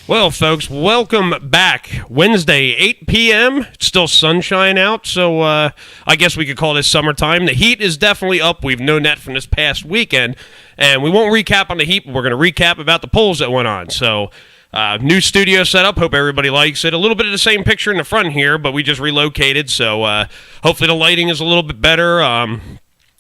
Well, folks, welcome back. Wednesday, 8 p.m. It's still sunshine out, so I guess we could call this summertime. The heat is definitely up. We've known that from this past weekend, and we won't recap on the heat, but we're going to recap about the polls that went on. So, new studio setup. Hope everybody likes it. A little bit of the same picture in the front here, but we just relocated, so hopefully the lighting is a little bit better.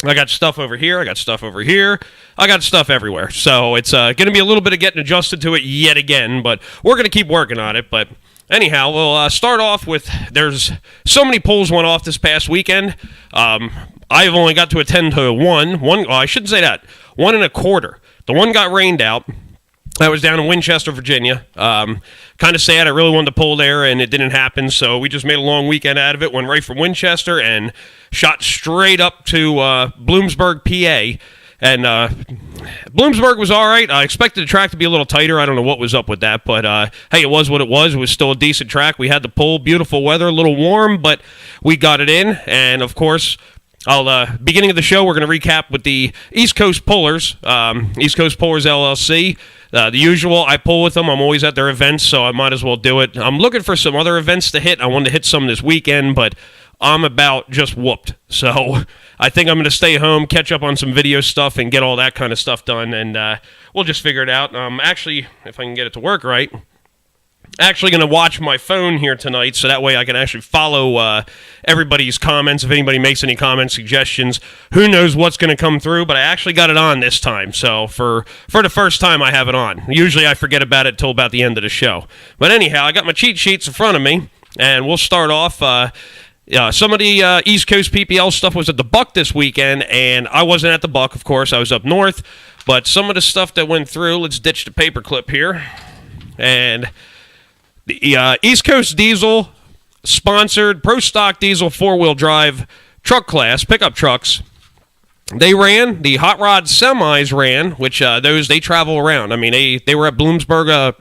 I got stuff over here. I got stuff over here. I got stuff everywhere. So it's going to be a little bit of getting adjusted to it yet again, but we're going to keep working on it. But anyhow, we'll start off with there's so many polls went off this past weekend. I've only got to attend to one. I shouldn't say that. 1 1/4. The one got rained out. I was down in Winchester, Virginia. Kind of sad. I really wanted to pull there, and it didn't happen. So we just made a long weekend out of it. Went right from Winchester and shot straight up to Bloomsburg, PA. And Bloomsburg was all right. I expected the track to be a little tighter. I don't know what was up with that, but hey, it was what it was. It was still a decent track. We had the pull. Beautiful weather, a little warm, but we got it in. And, of course, beginning of the show, we're going to recap with the East Coast Pullers, East Coast Pullers LLC. The usual, I pull with them. I'm always at their events, so I might as well do it. I'm looking for some other events to hit. I wanted to hit some this weekend, but I'm about just whooped. So I think I'm going to stay home, catch up on some video stuff, and get all that kind of stuff done, and we'll just figure it out. Actually, if I can get it to work right, actually going to watch my phone here tonight, so that way I can actually follow everybody's comments. If anybody makes any comments, suggestions, who knows what's going to come through, but I actually got it on this time, so for the first time I have it on. Usually I forget about it till about the end of the show. But anyhow, I got my cheat sheets in front of me, and we'll start off. Some of the East Coast PPL stuff was at the Buck this weekend, and I wasn't at the Buck, of course. I was up north, but some of the stuff that went through, let's ditch the paperclip here, and the East Coast Diesel sponsored Pro Stock Diesel 4-wheel drive truck class, pickup trucks. They ran, the Hot Rod Semis ran, which they travel around. I mean, they were at Boonesboro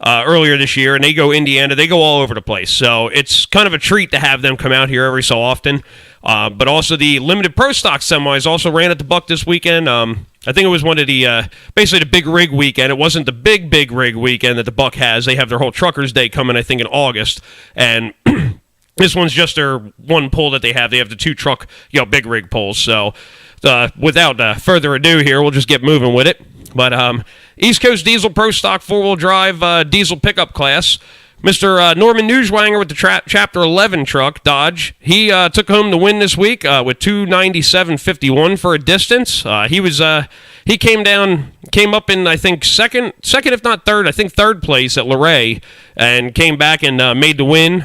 earlier this year, and they go Indiana. They go all over the place. So it's kind of a treat to have them come out here every so often. But also the Limited Pro Stock Semis also ran at the Buck this weekend. I think it was one of the, basically the big rig weekend. It wasn't the big rig weekend that the Buck has. They have their whole Truckers Day coming, I think, in August. And this one's just their one pull that they have. They have the 2 truck, big rig pulls. So without further ado here, we'll just get moving with it. But East Coast Diesel Pro Stock 4-wheel drive diesel pickup class. Mr. Norman Newswanger with the Chapter 11 truck, Dodge. He took home the win this week with 297.51 for a distance. He came up in, I think, second if not third, I think third place at Luray, and came back and made the win.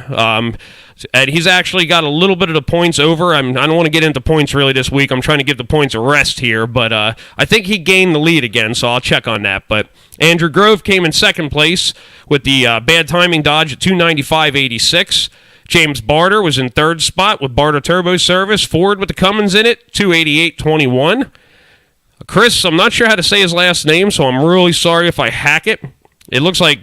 And he's actually got a little bit of the points over. I don't want to get into points really this week. I'm trying to give the points a rest here, but I think he gained the lead again, so I'll check on that. But Andrew Grove came in second place with the Bad Timing Dodge at 295.86. James Barter was in third spot with Barter Turbo Service. Ford with the Cummins in it, 288.21. Chris, I'm not sure how to say his last name, so I'm really sorry if I hack it. It looks like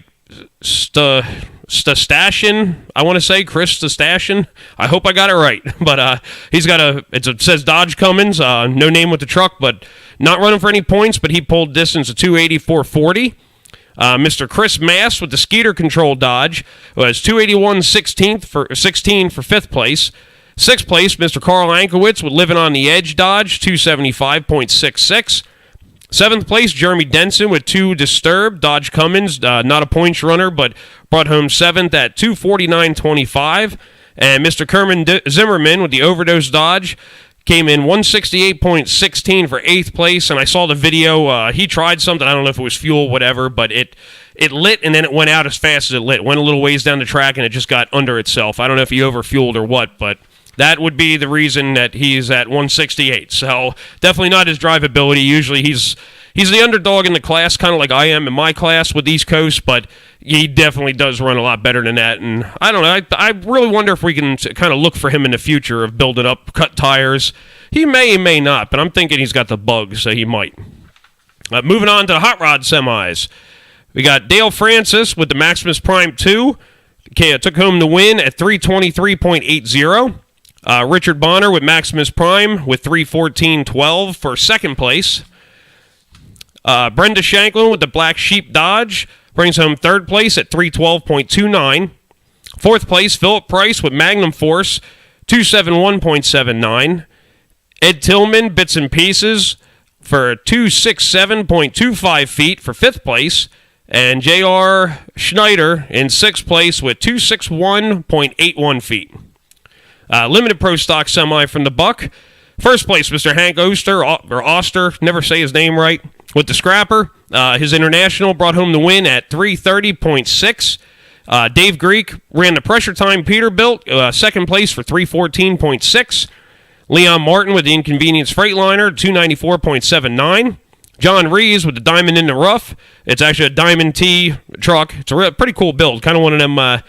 Stashin, I want to say, Chris Stashin. I hope I got it right. But he's got it says Dodge Cummins, no name with the truck, but not running for any points, but he pulled distance of 284.40. Mr. Chris Mass with the Skeeter Control Dodge was 281.16 for fifth place. Sixth place, Mr. Carl Ankowitz with Living on the Edge Dodge, 275.66. Seventh place, Jeremy Denson with 2 Disturbed Dodge Cummins, not a points runner, but brought home seventh at 249.25. And Mr. Kerman Zimmerman with the Overdose Dodge came in 168.16 for eighth place. And I saw the video. He tried something. I don't know if it was fuel, whatever, but it lit and then it went out as fast as it lit. Went a little ways down the track and it just got under itself. I don't know if he overfueled or what, but that would be the reason that he's at 168. So definitely not his drivability. Usually he's the underdog in the class, kind of like I am in my class with East Coast, but he definitely does run a lot better than that. And I don't know. I really wonder if we can kind of look for him in the future of building up, cut tires. He may not, but I'm thinking he's got the bug, so he might. Moving on to the Hot Rod Semis. We got Dale Francis with the Maximus Prime 2. Took home the win at 323.80. Richard Bonner with Maximus Prime with 314.12 for second place. Brenda Shanklin with the Black Sheep Dodge brings home third place at 312.29. Fourth place, Philip Price with Magnum Force, 271.79. Ed Tillman, Bits and Pieces, for 267.25 feet for fifth place. And J.R. Schneider in sixth place with 261.81 feet. Limited Pro Stock Semi from the Buck. First place, Mr. Hank Oster, never say his name right, with the Scrapper. His International brought home the win at 330.6. Dave Greek ran the Pressure Time Peterbilt, second place for 314.6. Leon Martin with the Inconvenience Freightliner, 294.79. John Reeves with the Diamond in the Rough. It's actually a Diamond T truck. It's a pretty cool build. Kind of one of them, I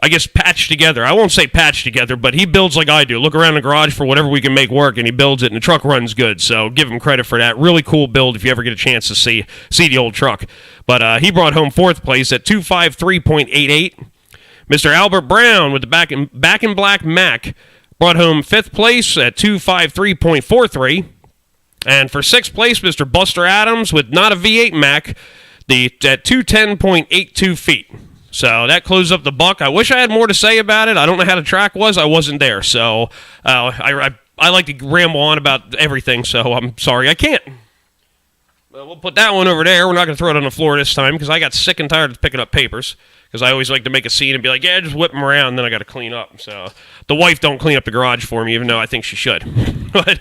guess, patched together. I won't say patched together, but he builds like I do. Look around the garage for whatever we can make work, and he builds it, and the truck runs good. So give him credit for that. Really cool build if you ever get a chance to see the old truck. But he brought home fourth place at 253.88. Mr. Albert Brown with the Back in Black Mac brought home fifth place at 253.43. And for sixth place, Mr. Buster Adams with not a V8 Mac, at 210.82 feet. So that closed up the Buck. I wish I had more to say about it. I don't know how the track was. I wasn't there. So I like to ramble on about everything, so I'm sorry I can't. Well, we'll put that one over there. We're not going to throw it on the floor this time because I got sick and tired of picking up papers. Because I always like to make a scene and be like, yeah, just whip them around, and then I got to clean up. So the wife don't clean up the garage for me, even though I think she should. But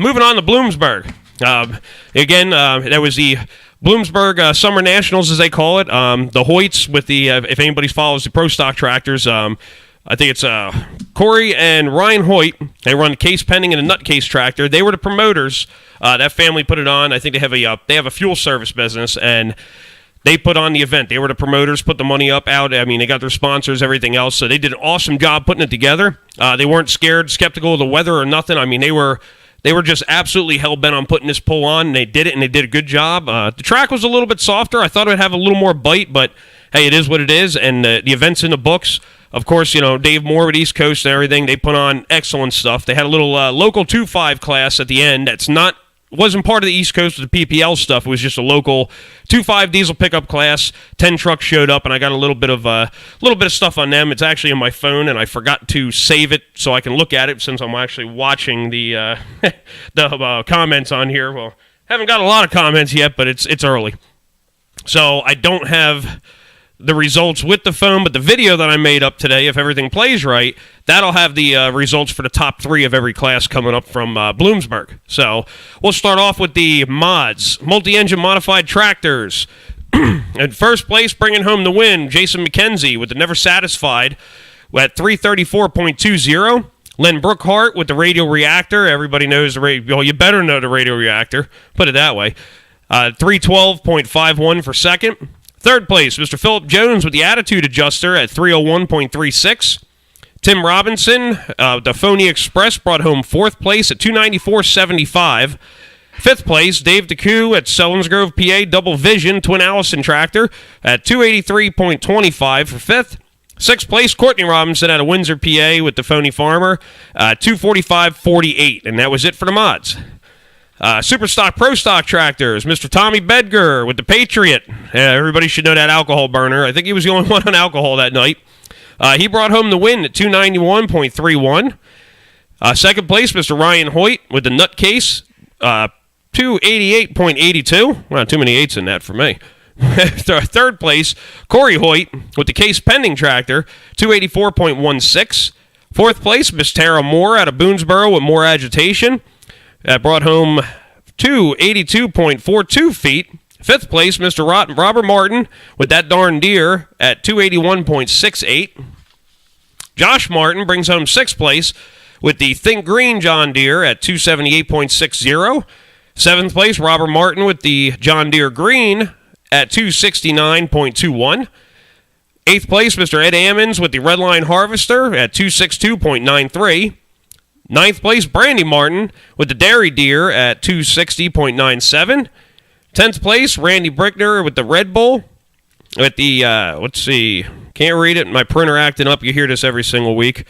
moving on to Bloomsburg. Again, there was the Bloomsburg Summer Nationals, as they call it. The Hoyts with the, if anybody follows the Pro Stock Tractors, I think it's Corey and Ryan Hoyt. They run Case Pending and a Nutcase tractor. They were the promoters. That family put it on. I think they have a fuel service business, and they put on the event. They were the promoters, put the money up out. I mean, they got their sponsors, everything else. So they did an awesome job putting it together. They weren't scared, skeptical of the weather or nothing. I mean, they were just absolutely hell-bent on putting this pull on, and they did it, and they did a good job. The track was a little bit softer. I thought it would have a little more bite, but, hey, it is what it is, and the event's in the books. Of course, you know, Dave Moore with East Coast and everything, they put on excellent stuff. They had a little local 2.5 class at the end wasn't part of the East Coast with the PPL stuff. It was just a local 2.5 diesel pickup class. 10 trucks showed up, and I got a little bit of stuff on them. It's actually on my phone, and I forgot to save it so I can look at it since I'm actually watching the comments on here. Well, haven't got a lot of comments yet, but it's early, so I don't have the results with the phone, but the video that I made up today, if everything plays right, that'll have the results for the top 3 of every class coming up from Bloomsburg. So we'll start off with the mods, multi-engine modified tractors. In first place, bringing home the win, Jason McKenzie with the Never Satisfied at 334.20. Len Brookhart with the Radial Reactor. Everybody knows the radio. Well, you better know the Radial Reactor. Put it that way. 312.51 for second. Third place, Mr. Philip Jones with the Attitude Adjuster at 301.36. Tim Robinson, the Phony Express, brought home fourth place at 294.75. Fifth place, Dave DeCue at Selinsgrove, PA, Double Vision, Twin Allison Tractor at 283.25 for fifth. Sixth place, Courtney Robinson out of Windsor, PA, with the Phony Farmer, 245.48. And that was it for the mods. Super Stock Pro Stock Tractors, Mr. Tommy Bedger with the Patriot. Everybody should know that alcohol burner. I think he was the only one on alcohol that night. He brought home the win at 291.31. Second place, Mr. Ryan Hoyt with the Nutcase, 288.82. Well, too many 8s in that for me. Third place, Corey Hoyt with the Case Pending Tractor, 284.16. Fourth place, Miss Tara Moore out of Boonesboro with More Agitation. That brought home 282.42 feet. Fifth place, Mr. Robert Martin with That Darn Deer at 281.68. Josh Martin brings home sixth place with the Think Green John Deere at 278.60. Seventh place, Robert Martin with the John Deere Green at 269.21. Eighth place, Mr. Ed Ammons with the Redline Harvester at 262.93. Ninth place, Brandy Martin with the Dairy Deer at 260.97. 10th place, Randy Brickner with the Red Bull at the, let's see, can't read it, my printer acting up, you hear this every single week,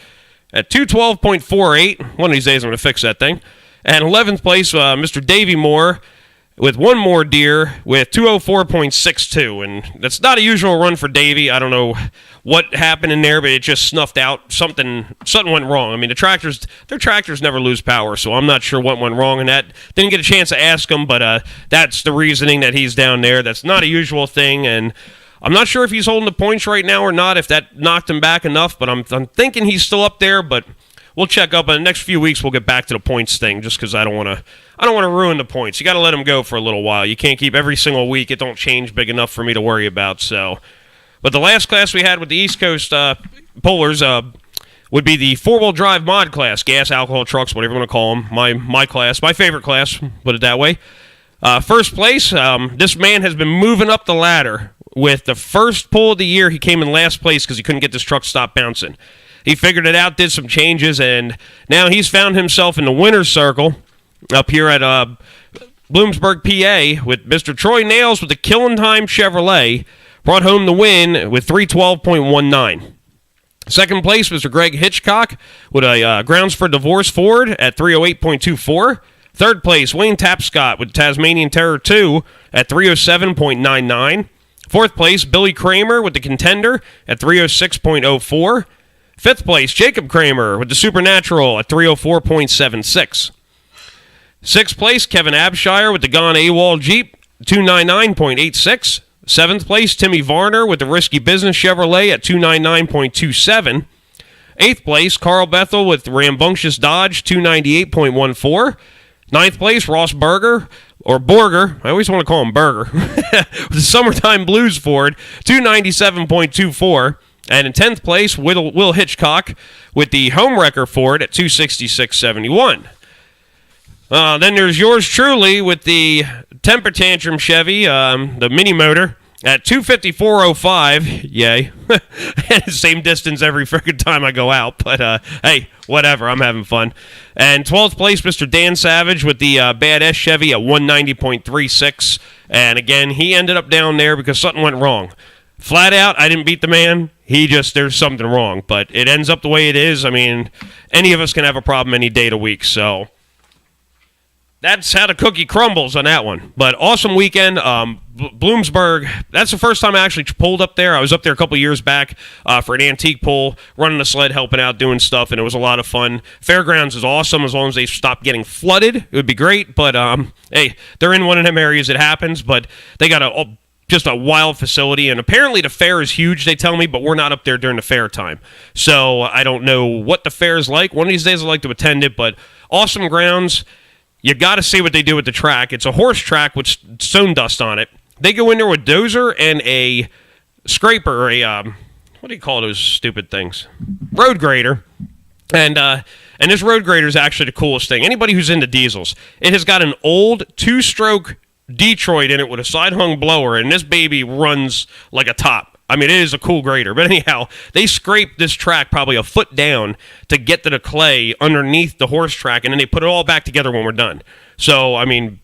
at 212.48. One of these days I'm going to fix that thing. And 11th place, Mr. Davey Moore with one more deer with 204.62, and that's not a usual run for Davey. I don't know what happened in there, but it just snuffed out. Something went wrong. I mean, their tractors never lose power, so I'm not sure what went wrong in that. Didn't get a chance to ask him, but that's the reasoning that he's down there. That's not a usual thing, and I'm not sure if he's holding the points right now or not, if that knocked him back enough, but I'm thinking he's still up there, but we'll check up. In the next few weeks, we'll get back to the points thing, just because I don't want to ruin the points. You got to let them go for a little while. You can't keep every single week. It don't change big enough for me to worry about. So, but the last class we had with the East Coast Pullers would be the 4-wheel drive mod class, gas, alcohol trucks, whatever you want to call them. My class, my favorite class, put it that way. First place, this man has been moving up the ladder. With the first pull of the year, he came in last place because he couldn't get this truck stopped bouncing. He figured it out, did some changes, and now he's found himself in the winner's circle up here at Bloomsburg, PA, with Mr. Troy Nails with the Killing Time Chevrolet. Brought home the win with 312.19. Second place, Mr. Greg Hitchcock with a Grounds for Divorce Ford at 308.24. Third place, Wayne Tapscott with Tasmanian Terror 2 at 307.99. Fourth place, Billy Kramer with the Contender at 306.04. Fifth place, Jacob Kramer with the Supernatural at 304.76. Sixth place, Kevin Abshire with the Gone AWOL Jeep, 299.86. Seventh place, Timmy Varner with the Risky Business Chevrolet at 299.27. Eighth place, Carl Bethel with the Rambunctious Dodge, 298.14. Ninth place, Ross Berger, or Borger, I always want to call him Berger, with the Summertime Blues Ford, 297.24. And in 10th place, Will Hitchcock with the Homewrecker Ford at 266.71. Then there's yours truly with the Temper Tantrum Chevy, the mini motor, at 254.05. Yay. Same distance every freaking time I go out. But, hey, whatever. I'm having fun. And 12th place, Mr. Dan Savage with the Badass Chevy at 190.36. And, again, he ended up down there because something went wrong. Flat out, I didn't beat the man. There's something wrong. But it ends up the way it is. I mean, any of us can have a problem any day of the week. So that's how the cookie crumbles on that one. But awesome weekend. Bloomsburg, that's the first time I actually pulled up there. I was up there a couple years back for an antique pull, running a sled, helping out, doing stuff, and it was a lot of fun. Fairgrounds is awesome as long as they stop getting flooded. It would be great. But, hey, they're in one of them areas. It happens. But they got just a wild facility, and apparently the fair is huge, they tell me, but we're not up there during the fair time. So I don't know what the fair is like. One of these days I'd like to attend it, but awesome grounds. You got to see what they do with the track. It's a horse track with stone dust on it. They go in there with dozer and a scraper, what do you call those stupid things? Road grader. And this road grader is actually the coolest thing. Anybody who's into diesels, it has got an old 2-stroke Detroit in it with a side-hung blower, and this baby runs like a top. I mean, it is a cool grader. But anyhow, they scraped this track probably a foot down to get to the clay underneath the horse track, and then they put it all back together when we're done. So, I mean,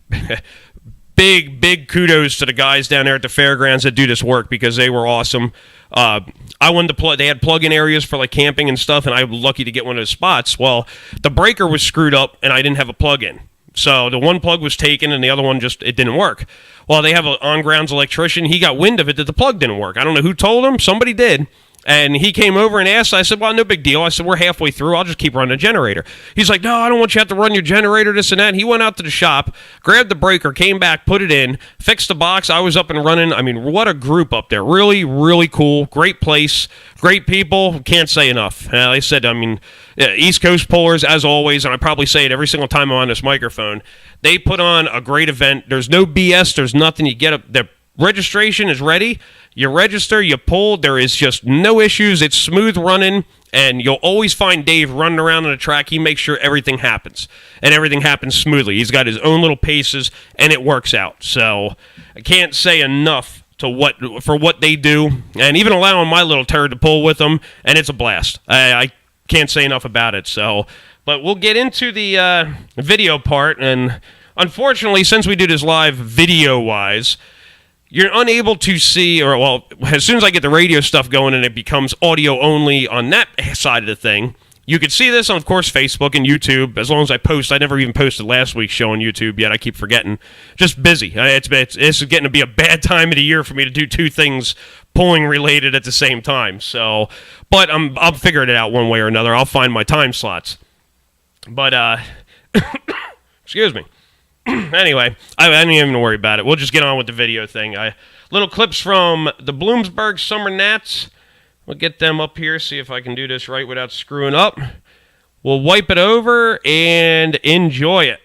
big kudos to the guys down there at the fairgrounds that do this work because they were awesome. I wanted to they had plug-in areas for like camping and stuff, and I was lucky to get one of those spots. Well, the breaker was screwed up, and I didn't have a plug-in. So the one plug was taken, and the other one it didn't work. Well, they have an on-grounds electrician. He got wind of it that the plug didn't work. I don't know who told him. Somebody did. And he came over and asked. I said, well, no big deal. I said, we're halfway through. I'll just keep running the generator. He's like, no, I don't want you to have to run your generator, this and that. And he went out to the shop, grabbed the breaker, came back, put it in, fixed the box. I was up and running. I mean, what a group up there. Really, really cool. Great place. Great people. Can't say enough. Like I said, I mean, East Coast Pullers, as always, and I probably say it every single time I'm on this microphone, they put on a great event. There's no BS. There's nothing. You get up. The registration is ready. You register, you pull, there is just no issues. It's smooth running, and you'll always find Dave running around on the track. He makes sure everything happens, and everything happens smoothly. He's got his own little paces, and it works out. So I can't say enough for what they do, and even allowing my little turd to pull with them, and it's a blast. I can't say enough about it. So, but we'll get into the video part, and unfortunately, since we do this live video-wise, you're unable to see, or, well, as soon as I get the radio stuff going and it becomes audio only on that side of the thing, You can see this on, of course, Facebook and YouTube. As long as I post, I never even posted last week's show on YouTube yet. I keep forgetting. Just busy. It's getting to be a bad time of the year for me to do two things pulling related at the same time. So, but I'm figuring it out one way or another. I'll find my time slots. But excuse me. Anyway, I don't even worry about it. We'll just get on with the video thing. Little clips from the Bloomsburg Summer Gnats. We'll get them up here, see if I can do this right without screwing up. We'll wipe it over and enjoy it.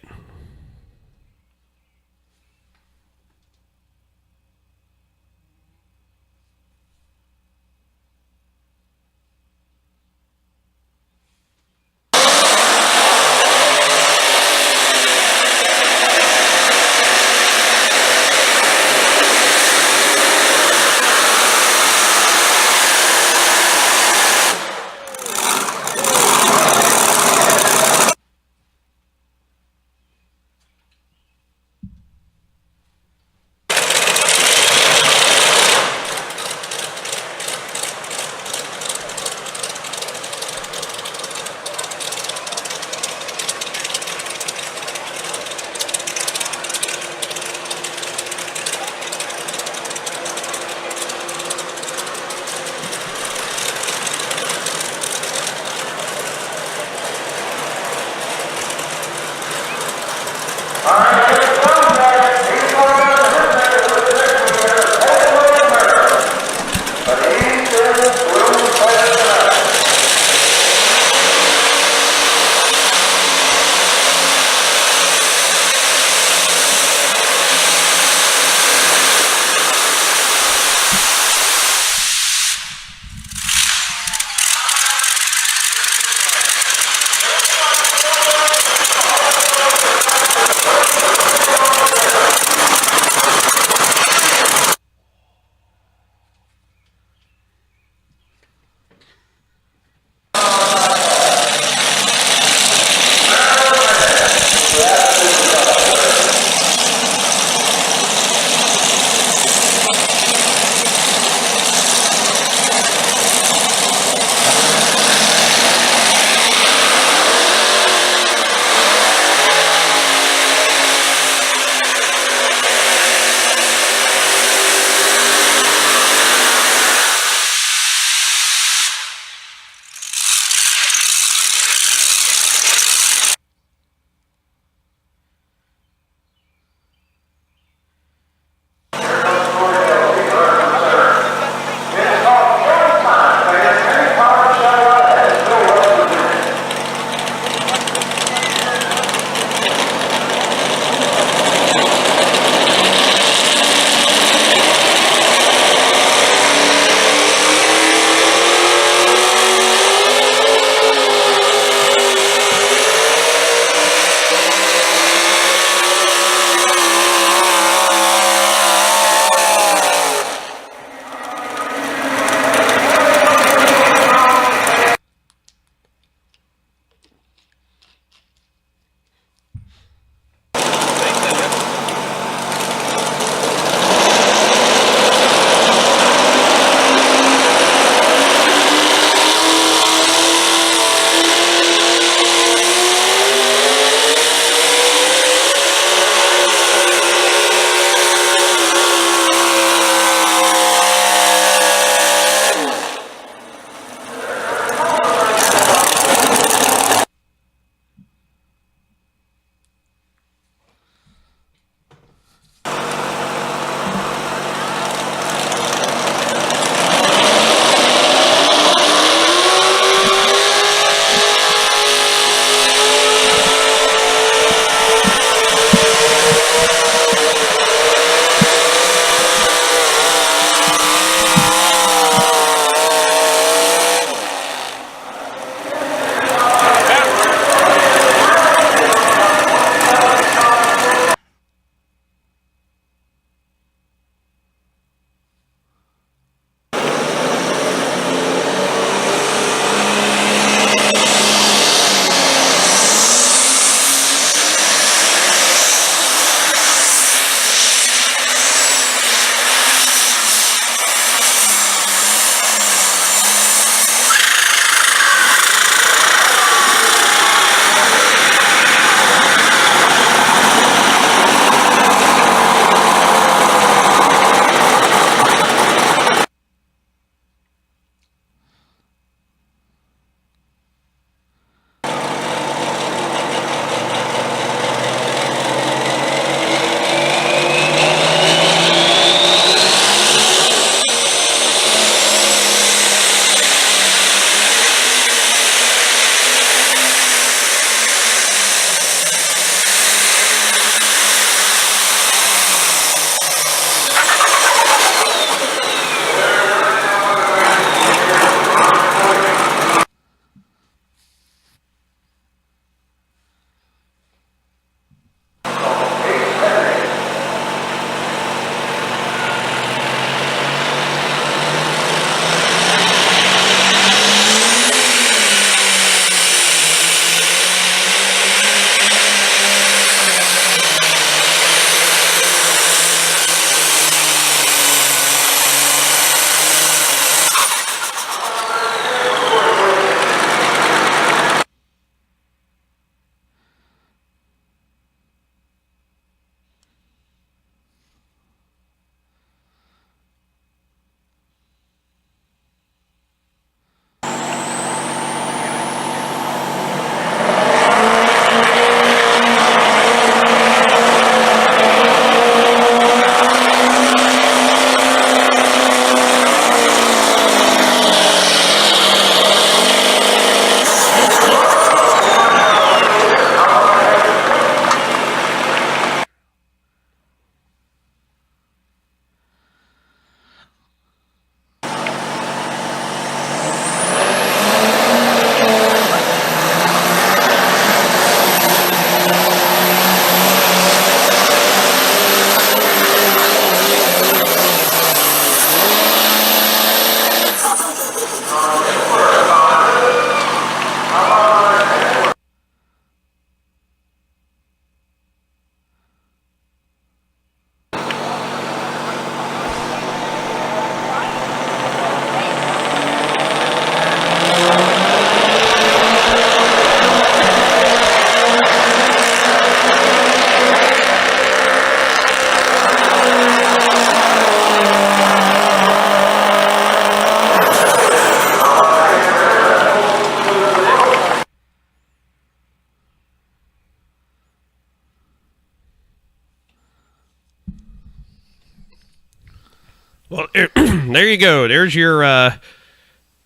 Well, there you go. There's your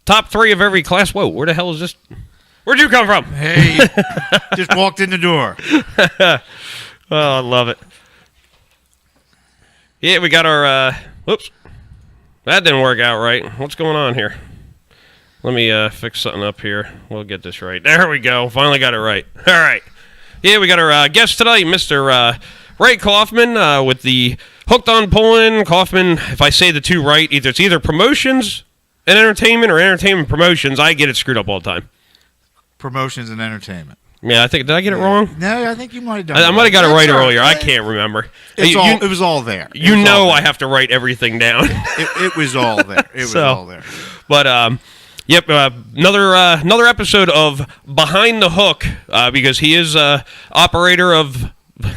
top 3 of every class. Whoa, where the hell is this? Where'd you come from? Hey, just walked in the door. Oh, I love it. Yeah, we got our, whoops. That didn't work out right. What's going on here? Let me fix something up here. We'll get this right. There we go. Finally got it right. All right. Yeah, we got our guest tonight, Mr. Ray Kauffman, with the Hooked on Pulling. Kauffman, if I say the two right, it's either promotions and entertainment or entertainment promotions. I get it screwed up all the time. Promotions and entertainment. Yeah, I think, did I get it wrong? No, I think you might have done I might have got it right earlier. Right. I can't remember. It was all there. You know I have to write everything down. It was all there. It was all there. But, yep, another episode of Behind the Hook, because he is operator of,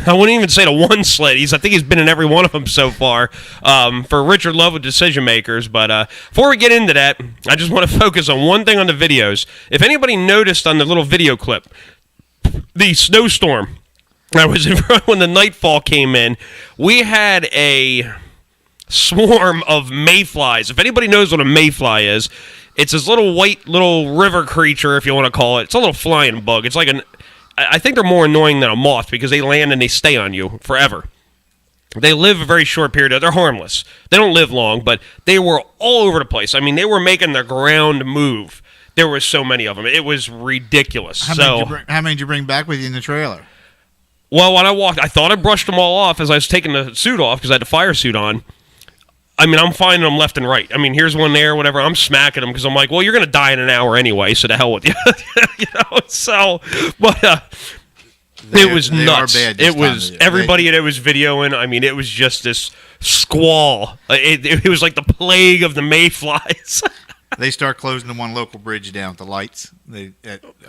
I wouldn't even say the one sled. I think he's been in every one of them so far, for Richard Love with Decision Makers. But before we get into that, I just want to focus on one thing on the videos. If anybody noticed on the little video clip, the snowstorm that was in front when the nightfall came in, we had a swarm of mayflies. If anybody knows what a mayfly is, it's this little white little river creature, if you want to call it. It's a little flying bug. It's like I think they're more annoying than a moth because they land and they stay on you forever. They live a very short period. They're harmless. They don't live long, but they were all over the place. I mean, they were making the ground move. There were so many of them. It was ridiculous. How many did you bring back with you in the trailer? Well, when I walked, I thought I brushed them all off as I was taking the suit off because I had the fire suit on. I mean, I'm finding them left and right. I mean, here's one there, whatever. I'm smacking them because I'm like, well, you're going to die in an hour anyway, so to hell with you. You know, so, but it was nuts. It was everybody that was videoing. I mean, it was just this squall. It was like the plague of the mayflies. They start closing the one local bridge down with the lights.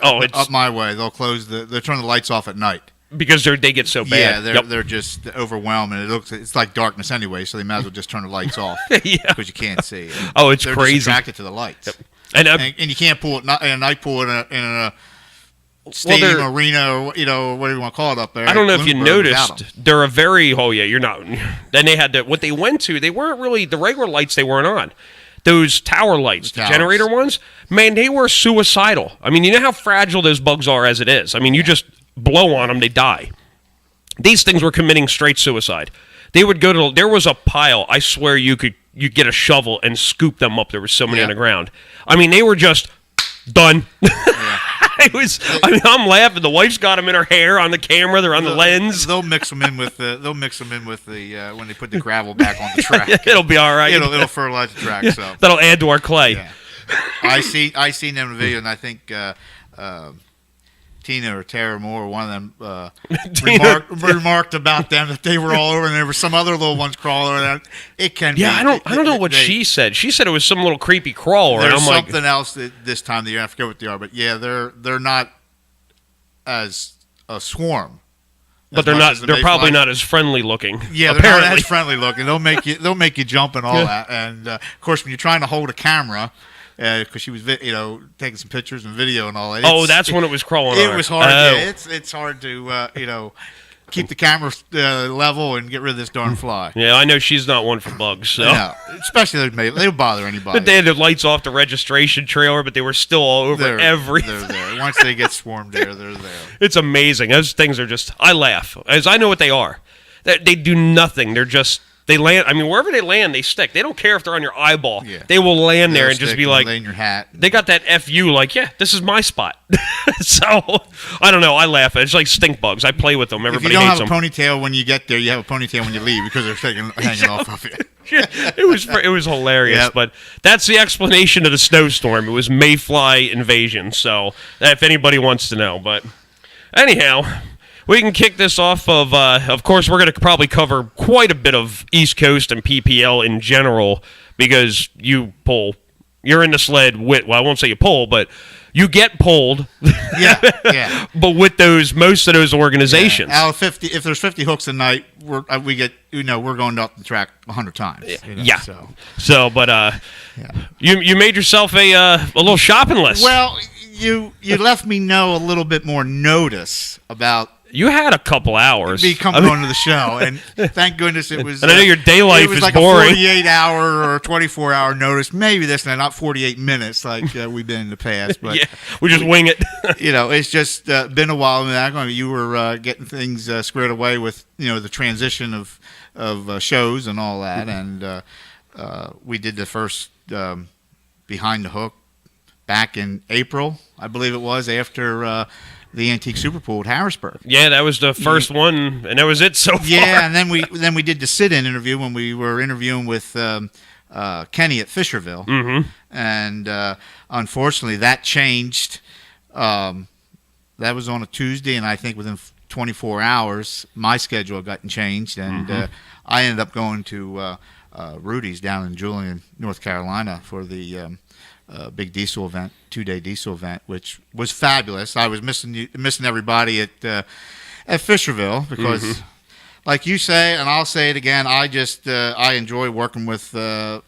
Up my way, they'll turn the lights off at night. Because they get so bad. Yeah, they're just overwhelmed, and it's like darkness anyway, so they might as well just turn the lights off. Yeah. Because you can't see. Oh, it's they're crazy. Just attracted to the lights. Yep. And you can't pull it in a night pool in a stadium, arena, or whatever you want to call it up there. I don't know if you noticed. They're a very you're not. Then they had what they went to. They weren't really the regular lights. They weren't on. Those tower lights, the generator ones, man, they were suicidal. I mean, you know how fragile those bugs are as it is. I mean, you just blow on them, they die. These things were committing straight suicide. They would go to, there was a pile, I swear you get a shovel and scoop them up. There were so many on the ground. I mean, they were just done. Yeah. I'm laughing. The wife's got them in her hair on the camera. They're on the lens. They'll mix them in with the when they put the gravel back on the track. It'll be all right. It'll fertilize the track. Yeah, so that'll add to our clay. Yeah. I seen them in the video, and I think Tina or Tara Moore, one of them, remarked about them that they were all over, and there were some other little ones crawling around. It can be. I don't know what she said. She said it was some little creepy crawler. There's and I'm something else this time of the year. I forget what they are, but yeah, they're not as a swarm. But they're not. They're probably not as friendly looking. Yeah, they're not as friendly looking. They'll make you jump and all that. And of course, when you're trying to hold a camera. Because she was, taking some pictures and video and all that. That's when it was crawling. It was hard. Yeah, it's hard to, keep the camera level and get rid of this darn fly. Yeah, I know she's not one for bugs. So. No, especially they'll bother anybody. But they had the lights off the registration trailer, but they were still all over everything. They're there. Once they get swarmed there, they're there. It's amazing. Those things are just. I laugh as I know what they are. They do nothing. They're just. They land. I mean, wherever they land, they stick. They don't care if they're on your eyeball. Yeah. They will land there and just be like, lay in your hat. They got that FU, like, yeah, this is my spot. So I don't know. I laugh. It's like stink bugs. I play with them. Everybody hates them. If you don't have a ponytail when you get there, you have a ponytail when you leave because they're hanging off of you. It was hilarious. Yep. But that's the explanation of the snowstorm. It was mayfly invasion. So if anybody wants to know, but anyhow. We can kick this off of course, we're going to probably cover quite a bit of East Coast and PPL in general because you're in the sled with, well, I won't say you pull, but you get pulled. Yeah. But with most of those organizations. Yeah. Out of 50, if there's 50 hooks a night, we're going up the track 100 times. Yeah. But you made yourself a little shopping list. Well, you left me know a little bit more notice about You had a couple hours. Me coming onto the show, and thank goodness it was. And I know your day life is like boring. a 48-hour or 24-hour notice. Maybe this and not 48 minutes like we've been in the past. But yeah, we just wing it. It's just been a while. You were getting things squared away with the transition of shows and all that, and we did the first Behind the Hook back in April, I believe it was, after the Antique Super Pool at Harrisburg. Yeah, that was the first one, and that was it so far. Yeah, and then we did the sit-in interview when we were interviewing with Kenny at Fisherville, and unfortunately that changed. That was on a Tuesday, and I think within 24 hours my schedule had gotten changed, and I ended up going to Rudy's down in Julian, North Carolina for the big diesel event, 2-day diesel event, which was fabulous. I was missing everybody at Fisherville because, like you say, and I'll say it again, I enjoy working with the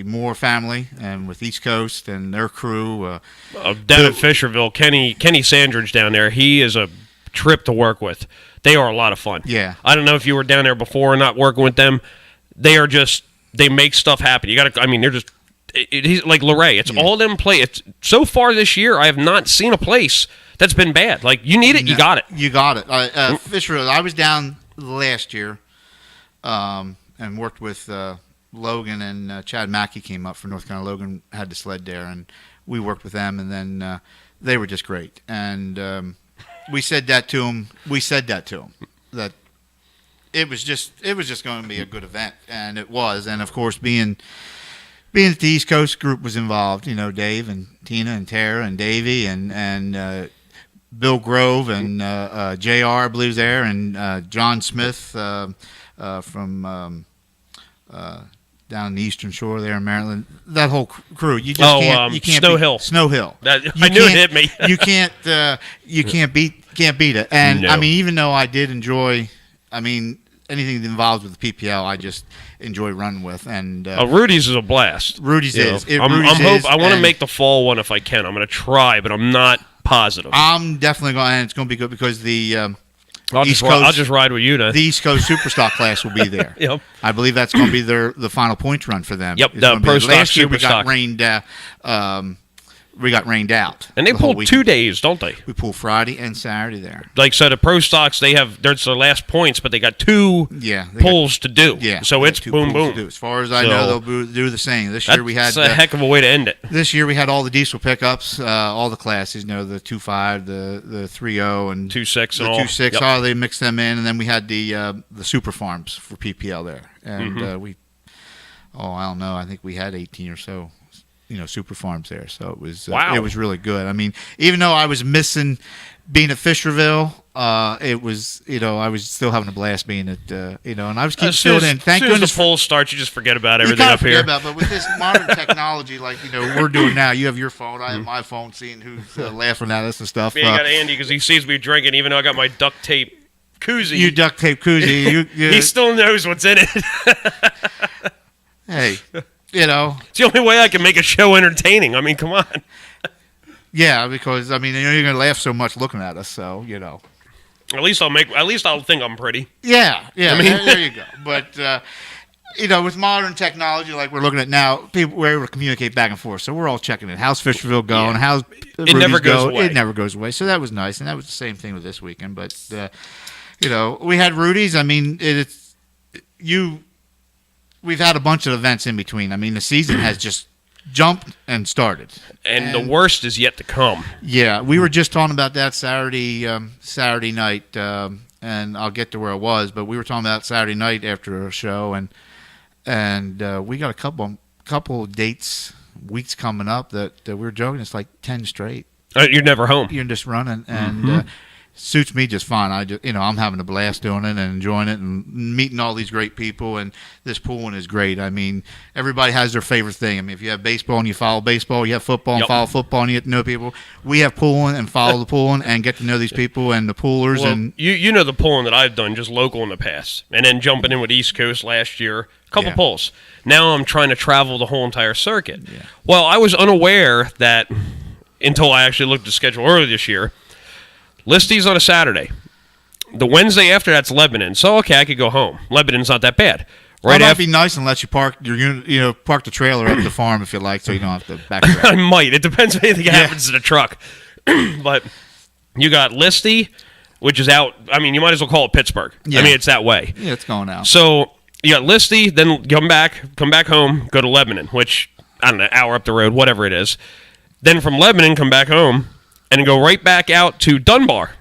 Moore family and with East Coast and their crew. Down at Fisherville, Kenny Sandridge down there, he is a trip to work with. They are a lot of fun. Yeah. I don't know if you were down there before or not working with them. They make stuff happen. They're just. He's like Luray. It's all them play. It's so far this year. I have not seen a place that's been bad. Like you need it, you got it. You got it. Fisher, I was down last year, and worked with Logan and Chad Mackey came up from North Carolina. Logan had the sled there, and we worked with them, and then they were just great. And we said that to him. That it was just going to be a good event, and it was. And of course, being that the East Coast group was involved, Dave and Tina and Tara and Davey and Bill Grove and JR, I believe, there, and John Smith from down the Eastern Shore there in Maryland. That whole crew. You just you can't Snow Hill. Snow Hill. I knew it hit me. you can't beat it. And no. Even though I did enjoy, anything involved with the PPL, I just enjoy running with. And Rudy's is a blast. Rudy's is. I want to make the fall one if I can. I'm going to try, but I'm not positive. I'm definitely going, and it's going to be good because the I'll just ride with you then. The East Coast Superstock class will be there. Yep. I believe that's going to be the final points run for them. Yep. The Pro Stock last year Superstock. We got rained out. And they pulled 2 days, don't they? We pulled Friday and Saturday there. Like, so the Pro Stocks, there's their last points, but they got two pulls to do. Yeah. So it's boom, boom. As far as I know, they'll do the same. This year we had... That's a heck of a way to end it. This year we had all the diesel pickups, all the classes, the 2.5, the 3.0, and 2.6 and all. The 2.6, Yep. They mixed them in, and then we had the super farms for PPL there. And I don't know, I think we had 18 or so. Super farms there, so it was it was really good. Even though I was missing being at Fisherville, it was I was still having a blast being at and I was keeping filled in. Thank goodness. As the polls start, you just forget about everything up here. But with this modern technology, like we're doing now, you have your phone, I have my phone, seeing who's laughing at us and stuff. Yeah, you got Andy because he sees me drinking, even though I got my duct tape koozie. You duct tape koozie. He still knows what's in it. Hey. It's the only way I can make a show entertaining. Come on. Yeah, because you're gonna laugh so much looking at us, so At least I'll think I'm pretty. Yeah. There you go. But with modern technology like we're looking at now, we're able to communicate back and forth. So we're all checking it. How's Fisherville going? Yeah. How's it never goes away. It never goes away. So that was nice, and that was the same thing with this weekend. But we had Rudy's. We've had a bunch of events in between. The season has just jumped and started. And the worst is yet to come. Yeah, we were just talking about that Saturday night, and I'll get to where I was, but we were talking about Saturday night after a show, and we got a couple of dates, weeks coming up that we were joking. It's like 10 straight. You're never home. You're just running, and suits me just fine. I'm having a blast doing it and enjoying it and meeting all these great people, and this pooling is great. Everybody has their favorite thing. If you have baseball and you follow baseball, you have football and follow football, and you get to know people. We have pooling and follow the pooling and get to know these people and the poolers. Well, and the pooling that I've done just local in the past, and then jumping in with East Coast last year, a couple pulls. Now I'm trying to travel the whole entire circuit. Yeah. Well, I was unaware that until I actually looked at the schedule earlier this year. Listy's on a Saturday. The Wednesday after that's Lebanon. So okay, I could go home. Lebanon's not that bad. Right, that'd be nice unless you park your unit, park the trailer at the farm if you like, so you don't have to backtrack. I might. It depends if anything happens to the truck. But you got Listy, which is out. I mean, you might as well call it Pittsburgh. Yeah. I mean, it's that way. Yeah, it's going out. So you got Listy, then come back home, go to Lebanon, which I don't know, hour up the road, whatever it is. Then from Lebanon, come back home, and go right back out to Dunbar,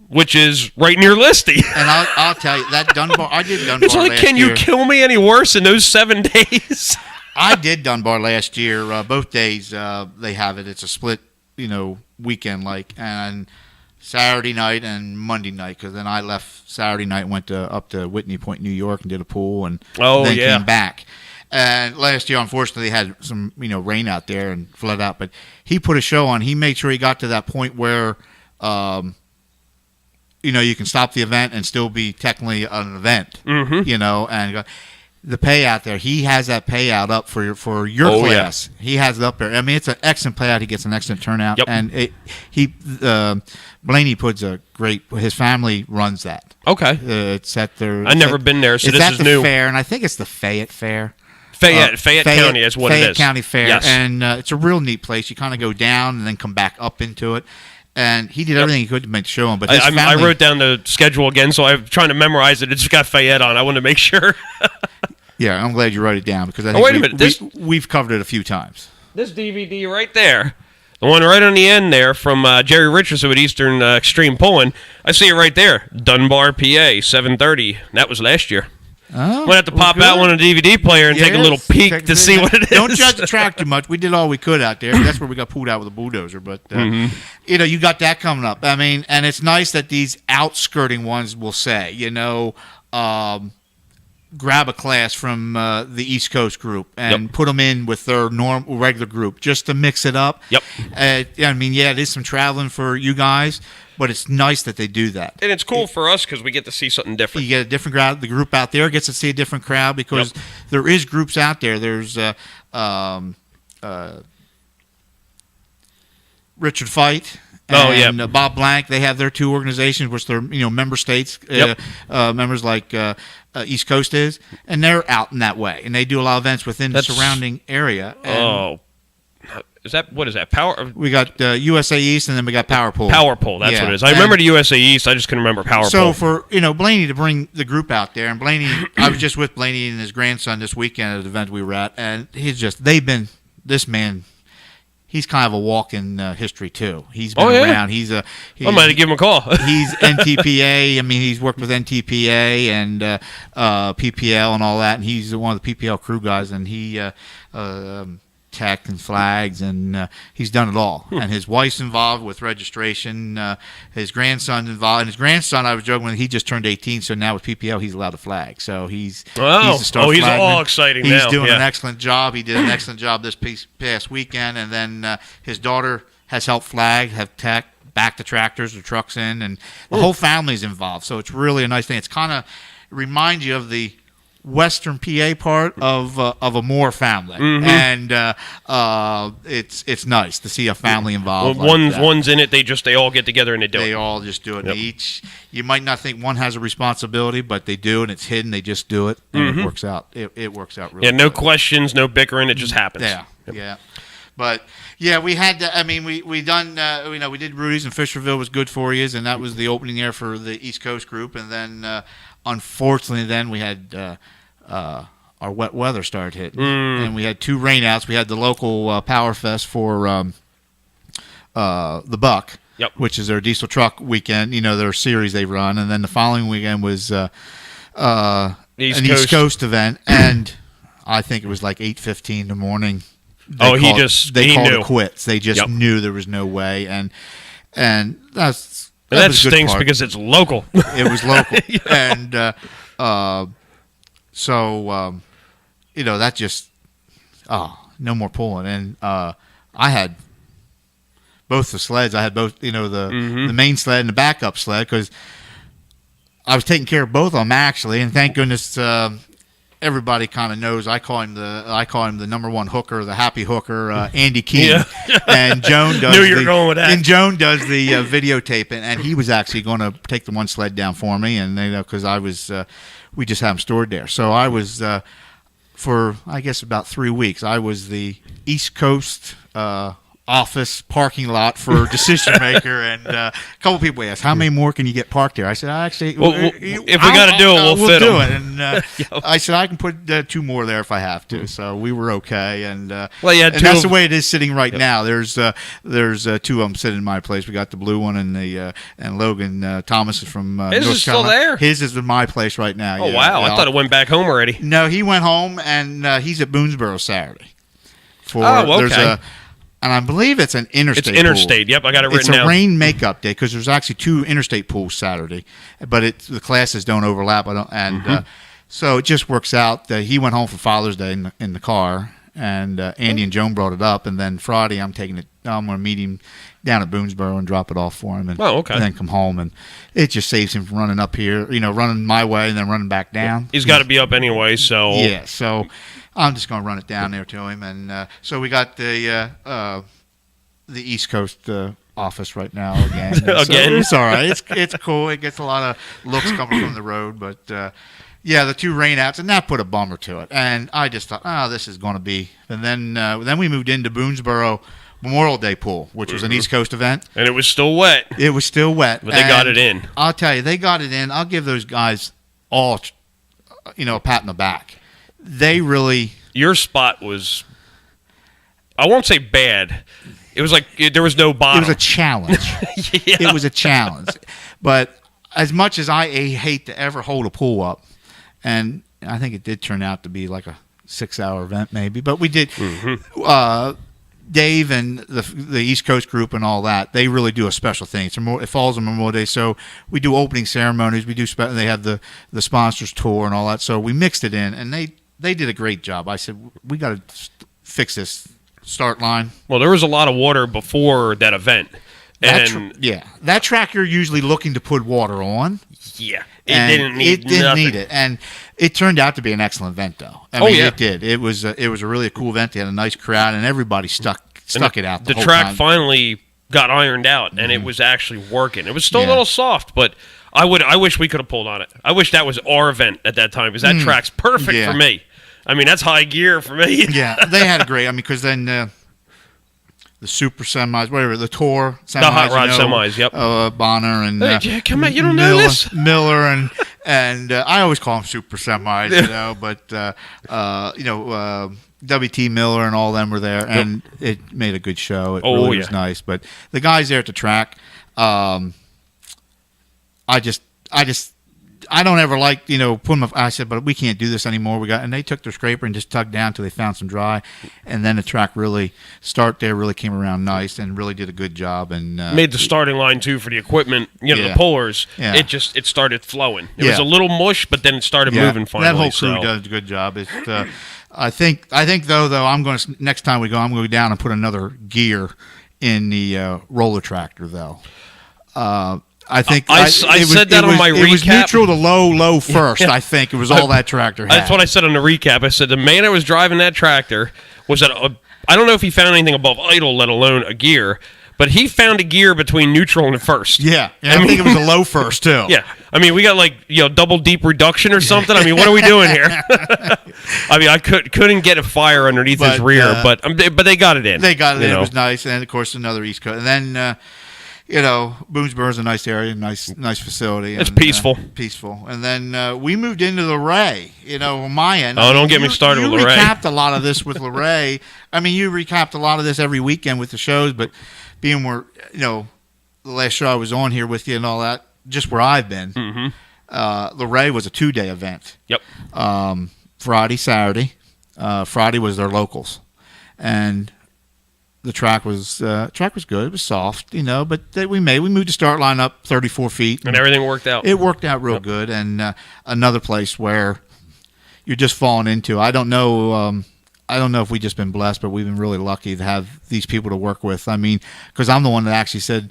which is right near Listy. And I'll tell you, that Dunbar, I did Dunbar It's like, last can year. you kill me any worse in those 7 days? I did Dunbar last year. Both days they have it. It's a split, weekend and Saturday night and Monday night. Because then I left Saturday night, went up to Whitney Point, New York, and did a pool, and then came back. And last year, unfortunately, they had some rain out there and flood out. But he put a show on. He made sure he got to that point where. You can stop the event and still be technically an event, and the payout there, he has that payout up for your class. Yeah. He has it up there. I mean, it's an excellent payout. He gets an excellent turnout. Yep. And Blaney puts his family runs that. Okay. It's at their. I've never been there, so this is new. Fair, and I think it's the Fayette Fair. Fayette County is what it is. Fayette County Fair. Yes. And it's a real neat place. You kind of go down and then come back up into it. And he did everything he could to make the show on. But I wrote down the schedule again, so I'm trying to memorize it. It's got Fayette on. I wanted to make sure. Yeah, I'm glad you wrote it down because I think wait a minute. We've covered it a few times. This DVD right there, the one right on the end there from Jerry Richardson with Eastern Extreme Pulling, I see it right there. Dunbar, PA, 7:30. That was last year. Oh, we'll have to pop out one on the DVD player and take a little peek to see what it is. Don't judge the track too much. We did all we could out there. That's where we got pulled out with a bulldozer. But, you got that coming up. I mean, and it's nice that these outskirting ones will say, grab a class from the East Coast group and put them in with their regular group just to mix it up. Yep. I mean, it is some traveling for you guys, but it's nice that they do that. And it's cool for us because we get to see something different. You get a different crowd. The group out there gets to see a different crowd because there is groups out there. There's Richard Fight and Bob Blank. They have their two organizations, which they're member states, members like East Coast is, and they're out in that way, and they do a lot of events within the surrounding area. What is that? Power? We got USA East, and then we got Power Pull. Power Pull, that's what it is. I remember the USA East. I just couldn't remember Power Pull. So for Blaney to bring the group out there, and Blaney, I was just with Blaney and his grandson this weekend at an event we were at, and this man. He's kind of a walk-in history too. He's been around. I might have given him a call. He's NTPA. I mean, he's worked with NTPA and PPL and all that. And he's one of the PPL crew guys. And he tech and flags, and he's done it all. And his wife's involved with registration. His grandson's involved. And his grandson, I was joking when he just turned 18, so now with PPL he's allowed to flag. So he's he's all exciting now. He's doing an excellent job. He did an excellent job this past weekend, and then his daughter has helped flag, have tech, back the tractors or trucks in, and the whole family's involved. So it's really a nice thing. It's kind of reminds you of the Western PA part of a Moore family, and it's nice to see a family involved. Well, one's in it. They all get together and they all just do it. Yep. You might not think one has a responsibility, but they do, and it's hidden. They just do it, and it works out. It works out really. Yeah, no questions, no bickering. It just happens. Yeah. But we had. I mean, we done. We did Rudy's, and Fisherville was good for you, and that was the opening there for the East Coast group, and then. Unfortunately, then we had our wet weather started hitting, and we had 2 rainouts. We had the local Power Fest for the Buck, which is their diesel truck weekend. Their series they run, and then the following weekend was an East Coast event, and I think it was like 8:15 in the morning. They called it quits. They just knew there was no way, and that stinks because it's local. It was local. And that just no more pulling. And I had both the sleds. I had both, the main sled and the backup sled because I was taking care of both of them actually. And thank goodness everybody kind of knows. I call him the number one hooker, the happy hooker, Andy Keene. Yeah. And Joan does. Knew you were going with that. And Joan does the videotaping, and he was actually going to take the one sled down for me, and because I was, we just have them stored there. So I was for I guess about 3 weeks. I was the East Coast office parking lot for decision maker, and a couple people asked, how many more can you get parked there? I said, actually, if we got to do it, we'll fit do them. it. And I said, I can put 2 more there if I have to. So we were okay, and well, yeah, and that's the way it is sitting right now. There's 2 of them sitting in my place. We got the blue one, and the and Logan Thomas is from his North is still Carolina. there. His is in my place right now. Oh wow, I thought it went back home already. No, he went home, and he's at Boonesboro Saturday. Okay. And I believe it's an interstate. It's interstate. Pool. Yep, I got it written down. It's down. a rain makeup day because there's actually 2 interstate pools Saturday, but the classes don't overlap. So it just works out that he went home for Father's Day in the car, and Andy and Joan brought it up, and then Friday I'm going to meet him down at Boonesboro and drop it off for him, and then come home, and it just saves him from running up here, running my way and then running back down. He's got to be up anyway, so yeah. So I'm just going to run it down there to him, and so we got the East Coast office right now again. Again, so it's all right. It's cool. It gets a lot of looks coming from the road, but yeah, the 2 rainouts, and that put a bummer to it. And I just thought, this is going to be. And then we moved into Boonesboro Memorial Day pool, which was an East Coast event, and it was still wet. It was still wet, but they got it in. I'll tell you, they got it in. I'll give those guys all, a pat on the back. They really. Your spot was, I won't say bad. It was like there was no bottom. It was a challenge. Yeah. It was a challenge. But as much as I hate to ever hold a pool up, and I think it did turn out to be like a 6-hour event maybe, but we did. Mm-hmm. Dave and the East Coast group and all that, they really do a special thing. It falls on Memorial Day, so we do opening ceremonies. We do. They have the sponsors tour and all that. So we mixed it in, and they did a great job. I said, we got to fix this start line. Well, there was a lot of water before that event. That track you're usually looking to put water on. Yeah, it didn't need it, and it turned out to be an excellent event, though. I mean, it did. It was a really cool event. They had a nice crowd, and everybody stuck it out. The track finally got ironed out, and it was actually working. It was still a little soft, but I wish we could have pulled on it. I wish that was our event at that time, because that track's perfect for me. I mean, that's high gear for me. Yeah, they had a great. I mean, because then the super semis, whatever, the tour semis, the hot rod semis, yep. Bonner and come on, you don't know this, Miller and I always call them super semis, but WT Miller and all them were there, and it made a good show. It really was nice. But the guys there at the track, I don't ever like, put them up. I said, but we can't do this anymore. And they took their scraper and just tugged down until they found some dry. And then the track really came around nice and really did a good job. And made the starting line too for the equipment, the pullers. Yeah. It started flowing. It was a little mush, but then it started moving finally. That whole crew does a good job. It's, I think though, I'm going to, next time we go, I'm going to go down and put another gear in the roller tractor though. I think I said that on my recap. It was neutral to low first. I think it was all that tractor had. That's what I said on the recap. I said the man that was driving that tractor was at I don't know if he found anything above idle, let alone a gear, but he found a gear between neutral and first. Yeah, I think it was a low first too. Yeah, I mean we got like double deep reduction or something. I mean, what are we doing here? I mean, I couldn't get a fire underneath his rear, but they got it in. They got it in. It was nice, and of course another East Coast, and then. Boonesboro's a nice area, nice facility. It's peaceful. Peaceful. And then we moved into the Ray, on my end. Oh, don't get me started with the Ray. You recapped a lot of this with the Ray. I mean, you recapped a lot of this every weekend with the shows, but being where, the last show I was on here with you and all that, just where I've been, the Ray was a 2-day event. Yep. Friday, Saturday. Friday was their locals. And the track was good. It was soft, but we moved the start line up 34 feet. And everything worked out. It worked out real good. And another place where you're just falling into. I don't know if we've just been blessed, but we've been really lucky to have these people to work with. I mean, because I'm the one that actually said,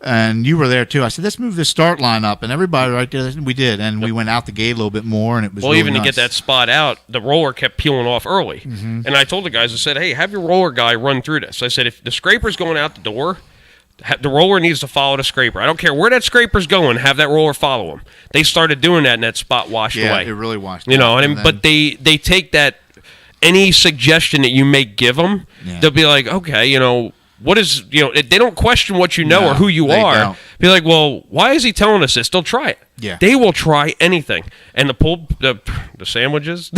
And you were there too. I said, let's move this start line up, and everybody right there. We did, and we went out the gate a little bit more, and it was well. really Even nice. to get that spot out, the roller kept peeling off early, and I told the guys, I said, hey, have your roller guy run through this. I said, if the scraper's going out the door, the roller needs to follow the scraper. I don't care where that scraper's going. Have that roller follow him. They started doing that, and that spot washed away. Yeah, it really washed. You know, out. and but they take that any suggestion that you may give them, they'll be like, okay, you know. What is, you know, they don't question what you know or who you are. Don't. Be like, well, why is he telling us this? They'll try it. Yeah. They will try anything. And the sandwiches.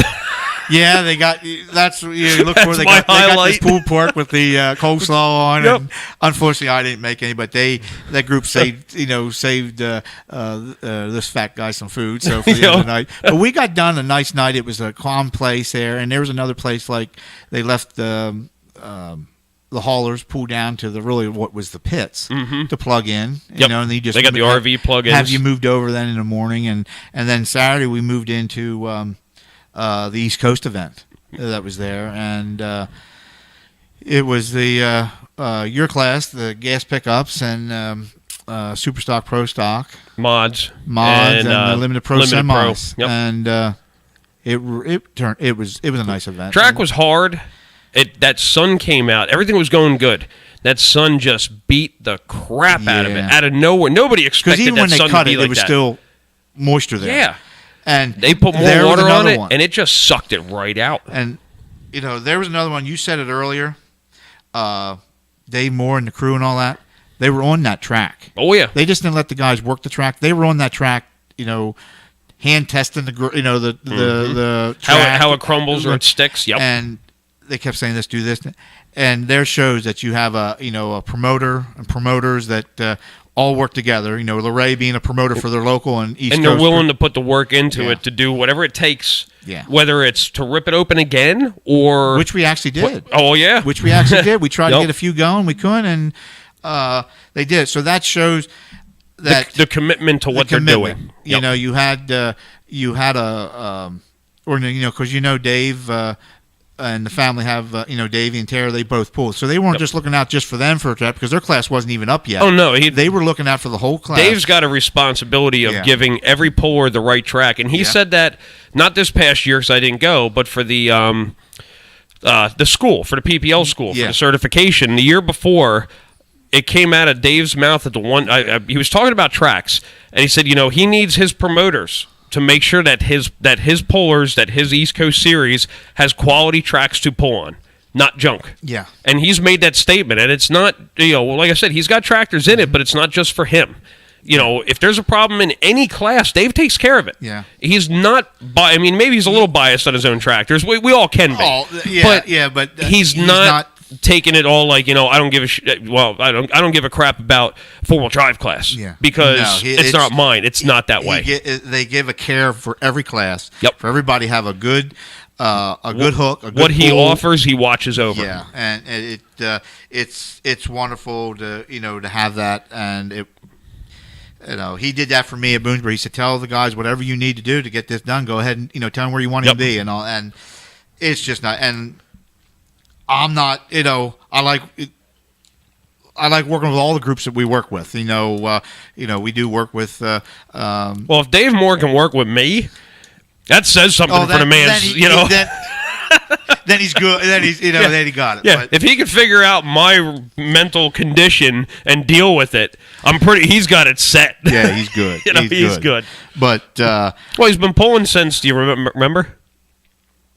Yeah, they got, that's what you look for. They got this pulled pork with the coleslaw on. Yep. And unfortunately, I didn't make any, but that group saved this fat guy some food. So for the other night, but we got done a nice night. It was a calm place there, and there was another place like they left the haulers pull down to what was the pits to plug in, you know, and they got the RV plug-ins. Have you moved over then in the morning, and then Saturday we moved into the East Coast event that was there, and it was the your class, the gas pickups and super stock, pro stock, mods, and the limited pro semis, Yep. and it was a nice event. Track was hard. That sun came out. Everything was going good. That sun just beat the crap out of it. Out of nowhere. Nobody expected even that when they sun cut to be it, like it was that. still moisture there. Yeah. And they put more water on it, and it just sucked it right out. And, you know, there was another one. You said it earlier. Dave Moore and the crew and all that, they were on that track. Oh, yeah. They just didn't let the guys work the track. They were on that track, you know, hand testing the track. How it crumbles or it sticks. Yep. And they kept saying this, do this, and there shows that you have a promoter and promoters that all work together. You know, Ray being a promoter for their local and East Coast. And they're willing to put the work into it to do whatever it takes. Yeah. Whether it's to rip it open again or which we actually did. Oh yeah. Which we actually did. We tried to get a few going. We couldn't, and they did. So that shows that the commitment to what they're doing. You know, you had a or you know, because you know Dave. And the family have, Davey and Tara, they both pulled. So they weren't just looking out just for them for a trip because their class wasn't even up yet. Oh, no. They were looking out for the whole class. Dave's got a responsibility of giving every puller the right track. And he said that, not this past year because I didn't go, but for the school, for the PPL school, for the certification. The year before, it came out of Dave's mouth at the one, he was talking about tracks. And he said, you know, he needs his promoters to make sure that his pullers, that his East Coast series has quality tracks to pull on, not junk. Yeah. And he's made that statement, and it's not, like I said, he's got tractors in it, but it's not just for him. You know, if there's a problem in any class, Dave takes care of it. Yeah. He's not, maybe he's a little biased on his own tractors. We all can be. Oh, yeah, but he's not taking it all like, I don't give a I don't give a crap about four-wheel drive class because it's not mine. It's not that way. They give a care for every class. Yep. For everybody have a good hook. A good what he pull. offers, he watches over. Yeah, and it's wonderful to to have that, and it. He did that for me at Boonesboro. He said, "Tell the guys whatever you need to do to get this done. Go ahead and tell them where you want to be and all." And it's just not. And I'm not. I like working with all the groups that we work with. We do work with. Well, if Dave Moore can work with me, that says something for the man's. Then he's good. Then then he got it. Yeah, but if he could figure out my mental condition and deal with it, he's got it set. Yeah, he's good. He's good. But he's been pulling since. Do you remember?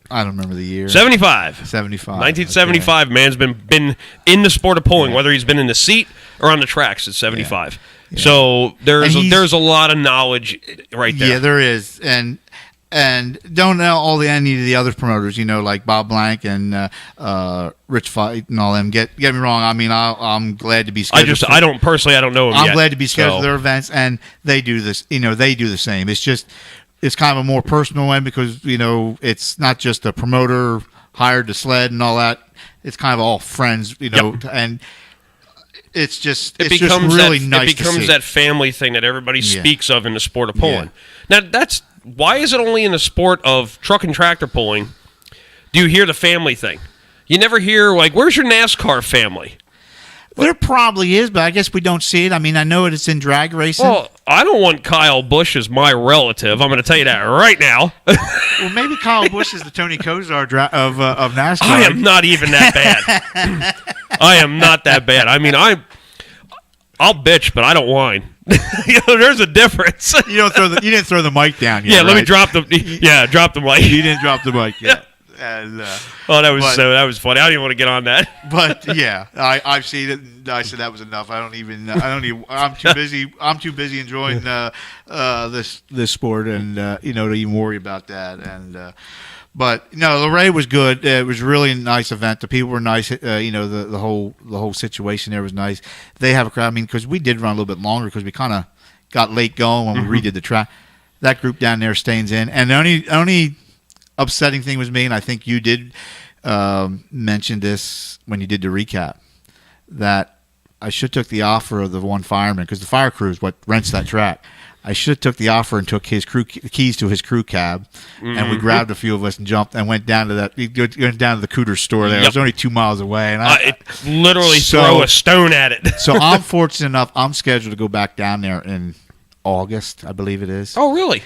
I don't remember the year. 75. 1975. Okay. Man's been in the sport of pulling, whether he's been in the seat or on the tracks. It's 75. Yeah. So there's a lot of knowledge right there. Yeah, there is, and don't know any of the other promoters, like Bob Blank and Rich Fight and all them. Get me wrong. I mean, I'm glad to be scheduled. I don't know him. I'm glad to be scheduled for their events, and they do this. They do the same. It's just. It's kind of a more personal one because, it's not just a promoter hired to sled and all that. It's kind of all friends, and it's just really nice. It becomes that family thing that everybody speaks of in the sport of pulling. Yeah. Now, why is it only in the sport of truck and tractor pulling do you hear the family thing? You never hear, where's your NASCAR family? There probably is, but I guess we don't see it. I mean, I know it's in drag racing. Well, I don't want Kyle Busch as my relative. I'm going to tell you that right now. Well, maybe Kyle Busch is the Tony Kozar of NASCAR. I am not even that bad. I am not that bad. I mean, I'll bitch, but I don't whine. There's a difference. You didn't throw the mic down yet. Yeah, let me right? drop the mic. You didn't drop the mic yet. And, that was funny. I don't even want to get on that. But yeah, I've seen it. And I said that was enough. I'm too busy. I'm too busy enjoying this sport, and to even worry about that. And but no, Luray was good. It was really a nice event. The people were nice. The whole situation there was nice. They have a crowd. I mean, because we did run a little bit longer because we kind of got late going when we redid the track. That group down there stays in, and the only upsetting thing was me, and I think you did mention this when you did the recap, that I should have took the offer of the one fireman, because the fire crew is what rents that track. I should have took the offer and took his keys to his crew cab, and we grabbed a few of us and jumped and went down to the Cooter store there. It was only 2 miles away, and I literally throw a stone at it. So I'm fortunate enough. I'm scheduled to go back down there in August, I believe it is. Oh, really?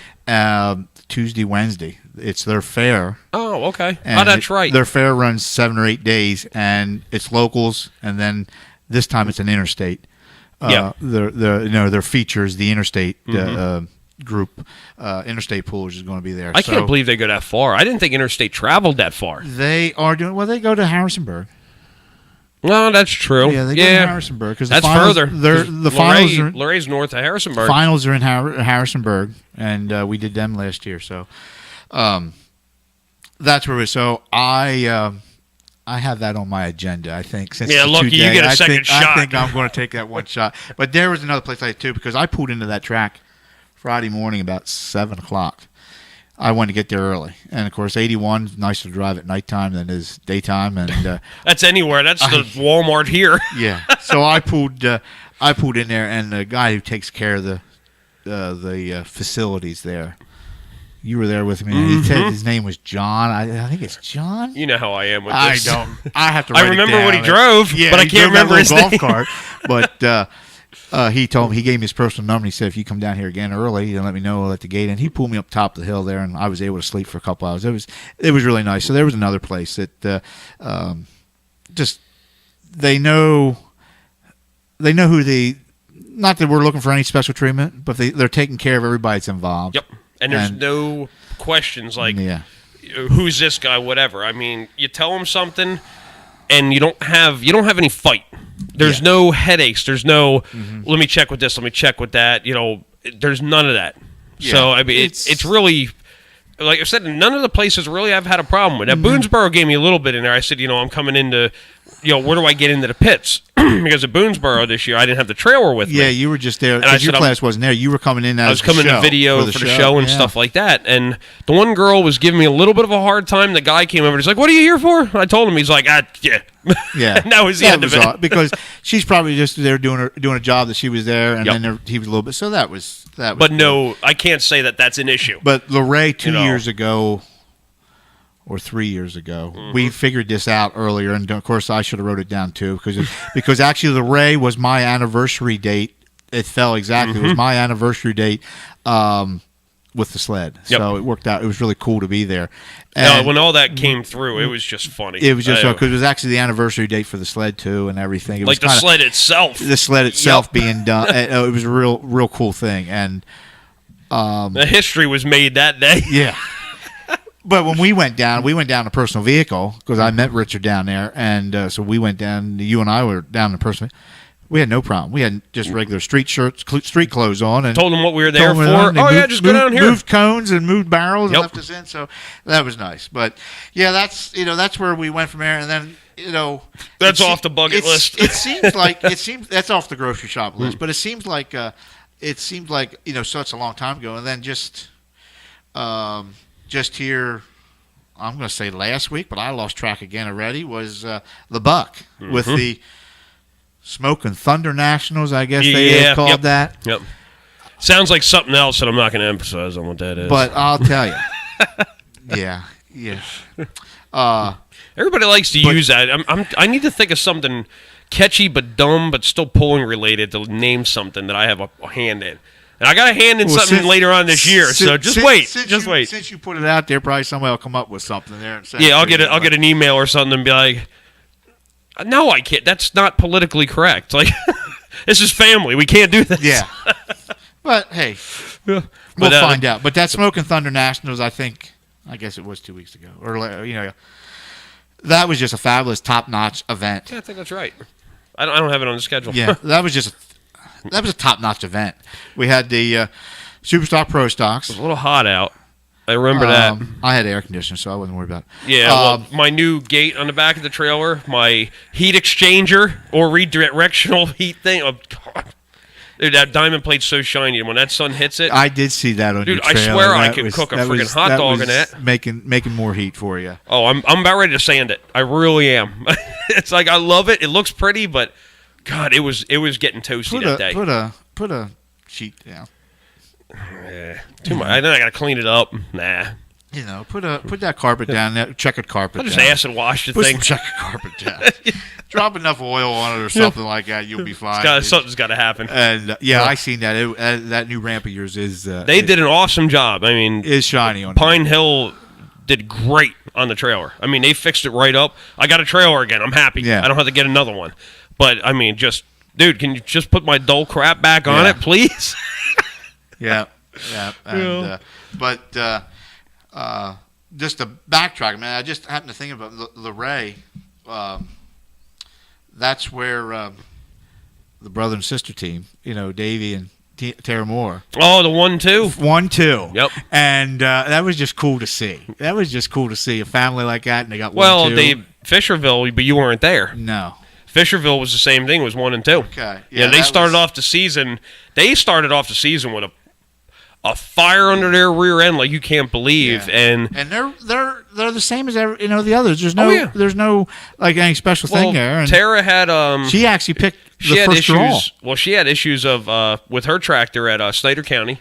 Tuesday, Wednesday. It's their fair. Oh, okay. That's right. Their fair runs 7 or 8 days, and it's locals, and then this time it's an interstate. Their features, the interstate group, Interstate Pullers is going to be there. I can't believe they go that far. I didn't think Interstate traveled that far. They are doing well. They go to Harrisonburg. No, that's true. Yeah, they go to Harrisonburg because that's further. The finals are Luray's north of Harrisonburg. Finals are in Harrisonburg, and we did them last year. So that's where we're. So I have that on my agenda. I think since lucky you get a second shot. I think I'm going to take that one shot. But there was another place I did too, because I pulled into that track Friday morning about 7:00. I wanted to get there early, and of course, 81 is nicer to drive at nighttime than it is daytime. And that's anywhere. That's the Walmart here. Yeah. So I pulled in there, and the guy who takes care of the facilities there. You were there with me. He said his name was John. I think it's John. You know how I am with this. I have to. Write I remember it down. what he drove, but I can't remember his golf name. Cart. But he told me, he gave me his personal number. He said, if you come down here again early, let me know at the gate. And he pulled me up top of the hill there, and I was able to sleep for a couple hours. It was really nice. So there was another place that just they know who the. Not that we're looking for any special treatment, but they're taking care of everybody that's involved. Yep. And there's no questions like, who's this guy, whatever. I mean, you tell them something, and you don't have any fight. There's no headaches. There's no, let me check with this, let me check with that. There's none of that. Yeah. So, I mean, it's really, like I said, none of the places really I've had a problem with. Now, Boonesboro gave me a little bit in there. I said, I'm coming into, where do I get into the pits? Because at Boonesboro this year, I didn't have the trailer with me. Yeah, you were just there. Because your class wasn't there. You were coming in as I was coming to video for the show and stuff like that. And the one girl was giving me a little bit of a hard time. The guy came over and he's like, what are you here for? I told him. He's like, yeah. Yeah. And that was the end of it. Because she's probably just there doing a job that she was there, and then he was a little bit. So that was. But no, I can't say that that's an issue. But Luray 2 years ago, or 3 years ago, we figured this out earlier, and of course I should have wrote it down too, because actually Luray was my anniversary date. It fell exactly. It was my anniversary date with the sled, so it worked out. It was really cool to be there. And when all that came through, it was just funny. It was just because it was actually the anniversary date for the sled too, and everything. It like was the sled itself. The sled itself being done. It was a real cool thing, and the history was made that day. Yeah. But when we went down in a personal vehicle, because I met Richard down there, and so we went down. You and I were down in a personal. We had no problem. We had just regular street clothes on, and told them what we were there for. Just go down here. Moved cones and moved barrels and left us in. So that was nice. But yeah, that's where we went from there, and then that's off the bucket list. It seems that's off the grocery shop list, but it seems like so it's a long time ago, and then just here, I'm going to say last week, but I lost track again already, was the Buck with the Smoke and Thunder Nationals, I guess they called that. Yep. Sounds like something else that I'm not going to emphasize on what that is. But I'll tell you. Yeah. Everybody likes to use that. I need to think of something catchy but dumb, but still pulling related to name something that I have a hand in. And I got a hand in something later on this year, so just wait. Since you put it out there, probably somebody will come up with something there. And yeah, I'll get an email or something and be like, no, I can't. That's not politically correct. Like, this is family. We can't do this. Yeah. But, hey, we'll find out. But that Smoking Thunder Nationals, I guess it was 2 weeks ago. Or, that was just a fabulous, top-notch event. Yeah, I think that's right. I don't have it on the schedule. Yeah, that was a top-notch event. We had the Superstock Pro Stocks. It was a little hot out. I remember that. I had air conditioning, so I wasn't worried about it. Yeah, well, my new gate on the back of the trailer, my heat exchanger or redirectional heat thing. Oh, God. Dude, that diamond plate's so shiny. When that sun hits it. I did see that on your trailer. I swear I could cook a freaking hot dog in that. Making more heat for you. Oh, I'm about ready to sand it. I really am. It's like I love it. It looks pretty, but God, it was getting toasty that day. Put a sheet down. Yeah, too much. Then I gotta clean it up. Nah. Put that carpet down, that checkered carpet. I'll just acid wash the put thing. Some checkered carpet down. Drop enough oil on it or something like that, you'll be fine. Something's got to happen. And I seen that. That new ramp of yours is. They did an awesome job. I mean, is shiny on Pine Hill did great on the trailer. I mean, they fixed it right up. I got a trailer again. I'm happy. Yeah. I don't have to get another one. But I mean, dude, can you just put my dull crap back on it, please? Yeah. And, just to backtrack, man, I just happened to think about Ray. That's where the brother and sister team, Davey and Tara Moore. Oh, the 1-2? 1-2. Yep. And that was just cool to see. That was just cool to see a family like that, and they got 1-2. Well, Fisherville, but you weren't there. No. Fisherville was the same thing. It was 1-2. Okay. Yeah, they started off the season. They started off the season with a fire under their rear end like you can't believe, and they're the same as the others. There's no like any special thing there. And Tara had she actually picked the first draw. Well, she had issues of with her tractor at Snyder County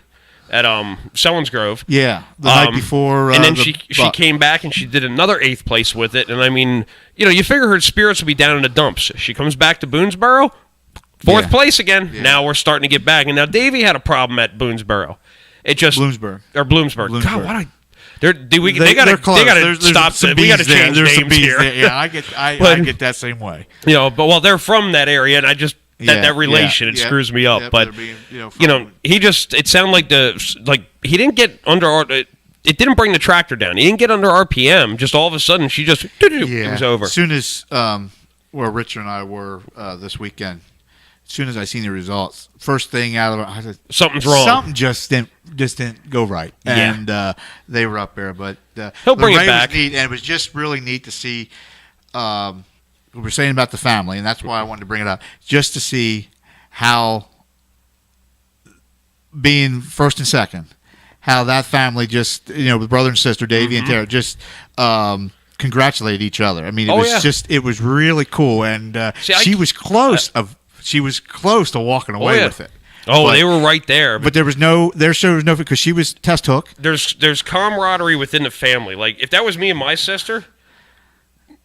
at Sellens Grove. Yeah, the night before, and then she came back and she did another 8th place with it. And I mean, you figure her spirits would be down in the dumps. She comes back to Boonesboro, 4th place again. Yeah. Now we're starting to get back. And now Davey had a problem at Boonesboro. It just Bloomsburg. God, what they gotta stop. We gotta change names here. Yeah, I get that same way. But they're from that area, and I just that relation it screws me up. But he just it sounded like he didn't get under. It didn't bring the tractor down. He didn't get under RPM. Just all of a sudden, she just it was over. As soon as where Richard and I were this weekend. As soon as I seen the results, first thing out of it, I said, something's wrong. Something just didn't go right. And they were up there. But he'll bring it back. Was neat, and it was just really neat to see we were saying about the family, and that's why I wanted to bring it up, just to see how being first and second, how that family just, the brother and sister, Davey and Tara, just congratulated each other. I mean, it was really cool. And she was close to walking away with it. Oh, they were right there. But there was no because she was test hook. There's camaraderie within the family. Like if that was me and my sister,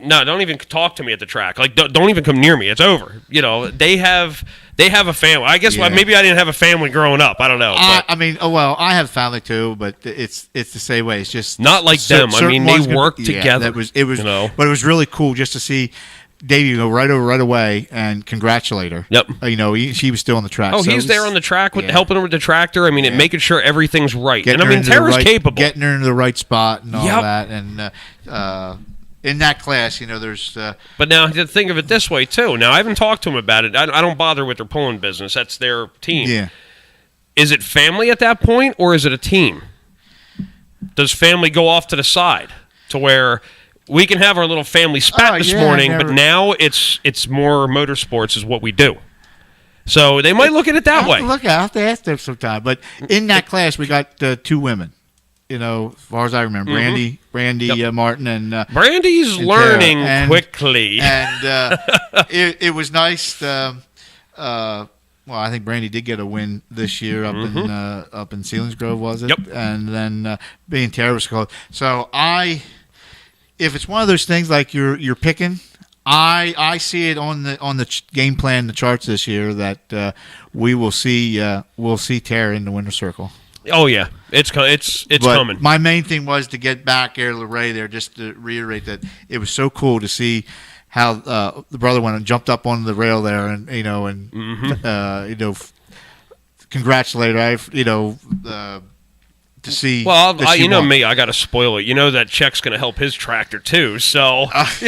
no, don't even talk to me at the track. Like don't even come near me. It's over. They have a family. I guess maybe I didn't have a family growing up. I don't know. I have family too, but it's the same way. It's just not like them. I mean, they work together. It was but it was really cool just to see Davey go right away and congratulate her. Yep. She was still on the track. Oh, he's there on the track helping her with the tractor. I mean, making sure everything's right. Tara's capable. Getting her into the right spot and all that. And in that class, there's... But now, to think of it this way, too. Now, I haven't talked to him about it. I don't bother with their pulling business. That's their team. Yeah. Is it family at that point, or is it a team? Does family go off to the side to where... We can have our little family spat this morning, but now it's more motorsports is what we do. So they might look at it that way. I have to ask them sometime. But in that class, we got 2 women. As far as I remember, Brandy Martin and Brandy's learning quickly. And it was nice. I think Brandy did get a win this year up in Sealands Grove, was it? Yep. And then being Tara was close. So if it's one of those things like you're picking, I see it on the game plan, the charts this year that we'll see Terry in the winner's circle. Oh yeah, it's coming. My main thing was to get back here to Ray there, just to reiterate that it was so cool to see how the brother went and jumped up on the rail there, and congratulate to see. Well, me, I got to spoil it. You know that check's going to help his tractor too, so that's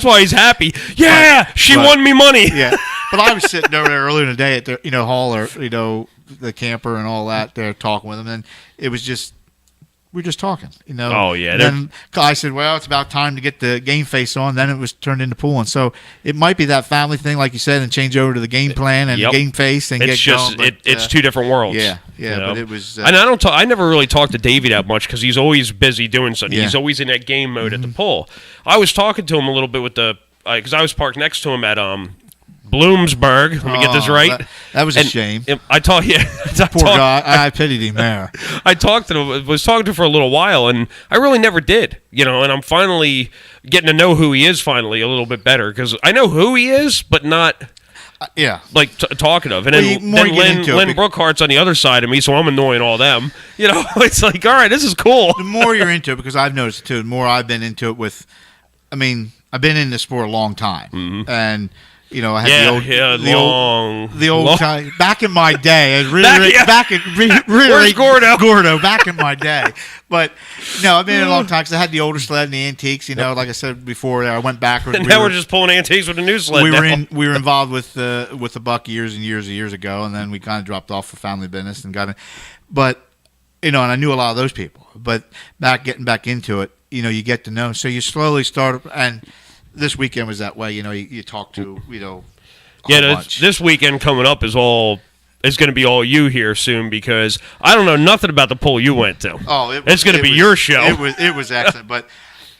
why he's happy. Yeah, she won me money. Yeah, but I was sitting over there earlier in the day at the hauler, the camper and all that. There talking with him, and it was just. We're just talking, Oh yeah. And then I said, "Well, it's about time to get the game face on." Then it was turned into pooling, so it might be that family thing, like you said, and change over to the game plan and game face and it's get just, going. But, it's two different worlds. Yeah. But it was. And I never really talk to Davey that much because he's always busy doing something. Yeah. He's always in that game mode at the pool. I was talking to him a little bit with because I was parked next to him at Bloomsburg. Let me get this right. That was a shame. I talked. Yeah, poor guy. I pitied him there. I talked to him. Was talking to him for a little while, and I really never did. And I'm finally getting to know who he is. Finally, a little bit better because I know who he is, but not. Like talking of, and then Lynn Brookhart's on the other side of me, so I'm annoying all them. It's like, all right, this is cool. The more you're into it, because I've noticed it too. The more I've been into it with, I've been in this sport a long time, and. I had the old time back in my day. Where's Gordo? Gordo, back in my day. But no, I've been in a long time because I had the older sled and the antiques. Like I said before, I went backwards. And now we're just pulling antiques with a new sled. We were involved with the Buck years and years ago, and then we kind of dropped off for family business and got in. But and I knew a lot of those people. But getting back into it, you get to know. So you slowly start and. This weekend was that way, you talk to, this weekend coming up is going to be all you here soon because I don't know nothing about the pool you went to. Oh, it's going to be your show. It was excellent, but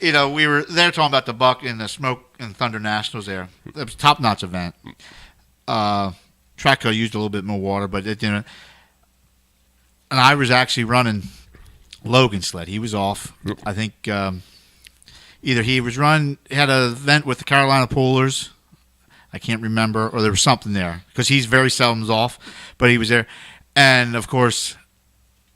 we were there talking about the Buck and the Smoke and Thunder Nationals there. It was a top-notch event. Trackco used a little bit more water, but it didn't. And I was actually running Logan's sled. He was off. I think. Either he had an event with the Carolina Pullers, I can't remember, or there was something there because he's very seldom off, but he was there. And of course,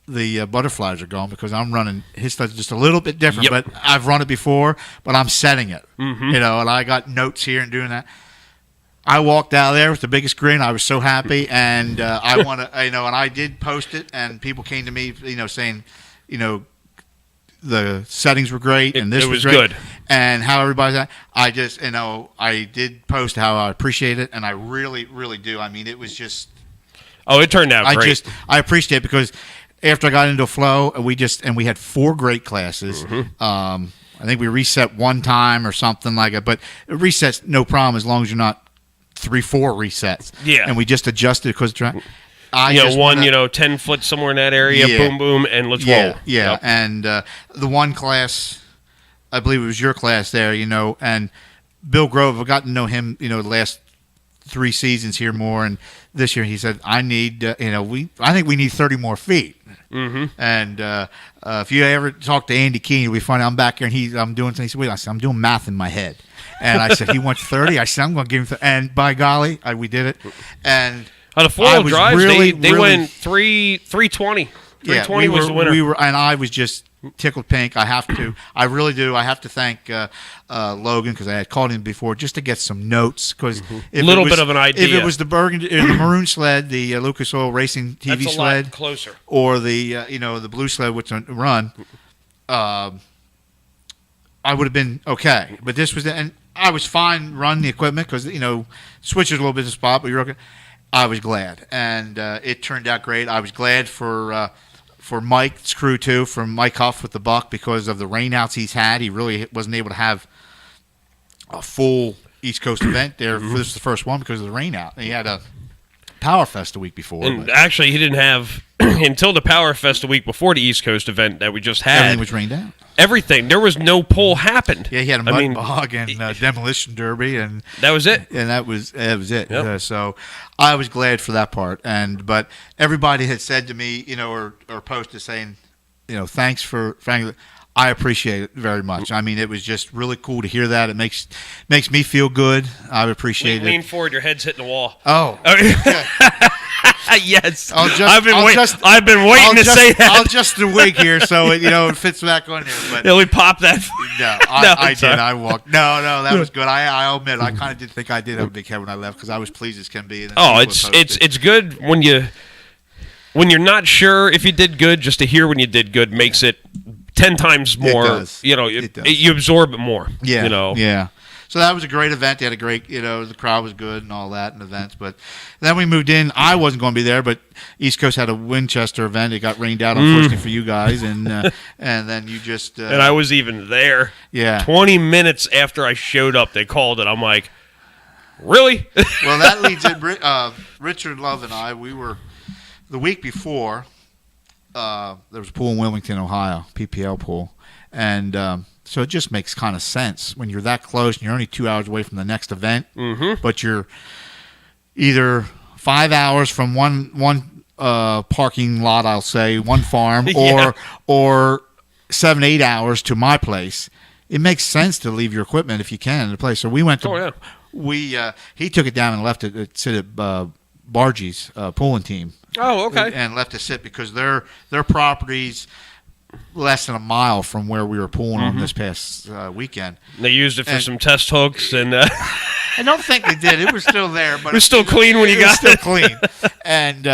the butterflies are gone because I'm running his sled's just a little bit different, but I've run it before, but I'm setting it, and I got notes here and doing that. I walked out of there with the biggest grin. I was so happy, and I want to, and I did post it, and people came to me, saying, the settings were great, and this was great, good, and how everybody's at. I just, I did post how I appreciate it, and I really, really do. I mean, it was just. Oh, it turned out great. I appreciate it because after I got into a flow, we had 4 great classes. I think we reset one time or something like it, but it resets no problem as long as you're not 3-4 resets. Yeah, and we just adjusted because track. 10 foot somewhere in that area, boom, boom, and let's roll. Yeah, yep. And the one class, I believe it was your class there, and Bill Grove, I've gotten to know him, the last 3 seasons here more, and this year he said, I need, I think we need 30 more feet. Mm-hmm. And if you ever talk to Andy Keene, we find out I'm back here, and I'm doing things. I said, I'm doing math in my head. And I said, he wants 30. I said, I'm going to give him and by golly, we did it. And on the 4-wheel drives, they went 320. 320 was the winner. And I was just tickled pink. I really do. I have to thank Logan because I had called him before just to get some notes because a little bit of an idea. If it was the burgundy, the maroon sled, the Lucas Oil Racing TV That's a sled, lot closer, or the the blue sled which run, I would have been okay. But this was and I was fine running the equipment because switches a little bit of spot, but you're okay. I was glad, and it turned out great. I was glad for Mike's crew too, for Mike Huff with the Buck because of the rainouts he's had. He really wasn't able to have a full East Coast event there. This was the first one because of the rainout. He had a Power Fest the week before. And actually, he didn't have until the Power Fest the week before the East Coast event that we just had. Everything was rained out. Everything. There was no pull happened. Yeah, he had a mud bog and demolition derby, and that was it. And that was it. Yep. So I was glad for that part. But everybody had said to me, or posted saying, thanks for Frank. I appreciate it very much. I mean, it was just really cool to hear that. It makes me feel good. I appreciate it. Lean forward. Your head's hitting the wall. Oh. Yes. I've been waiting to say that. I'll just the wig here so it fits back on here. But yeah, we popped that. No, I did. I walked. No, that was good. I'll admit, I kind of did think I did have a big head when I left because I was pleased as can be. It's good when you're not sure if you did good. Just to hear when you did good makes it 10 times more. It does. You absorb it more. Yeah. Yeah. So that was a great event. They had a great, the crowd was good and all that and events. But then we moved in. I wasn't going to be there, but East Coast had a Winchester event. It got rained out, unfortunately, for you guys. And then you just... and I was even there. Yeah. 20 minutes after I showed up, they called it. I'm like, really? Well, that leads in. Richard Love and I, we were... The week before, there was a pool in Wilmington, Ohio, PPL pool. And... so it just makes kind of sense when you're that close and you're only 2 hours away from the next event, but you're either 5 hours from one parking lot, I'll say, one farm, or 7-8 hours to my place. It makes sense to leave your equipment if you can in the place. So we went to he took it down and left it sit at Bargie's pulling team. Oh, okay. And left it sit because their properties less than a mile from where we were pulling on this past weekend. They used it for some test hooks, and I don't think they did. It was still there, but it was still clean when you got it. Still clean, and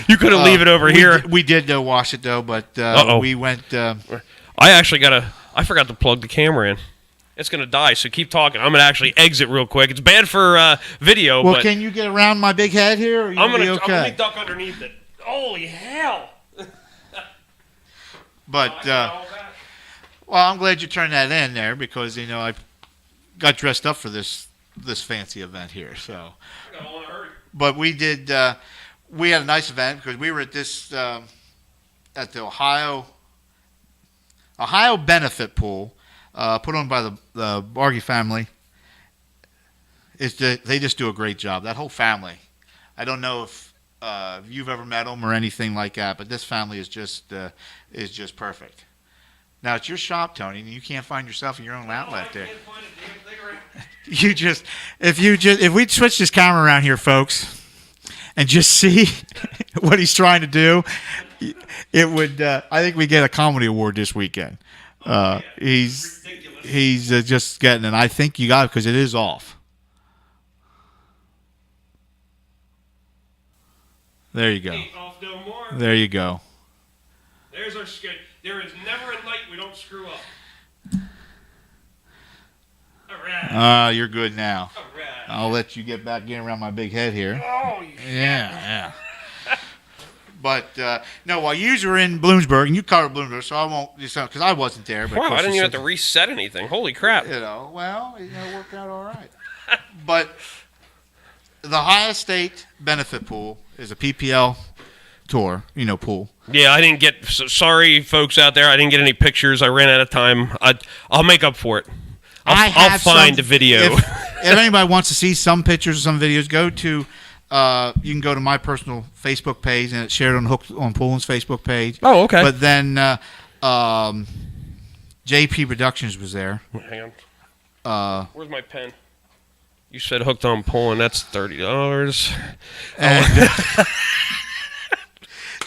you couldn't leave it over here. We did wash it though, but we went. I forgot to plug the camera in. It's gonna die, so keep talking. I'm gonna actually exit real quick. It's bad for video. Well, but can you get around my big head here? Or I'm gonna gonna duck underneath it. Holy hell! But well, I'm glad you turned that in there because I got dressed up for this fancy event here. So, but we did. We had a nice event because we were at this at the Ohio benefit pool put on by the Bargy family. They just do a great job. That whole family. I don't know if you've ever met them or anything like that, but this family is just perfect. Now it's your shop, Tony, and you can't find yourself in your own outlet there. If we switch this camera around here, folks, and just see what he's trying to do, it would. I think we get a comedy award this weekend. He's just getting it. I think you got it because it is off. There you go. There you go. There's our skate. There is never a night we don't screw up. All right. You're good now. All right. I'll let you get back in around my big head here. Oh, yeah. But no, while you were in Bloomsburg, and you covered Bloomsburg, so I won't because I wasn't there. But wow, I didn't even have to reset anything. Holy crap! It worked out all right. But the Ohio State benefit pool is a PPL tour, pool. Yeah, I didn't get. Sorry, folks out there, I didn't get any pictures. I ran out of time. I'll make up for it. I'll find a video. If anybody wants to see some pictures or some videos, go to. You can go to my personal Facebook page, and it's shared on Hooked on Pullin's Facebook page. Oh, okay. But then JP Productions was there. Hang on. Where's my pen? You said Hooked on Pullin. That's $30.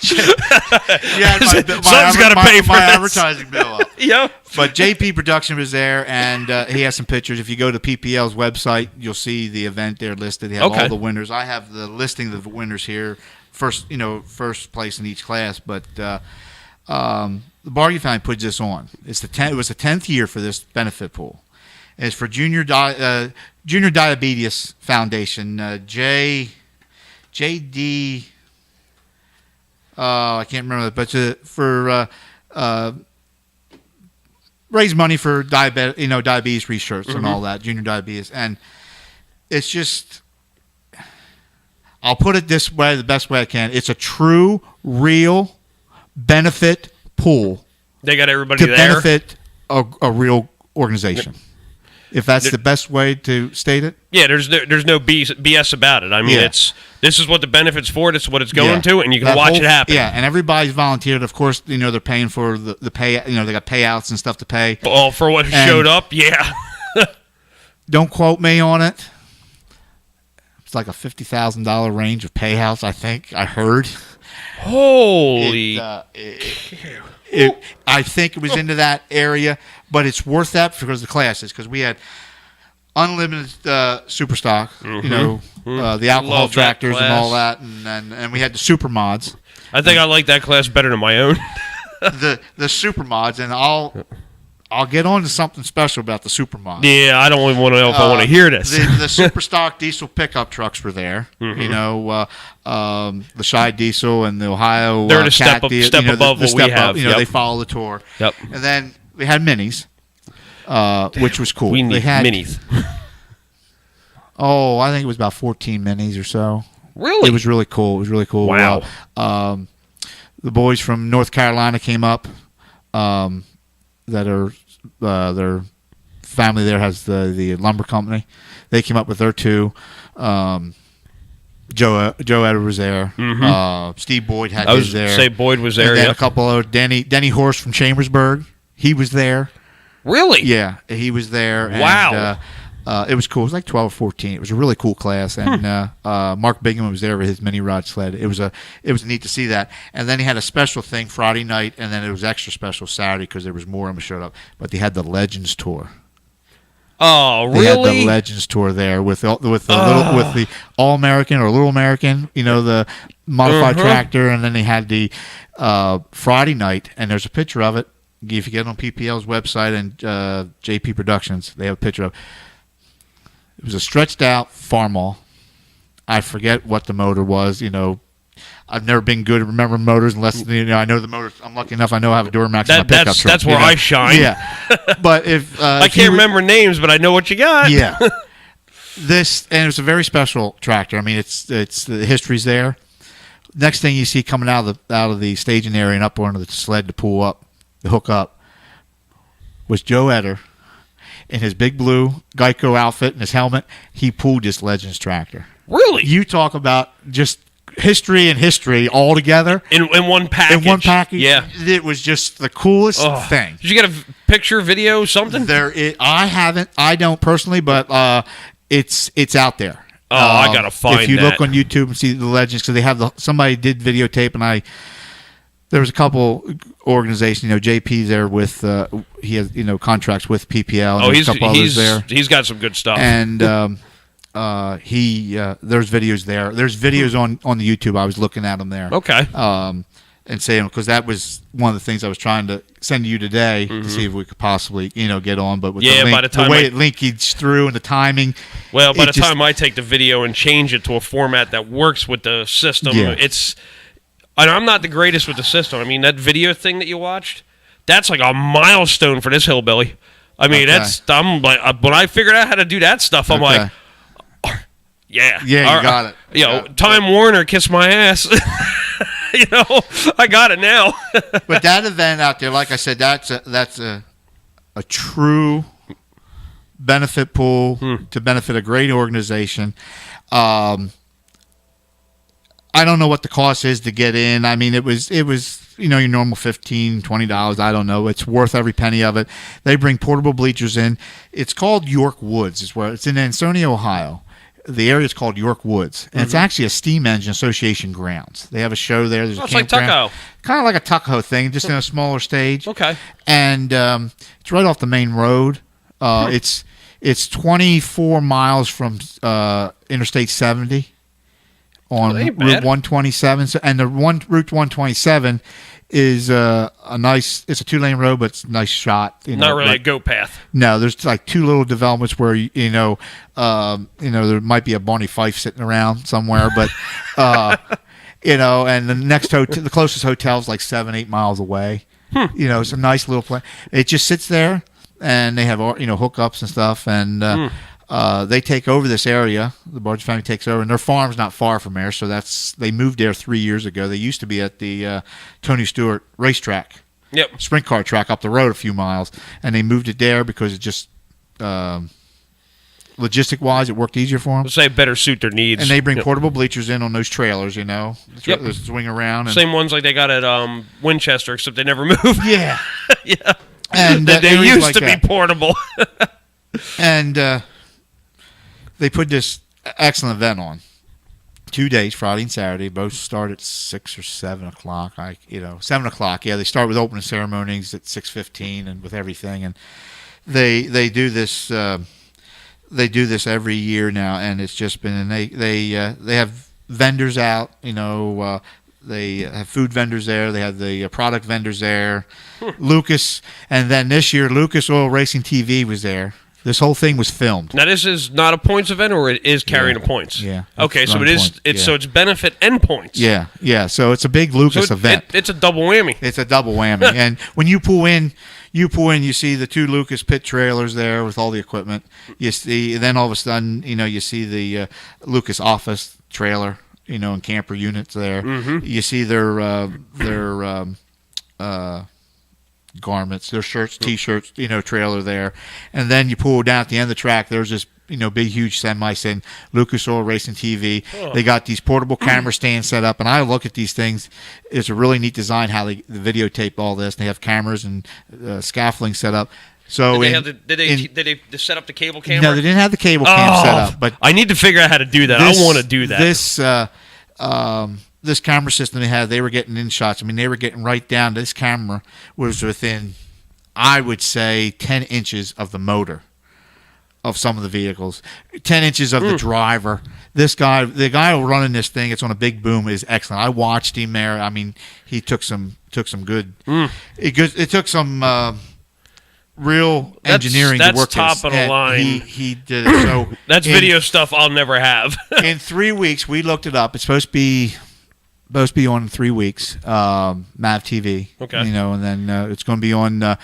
Someone's got to pay for my advertising bill up. Yep. But JP Production was there, and he has some pictures. If you go to PPL's website, you'll see the event there listed. They have all the winners. I have the listing of the winners here. First place in each class. But the Bargy family put this on. It was the 10th year for this benefit pool. And it's for Junior Diabetes Foundation. JD. I can't remember that, but for raise money for diabetes research and all that, junior diabetes, and it's just, I'll put it this way, the best way I can. It's a true, real benefit pool. They got everybody to there benefit a real organization. If that's the best way to state it. Yeah, there's no BS about it. I mean, this is what the benefit's for. This is what it's going to, and you can watch it happen. Yeah, and everybody's volunteered. Of course, they're paying for the pay. They got payouts and stuff to pay. Oh, for what showed up, yeah. Don't quote me on it. It's like a $50,000 range of payouts. I think I heard. Holy! I think it was into that area, but it's worth that because of the classes. Because we had unlimited super stock, the alcohol tractors and all that, and we had the super mods. I think I like that class better than my own. the super mods, and I'll get on to something special about the super mods. Yeah, I don't even want to know if I want to hear this. The super stock diesel pickup trucks were there. The Shy diesel and the Ohio. They're the step above what we have. They follow the tour. Yep. And then we had minis, which was cool. We need minis. I think it was about 14 minis or so. Really? It was really cool. Wow. The boys from North Carolina came up. That are their family there has the lumber company. They came up with their two. Joe Eder was there. Steve Boyd had his there. Say Boyd was there. And then a couple of Denny Horst from Chambersburg. He was there. Really? Yeah, he was there. Wow. And, it was cool. It was like 12 or 14. It was a really cool class. And Mark Bingham was there with his mini rod sled. It was neat to see that. And then he had a special thing Friday night, and then it was extra special Saturday because there was more of them showed up. But they had the Legends Tour. Oh, really? They had the Legends Tour there with the All American or Little American, the modified tractor, and then they had the Friday night, and there's a picture of it. If you get on PPL's website and JP Productions, they have a picture of. It was a stretched out Farmall. I forget what the motor was. I've never been good at remembering motors unless I know the motor. I'm lucky enough I know I have a Duramax in my pickup truck. That's where I shine. Yeah, but if I can't remember names, but I know what you got. Yeah, and it's a very special tractor. I mean, it's the history's there. Next thing you see coming out of the staging area and up onto the sled to pull up, the hook up, was Joe Eder. In his big blue Geico outfit and his helmet, he pulled this Legends tractor. Really? You talk about just history all together. In one package. In one package. Yeah. It was just the coolest thing. Did you get a picture, video, something? I don't personally, but it's out there. Oh, I got to find that. If you look on YouTube and see the Legends, because they have somebody did videotape, and there was a couple organizations, JP's there with, he has, contracts with PPL. And he's a couple others there. He's got some good stuff. And there's videos there. There's videos on the YouTube. I was looking at them there. Okay. And saying, because that was one of the things I was trying to send to you today to see if we could possibly, get on. But with the way it linkage through and the timing. Well, by the time I take the video and change it to a format that works with the system, and I'm not the greatest with the system. I mean, that video thing that you watched, that's like a milestone for this hillbilly. I mean, I'm like, when I figured out how to do that stuff, I'm like, yeah. Yeah, you got it. Time Warner, kiss my ass. I got it now. But that event out there, like I said, that's a true benefit pool to benefit a great organization. I don't know what the cost is to get in. I mean, it was your normal $15, $20. I don't know. It's worth every penny of it. They bring portable bleachers in. It's called York Woods. It's in Ansonia, Ohio. The area is called York Woods, and it's actually a Steam Engine Association grounds. They have a show there. There's a it's like Tuckahoe. Kind of like a Tuckahoe thing, just in a smaller stage. Okay. And it's right off the main road. It's 24 miles from Interstate 70. On Route 127, and the Route 127 is a nice. It's a 2-lane road, but it's a nice shot. Not really a goat path. No, there's like two little developments where there might be a Barney Fife sitting around somewhere, but and the closest hotel is like 7-8 miles away. It's a nice little place. It just sits there, and they have hookups and stuff, and. They take over this area. The Barge family takes over, and their farm's not far from there. So they moved there 3 years ago. They used to be at the Tony Stewart racetrack, sprint car track up the road a few miles, and they moved it there because it just logistic-wise, it worked easier for them. Let's say better suit their needs. And they bring portable bleachers in on those trailers, They swing around. And same ones like they got at Winchester, except they never move. Yeah. Yeah. And they used to be portable. And they put this excellent event on. 2 days, Friday and Saturday. Both start at 6 or 7 o'clock. 7 o'clock. Yeah, they start with opening ceremonies at 6:15 and with everything. And they do this. They do this every year now, and it's just been. And they have vendors out. They have food vendors there. They have the product vendors there. Lucas, and then this year, Lucas Oil Racing TV was there. This whole thing was filmed. Now, this is not a points event, or it is carrying the points? Yeah. Okay, so it is. So it's benefit and points. Yeah. So it's a big Lucas event. It's a double whammy. It's a double whammy. And when you pull in, you see the 2 Lucas pit trailers there with all the equipment. You see, then all of a sudden, you see the Lucas office trailer, and camper units there. Mm-hmm. You see their garments, their shirts, T-shirts, trailer there. And then you pull down at the end of the track, there's this, big, huge semi saying Lucas Oil Racing TV. Oh. They got these portable camera stands set up, and I look at these things. It's a really neat design how they videotape all this. They have cameras and scaffolding set up. So did they set up the cable camera? No, they didn't have the cable cam set up. But I need to figure out how to do that. I want to do that. This camera system they were getting in shots. I mean, they were getting right down. This camera was within, I would say, 10 inches of the motor of some of the vehicles, 10 inches of the driver. The guy running this thing, it's on a big boom, is excellent. I watched him there. I mean, he took some good. It took some real engineering to work. That's top of the line. He did it. So that's video stuff I'll never have. In 3 weeks, we looked it up. It's supposed to be on in 3 weeks. MAV TV. Okay. And then it's going to be on the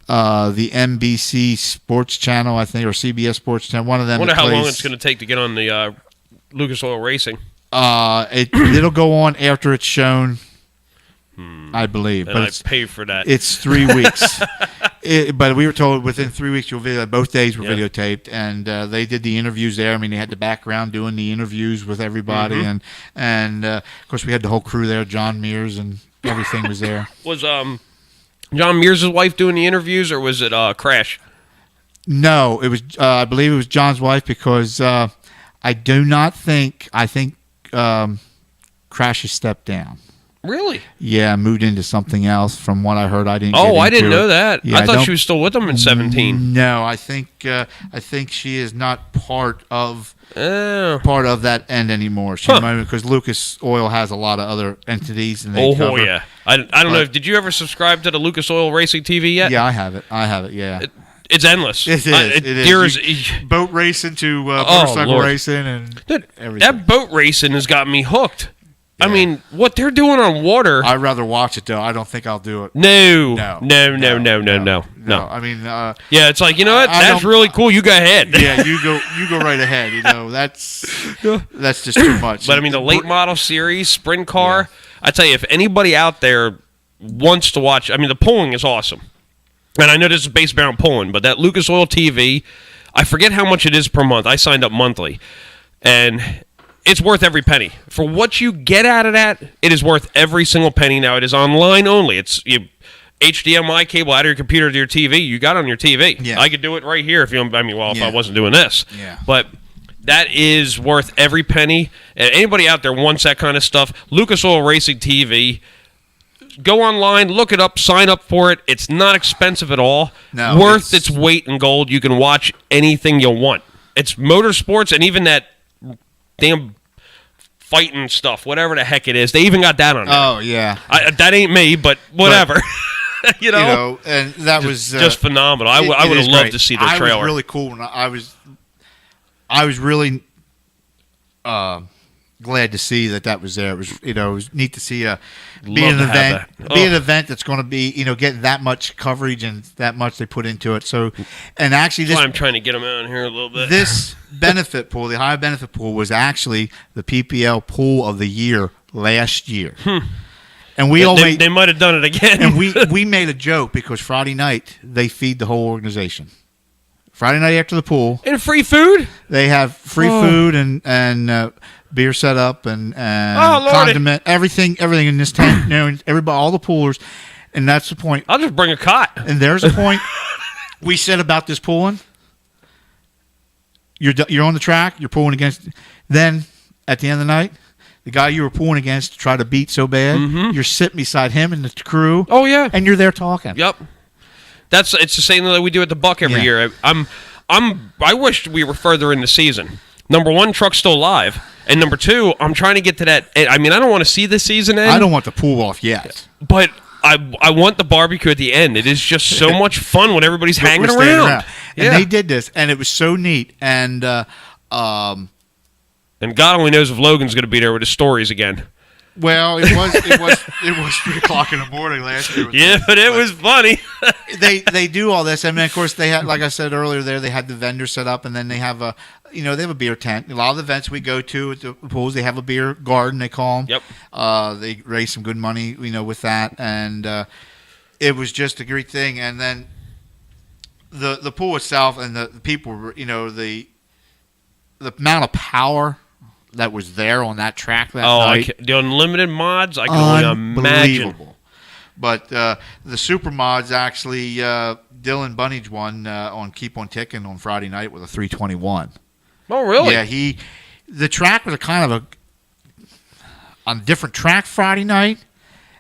NBC Sports Channel, I think, or CBS Sports Channel. One of them. I wonder how long it's going to take to get on the Lucas Oil Racing. It'll go on after it's shown. I believe, and I pay for that. It's 3 weeks. But we were told within 3 weeks both days were videotaped, and they did the interviews there. I mean, they had the background doing the interviews with everybody, and of course we had the whole crew there. John Mears and everything was there. Was John Mears' wife doing the interviews, or was it Crash? No, it was. I believe it was John's wife, because I think Crash has stepped down. Really? Yeah, moved into something else. From what I heard, I didn't. I didn't know that. Yeah, I thought she was still with them in 17. No, I think she is not part of that end anymore. She might, because Lucas Oil has a lot of other entities, and they cover. Yeah. I don't know. Did you ever subscribe to the Lucas Oil Racing TV yet? Yeah, I have it. Yeah. It's endless. It is. Boat racing to motorcycle racing and everything. That boat racing has got me hooked. Yeah. I mean, what they're doing on water. I'd rather watch it, though. I don't think I'll do it. No. I mean, yeah, it's like, you know what? That's really cool. You go ahead. Yeah, you go right ahead. That's just too much. But I mean, the late model series, sprint car. Yeah. I tell you, if anybody out there wants to watch, I mean, the pulling is awesome. And I know this is based around pulling, but that Lucas Oil TV, I forget how much it is per month. I signed up monthly. And it's worth every penny. For what you get out of that, it is worth every single penny. Now, it is online only. It's HDMI cable out of your computer to your TV. You got it on your TV. Yeah. I could do it right here if I wasn't doing this. Yeah. But that is worth every penny. And anybody out there wants that kind of stuff, Lucas Oil Racing TV, go online, look it up, sign up for it. It's not expensive at all. No, worth its weight in gold. You can watch anything you want. It's motorsports, and even that damn fighting stuff, whatever the heck it is. They even got that on there. Oh, yeah. That ain't me, but whatever. You know? And that was just phenomenal. I would have loved to see the trailer. I was really cool. When I was really glad to see that was there. It was neat to see an event that's going to be getting that much coverage and that much they put into it. So, and actually, that's why I'm trying to get them out here a little bit. This benefit pool, the high benefit pool, was actually the PPL pool of the year last year. And they might have done it again. And we made a joke because Friday night they feed the whole organization. Friday night after the pool. And free food? They have free food and beer set up and condiment, everything in this tent. Everybody, all the poolers, and that's the point. I'll just bring a cot. And there's a point we said about this pooling. You're on the track. You're pulling against. Then at the end of the night, the guy you were pulling against to try to beat so bad, you're sitting beside him and the crew. Oh yeah, and you're there talking. Yep. It's the same that we do at the Buck every year. I wish we were further in the season. Number one, truck's still live, and number two, I'm trying to get to that. I mean, I don't want to see the season end. I don't want the pool off yet, but I want the barbecue at the end. It is just so much fun when everybody's hanging around. And they did this, and it was so neat. And God only knows if Logan's going to be there with his stories again. Well, it was 3:00 in the morning last year. Yeah, but it was funny. they do all this, and then of course they had, like I said earlier, they had the vendor set up, and then they have they have a beer tent. A lot of the events we go to at the pools, they have a beer garden. They call them. Yep. They raise some good money, with that, and it was just a great thing. And then the pool itself and the people, the amount of power that was there on that track that night. The unlimited mods, I can only imagine. But the super mods actually, Dylan Bunnage won on Keep on Ticking on Friday night with a 321. Oh, really? Yeah, the track was on a different track Friday night.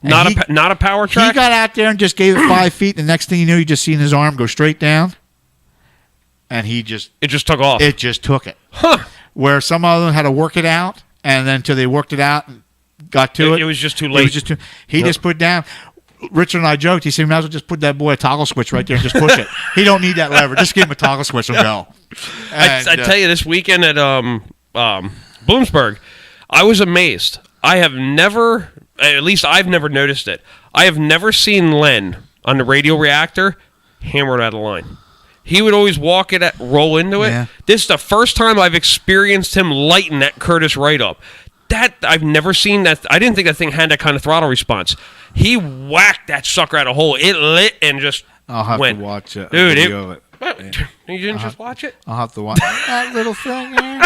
Not a power track? He got out there and just gave it 5 feet. The next thing you knew, you just seen his arm go straight down. And it just took off. It just took it. Huh. Where some of them had to work it out, and then until they worked it out and got to it. It was just too late. He just put down. Richard and I joked. He said, "We might as well just put that boy a toggle switch right there and just push it. He don't need that lever. Just give him a toggle switch and go." And, I tell you, this weekend at Bloomsburg, I was amazed. I've never noticed it. I have never seen Len on the radial reactor hammered out of line. He would always roll into it. Yeah. This is the first time I've experienced him lighten that Curtis right up. That I've never seen that. I didn't think that thing had that kind of throttle response. He whacked that sucker out of hole. It lit and just I'll have went. To watch it. Dude, of it. You didn't just watch it? I'll have to watch that little thing there.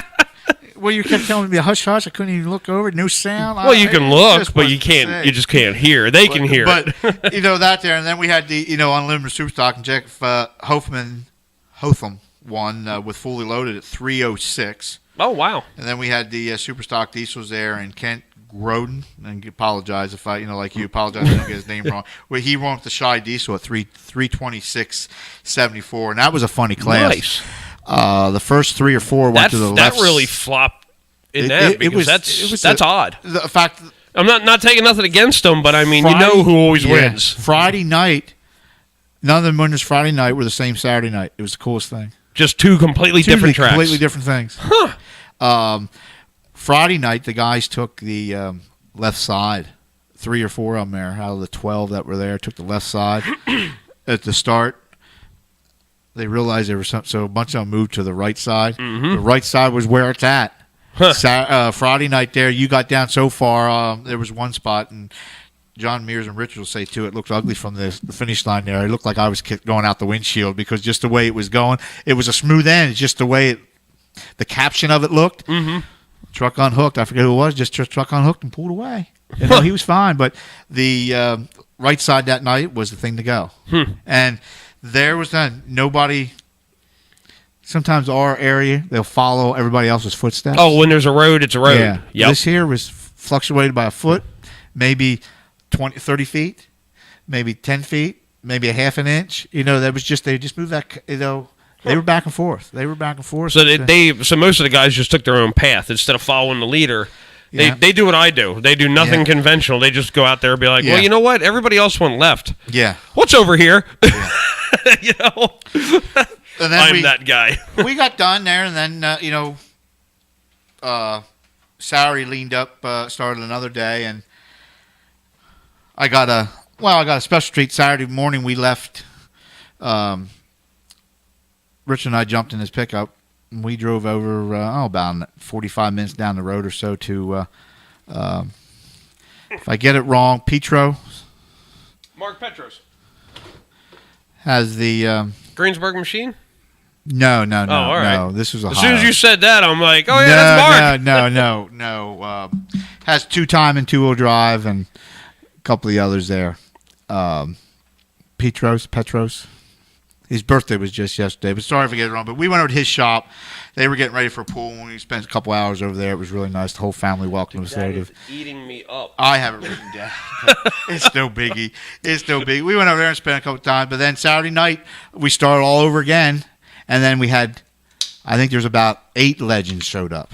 Well, you kept telling me to hush, hush. I couldn't even look over. No sound. Well, you can look, but you can't. You just can't hear. They can hear. But that there, and then we had the unlimited superstock, and Jeff Hotham won with fully loaded at 306. Oh wow! And then we had the superstock diesels there, and Kent Groden, and apologize if I apologize if I get his name wrong. Well, he won with the Shy Diesel at 326.74, and that was a funny class. Nice. The first 3 or 4 went to the left. That really flopped in because that's odd. The fact I'm not taking nothing against them, but I mean, who always wins. Friday night, none of the winners Friday night were the same Saturday night. It was the coolest thing. Just two completely different tracks. Completely different things. Huh. Friday night, the guys took the left side. 3 or 4 of them there out of the 12 that were there took the left side at the start. They realized there was something, so a bunch of them moved to the right side. Mm-hmm. The right side was where it's at. Huh. Friday night there, you got down so far. There was one spot, and John Mears and Richard will say, too, it looked ugly from the finish line there. It looked like I was going out the windshield because just the way it was going. It was a smooth end. It's just the way the caption of it looked. Mm-hmm. Truck unhooked. I forget who it was. Just truck unhooked and pulled away. He was fine. But the right side that night was the thing to go. And there was nobody. Sometimes our area, they'll follow everybody else's footsteps. Oh, when there's a road, it's a road. Yeah. Yep. This here was fluctuated by a foot, maybe 20, 30 feet, maybe 10 feet, maybe a half an inch. They just moved that. They were back and forth. So most of the guys just took their own path instead of following the leader. They do what I do. They do nothing conventional. They just go out there and be like, well, you know what? Everybody else went left. Yeah. What's over here? Yeah. And then I'm that guy. We got done there, and then Saturday leaned up, started another day, and I got a special treat. Saturday morning we left. Rich and I jumped in his pickup, and we drove over about 45 minutes down the road or so to, if I get it wrong, Mark Petros has the Greensburg machine. No, all right. no. This was a As soon as you said that, I'm like, oh, yeah, that's Mark. No. Has 2-time and 2-wheel drive and a couple of the others there. Petros. His birthday was just yesterday, but sorry if I get it wrong. But we went over to his shop. They were getting ready for a pool, and we spent a couple hours over there. It was really nice. The whole family welcomed us there. Eating me up. I have it written down. It's no biggie. We went over there and spent a couple of times, but then Saturday night we started all over again, and then we had, I think there's about 8 legends showed up.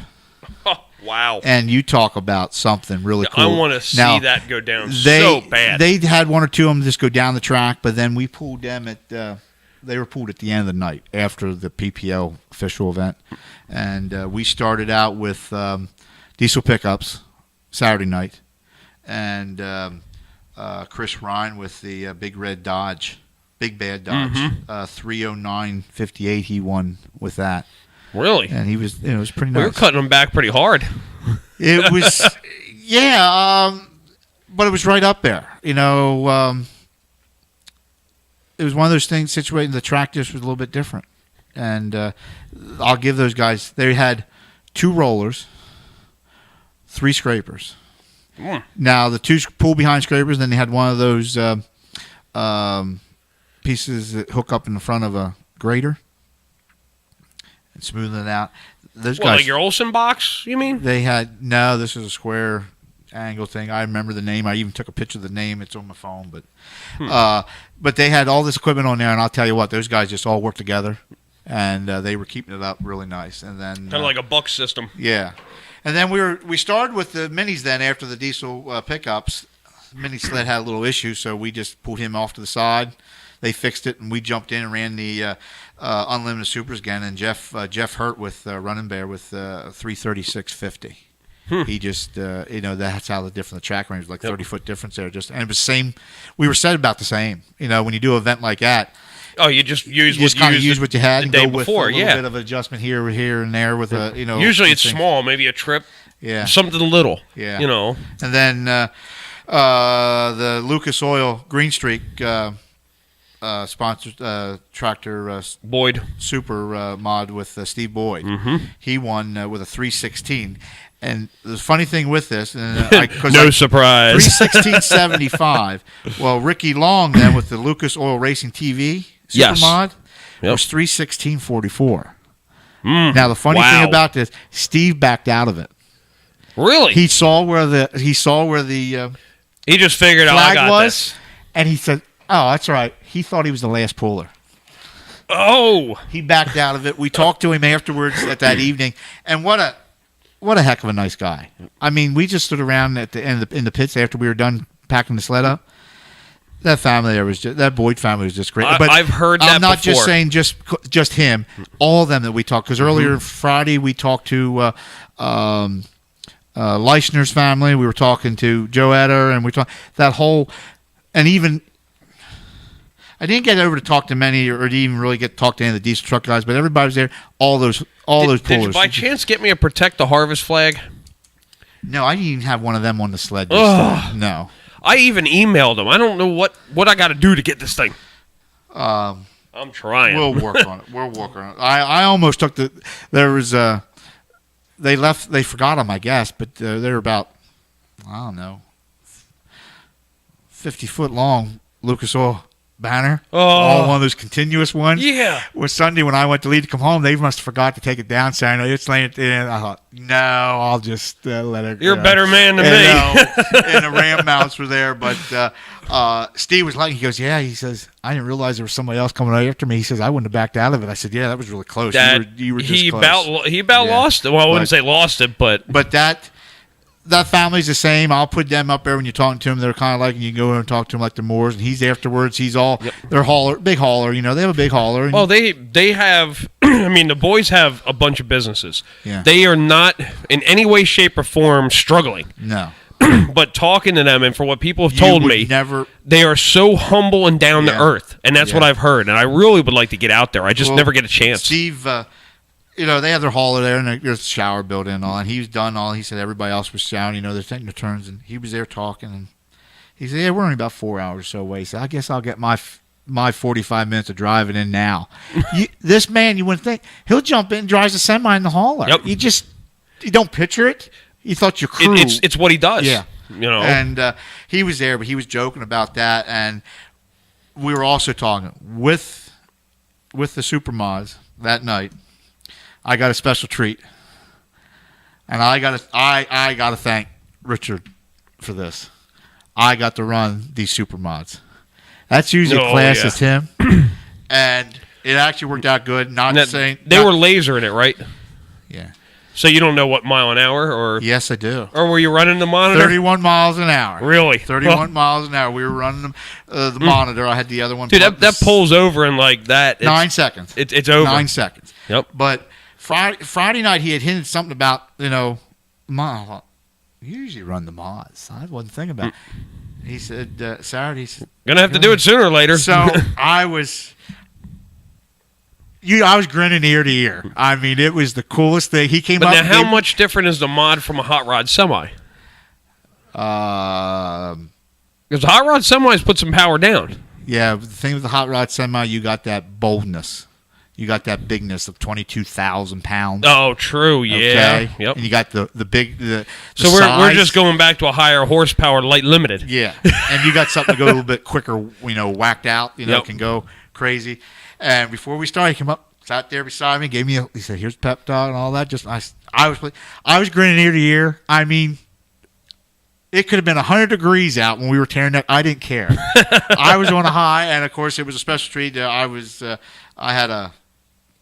Wow. And you talk about something really cool. I want to see that go down so bad. They had 1 or 2 of them just go down the track, but then we pulled them at they were pulled at the end of the night after the PPL official event. And we started out with diesel pickups Saturday night. And Chris Ryan with the big red Dodge, big bad Dodge, 309.58. He won with that. Really? And he was, it was pretty nice. We were cutting them back pretty hard. It was, but it was right up there. It was one of those things situated. The track just was a little bit different. And I'll give those guys, they had 2 rollers, 3 scrapers. Mm. Now, the 2 pull behind scrapers, then they had one of those pieces that hook up in the front of a grader and smoothing it out. Those guys, like your Olsen box, you mean? They had, no, this is a square angle thing. I remember the name. I even took a picture of the name. It's on my phone. But they had all this equipment on there, and I'll tell you what, those guys just all worked together, and they were keeping it up really nice. And then kind of like a buck system. Yeah. And then we started with the minis then after the diesel pickups. Mini sled had a little issue, so we just pulled him off to the side. They fixed it, and we jumped in and ran the Unlimited Supers again. And Jeff Hurt with Running Bear with 336.50. He just, that's how the different the track range was, like 30-foot difference there. And it was same. We were set about the same. When you do an event like that. Oh, you just use what you had the and day go with before, a little bit of adjustment here and there with a, Usually it's small, maybe a trip. Yeah. Something little. Yeah. And then the Lucas Oil Green Streak sponsored tractor Boyd Super mod with Steve Boyd. Mm-hmm. He won with a 316. And the funny thing with this, no surprise, 316.75. Well, Ricky Long then with the Lucas Oil Racing TV Super mod was 316.44. Now the funny thing about this, Steve backed out of it. Really? He saw where the he just figured out I got was, this. And he said, "Oh, that's right." He thought he was the last puller. Oh, he backed out of it. We talked to him afterwards at that evening, and what a heck of a nice guy. I mean, we just stood around at the end in the pits after we were done packing the sled up. That family there was that Boyd family was just great. But I've heard that. I'm not before. just saying just him. All of them that we talked, because earlier Friday we talked to Leishner's family. We were talking to Joe Etter, and we talked that whole, and even. I didn't get over to talk to many, or to even really get to talk to any of the diesel truck guys, but everybody was there. All those pullers. Did you by chance get me a Protect the Harvest flag? No, I didn't even have one of them on the sled. No. I even emailed them. I don't know what I got to do to get this thing. I'm trying. We'll work on it. I almost took there was they forgot them, I guess, but they're about, I don't know, 50-foot long Lucas Oil banner. All one of those continuous ones. Yeah. Was Sunday when I went to leave to come home, they must have forgot to take it down Saturday. It's laying there. I thought, no, I'll just let it. You're a better man than me. And the ram mounts were there, but Steve was like, he goes, yeah. He says, I didn't realize there was somebody else coming after me. He says, I wouldn't have backed out of it. I said, yeah, that was really close. You were just close. He about lost it. Well, I wouldn't say lost it, but that family's the same. I'll put them up there when you're talking to them. They're kind of like, you can go and talk to them like the Moors, and he's afterwards. He's all, they're big hauler. They have a big hauler. Well, they have, I mean, the boys have a bunch of businesses. Yeah. They are not in any way, shape, or form struggling. No. But talking to them, and for what people have told me, they are so humble and down to earth, and that's what I've heard. And I really would like to get out there. I just never get a chance. Steve, they have their hauler there, and there's a shower built in and all, and he was done all. He said everybody else was showering, they're taking their turns, and he was there talking, and he said, yeah, we're only about 4 hours or so away. He said, I guess I'll get my my 45 minutes of driving in now. This man, you wouldn't think he'll jump in, drives a semi in the hauler. Yep. You don't picture it. You thought your crew. It's what he does. Yeah. And he was there, but he was joking about that, and we were also talking with the Supermods that night. I got a special treat, and I got to thank Richard for this. I got to run these Supermods. That's usually a class as him, and it actually worked out good. They were lasering it, right? Yeah. So you don't know what mile an hour, or yes, I do. Or were you running the monitor? 31 miles an hour. Really? 31 miles an hour. We were running the monitor. I had the other one. Dude, that pulls over in like that. 9 seconds. It's over. 9 seconds. Yep. But Friday night he had hinted something about mod. You usually run the mods. I wasn't thinking about it. He said Saturday. He said, gonna have to do it sooner or later. So I was grinning ear to ear. I mean, it was the coolest thing. He came up. But now, how much different is the mod from a hot rod semi? Because the hot rod semis put some power down. Yeah, the thing with the hot rod semi, you got that boldness. You got that bigness of 22,000 pounds. Oh, true. Yeah. Okay? Yep. And you got the big. So we're just going back to a higher horsepower light limited. Yeah. And you got something to go a little bit quicker. Whacked out. Yep. Can go crazy. And before we started, he came up, sat there beside me, gave me he said, "Here's pep talk and all that." I was grinning ear to ear. I mean, it could have been 100 degrees out when we were tearing that. I didn't care. I was on a high, and of course, it was a special treat. I had a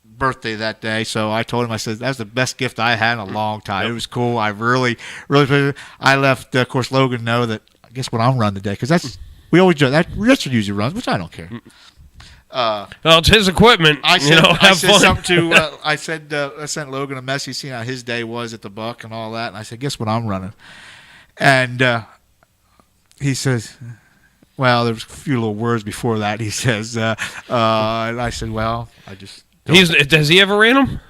birthday that day, so I told him, I said, that was the best gift I had in a long time. Yep. It was cool. I really, really. I left, of course, Logan know that. I guess what I'm running today, because we always do that. Richard usually runs, which I don't care. Well, it's his equipment. I said, have fun. Something to. I sent Logan a message, seeing how his day was at the Buck and all that, and I said, "Guess what I'm running?" And he says, "Well, there was a few little words before that." He says, and I said, "Well, I just." Has he ever ran them?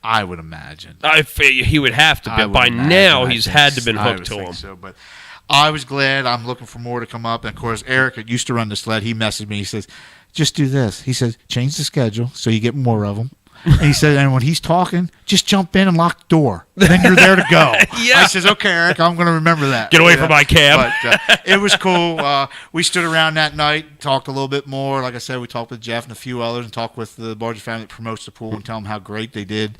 I would imagine. He would have to. By now, he's had to been hooked to them. So, but I was glad. I'm looking for more to come up, and of course, Eric that used to run the sled. He messaged me. He says, "Just do this." He says, "Change the schedule so you get more of them." And he said, "And when he's talking, just jump in and lock the door. Then you're there to go." Yeah. I says, "Okay, Eric, I'm going to remember that." Get away from my cab. But it was cool. We stood around that night, talked a little bit more. Like I said, we talked with Jeff and a few others, and talked with the Barger family that promotes the pool, and tell them how great they did.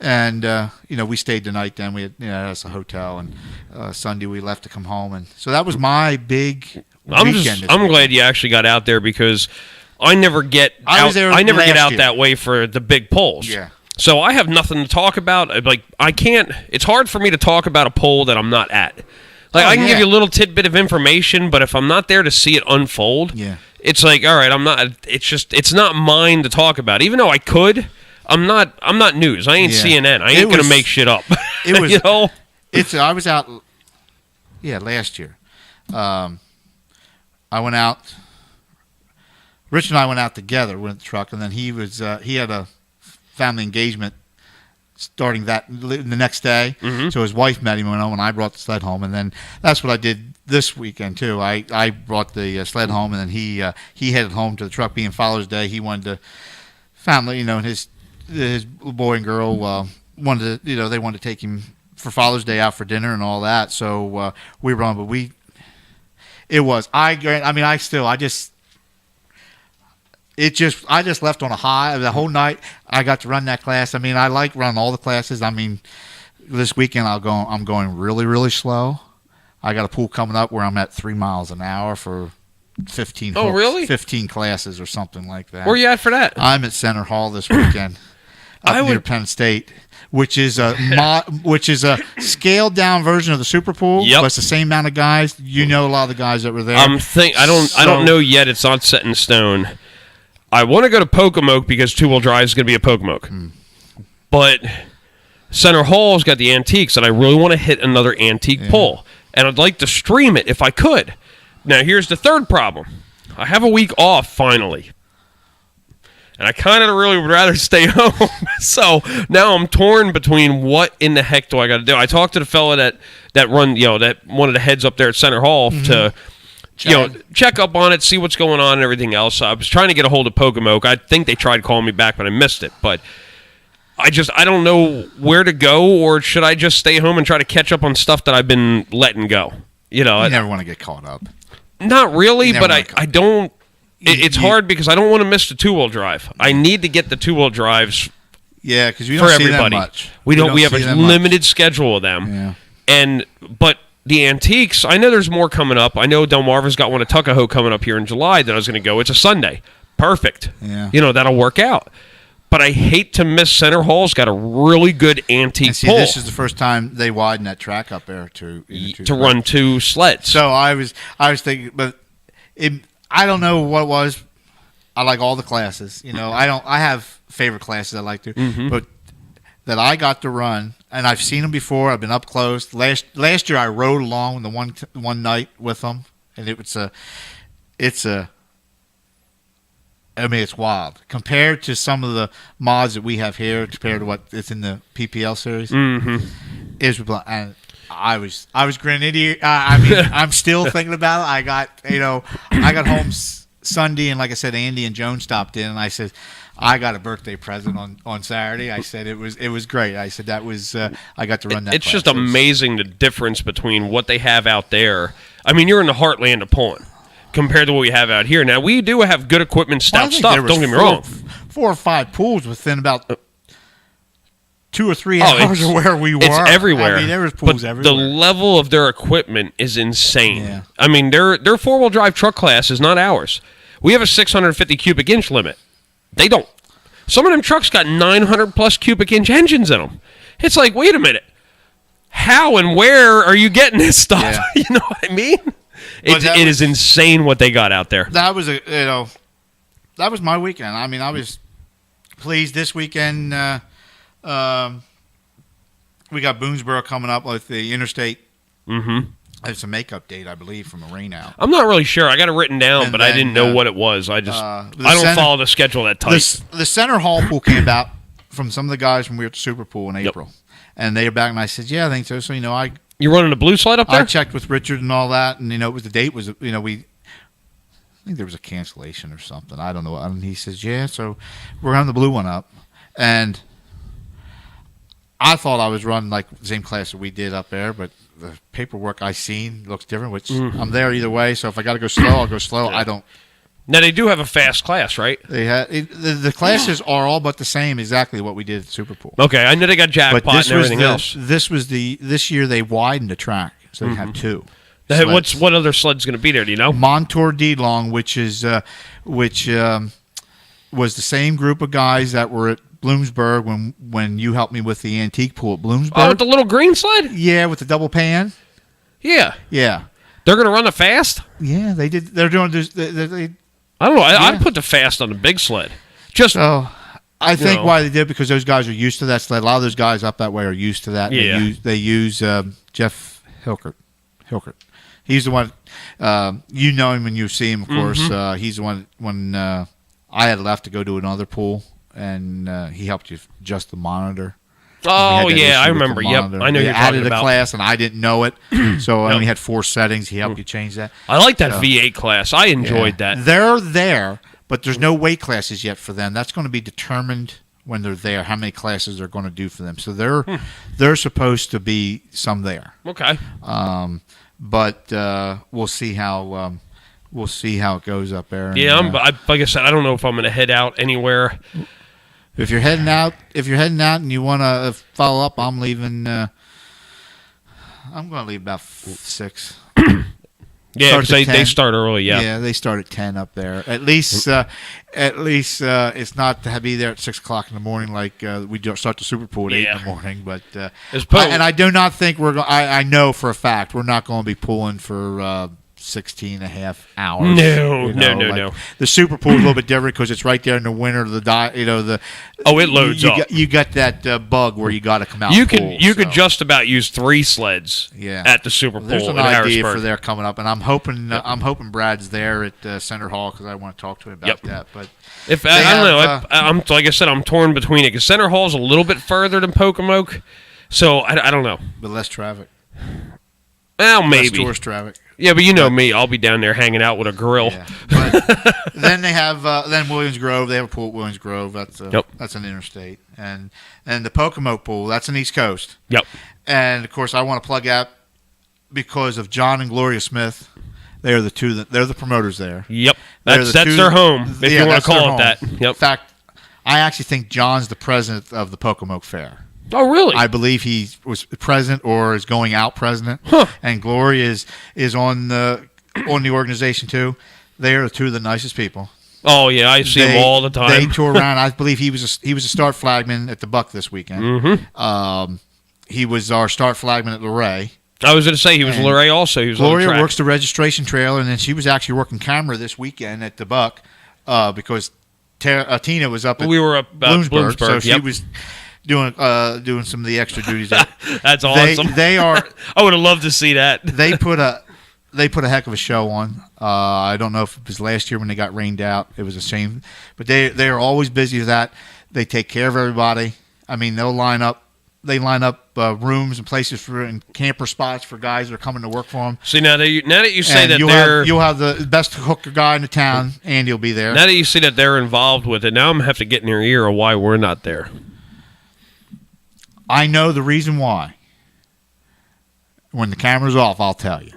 And we stayed the night. Then we had us a hotel, and Sunday we left to come home. And so that was my big weekend. I'm glad you actually got out there, because I never get out that way for the big pulls. Yeah. So I have nothing to talk about. Like, I can't. It's hard for me to talk about a pull that I'm not at. Like, I can give you a little tidbit of information, but if I'm not there to see it unfold, it's like, all right, I'm not. It's not mine to talk about. Even though I could, I'm not news. I ain't CNN. I ain't gonna make shit up. It was. I was out. Yeah, last year. I went out. Rich and I went out together with the truck, and then he had a family engagement starting the next day. Mm-hmm. So his wife met him and went home, and I brought the sled home, and then that's what I did this weekend too. I brought the sled home, and then he headed home to the truck. Being Father's Day, he wanted to family, and his boy and girl wanted to, they wanted to take him for Father's Day out for dinner and all that. So we were on, but I just left on a high. The whole night I got to run that class. I mean, I like running all the classes. I mean, this weekend I'm going really, really slow. I got a pool coming up where I'm at 3 miles an hour for 15 hooks, really? 15 classes or something like that. Where are you at for that? I'm at Center Hall this weekend near Penn State, which is a scaled down version of the Super Pool. Yep. But it's the same amount of guys. A lot of the guys that were there. I don't know yet. It's not set in stone. I want to go to Pocomoke because two-wheel drive is going to be a Pocomoke. But Center Hall's got the antiques, and I really want to hit another antique pull. And I'd like to stream it if I could. Now, here's the third problem. I have a week off, finally. And I kind of really would rather stay home. So now I'm torn between what in the heck do I got to do. I talked to the fella that run, that one of the heads up there at Center Hall to check up on it, see what's going on and everything else. I was trying to get a hold of Pocomoke. I think they tried calling me back, but I missed it. But I don't know where to go, or should I just stay home and try to catch up on stuff that I've been letting go? You never want to get caught up. Not really, but I don't. It's hard because I don't want to miss the two-wheel drive. I need to get the two-wheel drives. Yeah, because we don't see everybody. them much. We have a limited schedule of them. Yeah. But the antiques, I know there's more coming up. I know Delmarva's got one at Tuckahoe coming up here in July that I was going to go. It's a Sunday. Perfect. Yeah. That'll work out. But I hate to miss Center Hall's got a really good antique pull. This is the first time they widened that track up there to run two sleds. So I was thinking, but I don't know what it was. I like all the classes. I have favorite classes I like to, but that I got to run, and I've seen them before. I've been up close. Last year I rode along the one night with them, and it's wild compared to some of the mods that we have here, compared to what is in the PPL series. And I was grinning. I'm still thinking about it. I got home Sunday, and like I said, Andy and Joan stopped in, and I said, I got a birthday present on Saturday. I said it was great. I said that was I got to run that. It's just amazing the difference between what they have out there. I mean, you're in the heartland of pulling compared to what we have out here. Now, we do have good equipment, stout stuff. Don't get me wrong. 4 or 5 pools within about 2 or 3 hours of where we were. It's everywhere. I mean, there was pools everywhere. The level of their equipment is insane. Yeah. I mean, their 4-wheel drive truck class is not ours. We have a 650 cubic inch limit. They don't. Some of them trucks got 900 plus cubic inch engines in them. It's like, wait a minute. How and where are you getting this stuff? Yeah. You know what I mean? It is insane what they got out there. That was that was my weekend. I mean, I was pleased this weekend. We got Boonesboro coming up with the interstate. It's a makeup date, I believe, from a rain out. I'm not really sure. I got it written down, but I didn't know what it was. I don't follow the schedule that tight. The Center Hall pool came about from some of the guys when we were at the Super Pool in April. Yep. And they were back, and I said, yeah, I think so. So, you're running a blue slide up there? I checked with Richard and all that, and, it was the date was, I think there was a cancellation or something. I don't know. And he says, yeah, so we're having the blue one up. And I thought I was running like the same class that we did up there, but the paperwork I seen looks different, which I'm there either way. So if I got to go slow, I'll go slow. Yeah. I don't. Now, they do have a fast class, right? They had the classes are all but the same, exactly what we did at the Super Pool. Okay, I know they got jackpot and everything else. This year they widened the track, so they have 2. What other sled's going to be there? Do you know? Montour D-Long, which was the same group of guys that were at Bloomsburg when you helped me with the antique pool at Bloomsburg. Oh, with the little green sled? Yeah, with the double pan. Yeah. Yeah. They're going to run the fast? Yeah, they did. They're doing this. I don't know. I'd put the fast on the big sled. I think why they did, because those guys are used to that sled. A lot of those guys up that way are used to that. Yeah. They use Jeff Hilkert. He's the one. You know him when you see him, of course. He's the one when I had left to go to another pool, and he helped you adjust the monitor. Oh, yeah, I remember. Yep, I know you're talking about. Added a class, and I didn't know it, so I only had 4 settings. He helped you change that. I like that V8 class. I enjoyed that. They're there, but there's no weight classes yet for them. That's going to be determined when they're there, how many classes they're going to do for them. So they're supposed to be some there. Okay. But we'll see how it goes up there. Yeah, like I said, I don't know if I'm going to head out anywhere. If you're heading out and you want to follow up, I'm leaving. I'm going to leave about 6. Yeah, because they start early. Yeah, they start at 10 up there. At least it's not to be there at 6 o'clock in the morning like we start the Super Pool at 8 in the morning. But and I do not think we're. I know for a fact we're not going to be pulling for 16 and a half hours. No. The Super Pool is a little bit different because it's right there in the winter. It loads up. You got that bug where you got to come out. You could just about use 3 sleds. At the Super Pool. There's an in idea Harrisburg. for their coming up, and I'm hoping Brad's there at Center Hall because I want to talk to him about that. But if I don't know, I'm like I said, I'm torn between it because Center Hall's a little bit further than Pocomoke, so I don't know. But less traffic. Well, maybe less tourist traffic. Yeah, but you know me. I'll be down there hanging out with a grill. Yeah. But then they have then Williams Grove. They have a pool at Williams Grove. That's an interstate. And the Pocomoke pool, that's an East Coast. Yep. And, of course, I want to plug out because of John and Gloria Smith. They are they're the promoters there. Yep. That's their home, if you want to call it that. Yep. In fact, I actually think John's the president of the Pocomoke Fair. Oh, really? I believe he was president or is going out president. Huh. And Gloria is on the organization too. They are two of the nicest people. Oh yeah, I see him all the time. They tour around. I believe he was a start flagman at the Buck this weekend. Mm-hmm. He was our start flagman at Luray. I was going to say he was Luray also. He was Gloria on the track. works the registration trailer, and then she was actually working camera this weekend at the Buck because Tina was up at we were up Bloomsburg, so she was doing some of the extra duties there. That's awesome. They are. I would have loved to see that. They put a heck of a show on. I don't know if it was last year when they got rained out. It was a shame, but they are always busy with that. They take care of everybody. I mean, they'll line up. They line up rooms and places and camper spots for guys that are coming to work for them. See, now that you say and that you'll have the best hooker guy in the town. Andy will be there. Now that you see that they're involved with it, now I'm going to have to get in their ear of why we're not there. I know the reason why. When the camera's off, I'll tell you.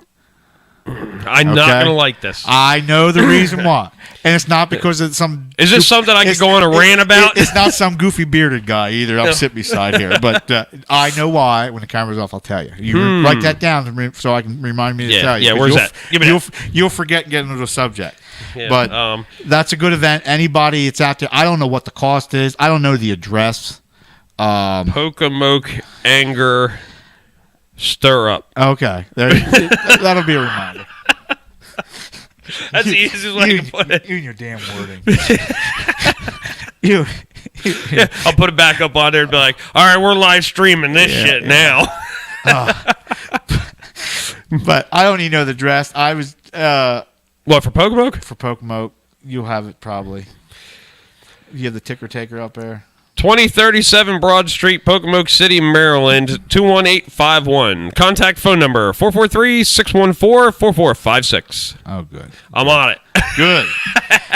I'm not going to like this. I know the reason why. And it's not because of some... Is this something I could go on a rant about? It's not some goofy bearded guy either. I'm sitting beside here. But I know why. When the camera's off, I'll tell you. You write that down so I can remind me to tell you. Yeah, where's that? Give me you'll forget and get into the subject. Yeah, but that's a good event. Anybody that's out there, I don't know what the cost is. I don't know the address. Pocomoke Anger Stir Up. Okay. That'll be a reminder. That's the easiest way to put it. You and your damn wording. I'll put it back up on there and be like, all right, we're live streaming this shit now. But I don't even know the address. I was... what, for Pocomoke? For Pocomoke. You'll have it probably. You have the ticker taker up there. 2037 Broad Street, Pocomoke City, Maryland, 21851. Contact phone number 443-614-4456. Oh, good. I'm on it. Good.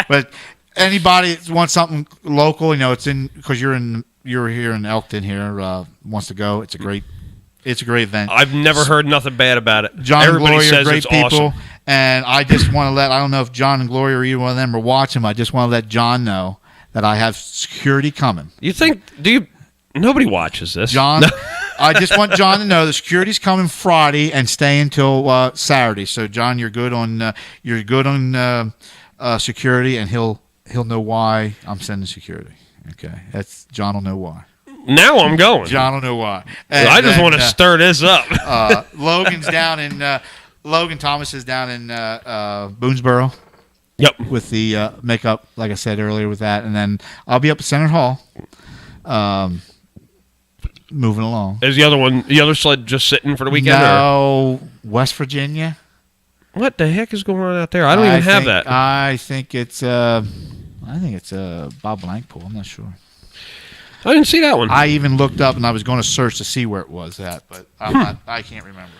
But anybody that wants something local, it's in because you're here in Elkton here, wants to go. It's a great event. I've never heard nothing bad about it. John Everybody and Gloria says are great it's people, awesome. And I just want to I don't know if John and Gloria or either one of them are watching. I just want to let John know that I have security coming. Nobody watches this. John, I just want John to know the security's coming Friday and stay until Saturday. So, John, you're good on security, and he'll know why I'm sending security. Okay, John will know why. Now I'm going. John will know why. And I just want to stir this up. Logan Thomas is down in Boonesboro. Yep. With the makeup, like I said earlier, with that. And then I'll be up at Senate Hall moving along. Is the other sled just sitting for the weekend? No, West Virginia. What the heck is going on out there? I don't even have that. I think it's Bob Blankpool. I'm not sure. I didn't see that one. I even looked up and I was going to search to see where it was at, but I can't remember.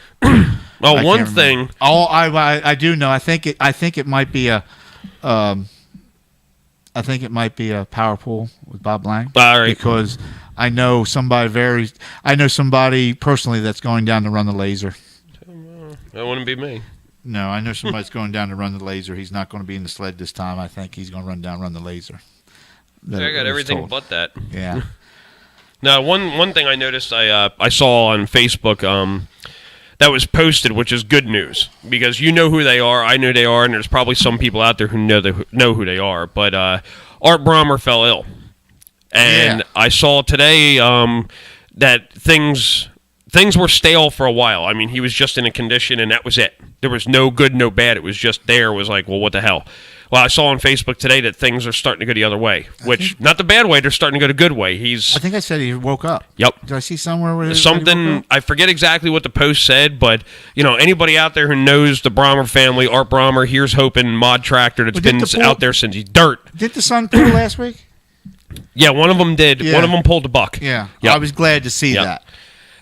Well, one thing. I do know. I think it might be a power pool with Bob Blank. All right. Because I know somebody personally that's going down to run the laser. That wouldn't be me. No, I know somebody's going down to run the laser. He's not going to be in the sled this time. I think he's going to run the laser. I got everything but that. Yeah. Now, one thing I noticed I saw on Facebook that was posted, which is good news, because you know who they are, I know they are, and there's probably some people out there who know who they are. But Art Brommer fell ill, and I saw today that things were stale for a while. I mean, he was just in a condition, and that was it. There was no good, no bad. It was just there. It was like, well, what the hell? Well, I saw on Facebook today that things are starting to go the other way, not the bad way. They're starting to go the good way. I think I said he woke up. Yep. Did I see somewhere where something? I forget exactly what the post said, but anybody out there who knows the Brommer family, Art Brommer, here's hoping mod tractor that's been out there since he's dirt. Did the son pull last week? Yeah, one of them did. Yeah. One of them pulled the buck. Yeah. Yep. I was glad to see that.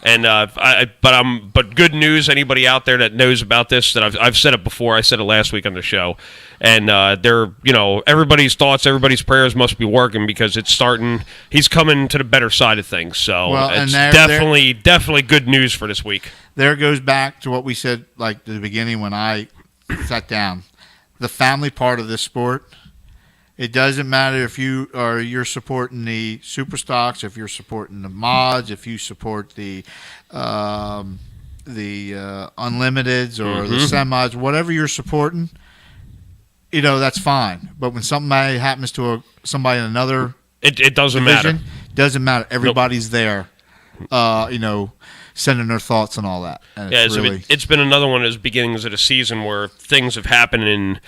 But good news. Anybody out there that knows about this, that I've said it before. I said it last week on the show, and everybody's thoughts, everybody's prayers must be working because it's starting. He's coming to the better side of things. So it's definitely good news for this week. There goes back to what we said like at the beginning when I sat down. The family part of this sport. It doesn't matter if you're supporting the super stocks, if you're supporting the mods, if you support the unlimiteds or the semis, whatever you're supporting, that's fine. But when something happens to somebody in another it doesn't division, matter. Doesn't matter. Everybody's there, sending their thoughts and all that. And it's been another one of those beginnings of the season where things have happened in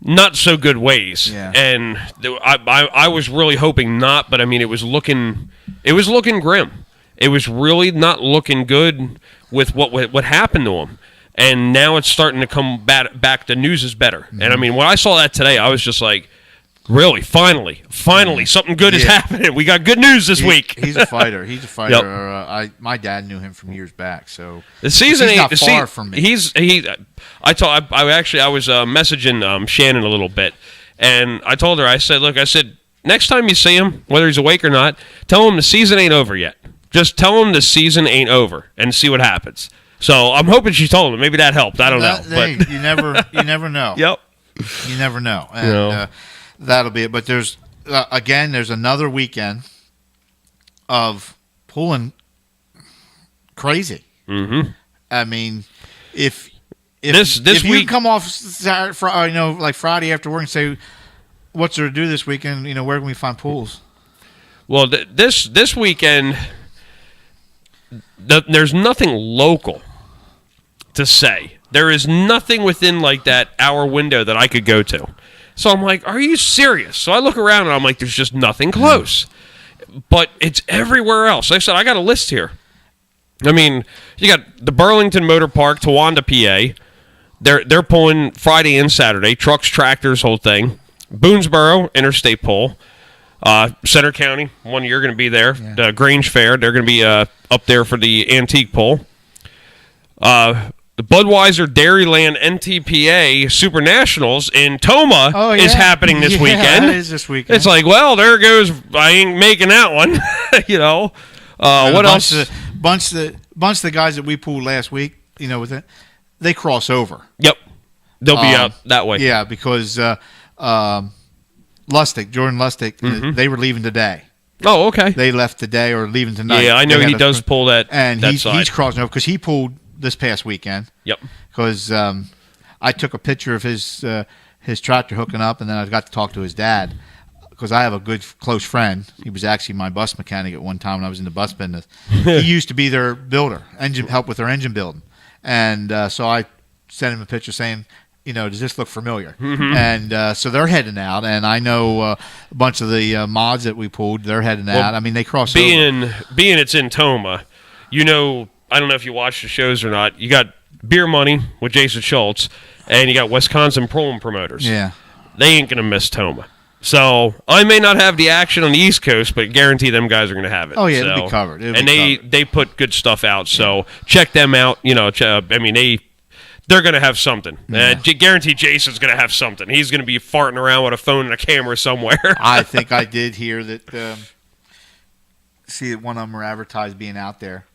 not so good ways, and I was really hoping not, but I mean it was looking grim. It was really not looking good with what happened to him, and now it's starting to come back. The news is better, and I mean when I saw that today, I was just like, really, finally, something good is happening. We got good news this week. He's a fighter. Yep. My dad knew him from years back, so the season he's ain't not far from me. I was messaging Shannon a little bit, and I told her, I said, next time you see him, whether he's awake or not, tell him the season ain't over yet. Just tell him the season ain't over and see what happens. So I'm hoping she told him. Maybe that helped. I don't know. But you never know. Yep. You never know. And that'll be it. But there's another weekend of pulling crazy. Mm-hmm. I mean, if this you week come off Saturday, like Friday after work and say, what's there to do this weekend? Where can we find pools? Well, this weekend, there's nothing local to say. There is nothing within like that hour window that I could go to. So I'm like, are you serious? So I look around and I'm like, there's just nothing close. But it's everywhere else. Like I said, I got a list here. I mean, you got the Burlington Motor Park, Towanda, PA. They're pulling Friday and Saturday. Trucks, tractors, whole thing. Boonesboro, Interstate Pull. Center County, one you're going to be there. The Grange Fair, they're going to be up there for the antique pull. The Budweiser Dairyland NTPA Super Nationals in Toma is happening this weekend. It is this weekend. It's like, well, there goes. I ain't making that one. What else? Bunch of the guys that we pulled last week, with it, they cross over. Yep, they'll be out that way. Yeah, because Jordan Lustig, they were leaving today. Oh, okay. They left today or leaving tonight. Yeah, I know he does pull that. And that side. He's crossing over because he pulled this past weekend. Yep. Because I took a picture of his tractor hooking up, and then I got to talk to his dad because I have a good close friend. He was actually my bus mechanic at one time when I was in the bus business. He used to be their builder, help with their engine building, and so I sent him a picture saying, does this look familiar? Mm-hmm. And so they're heading out, and I know a bunch of the mods that we pulled. They're heading out. I mean, they cross over. Being it's in Toma, I don't know if you watch the shows or not. You got Beer Money with Jason Schultz, and you got Wisconsin Pro Promoters. Yeah. They ain't going to miss Toma. So I may not have the action on the East Coast, but guarantee them guys are going to have it. Oh, yeah, it'll be covered. They put good stuff out, so check them out. They're going to have something. Yeah. Guarantee Jason's going to have something. He's going to be farting around with a phone and a camera somewhere. I think I did hear that see that one of them are advertised being out there.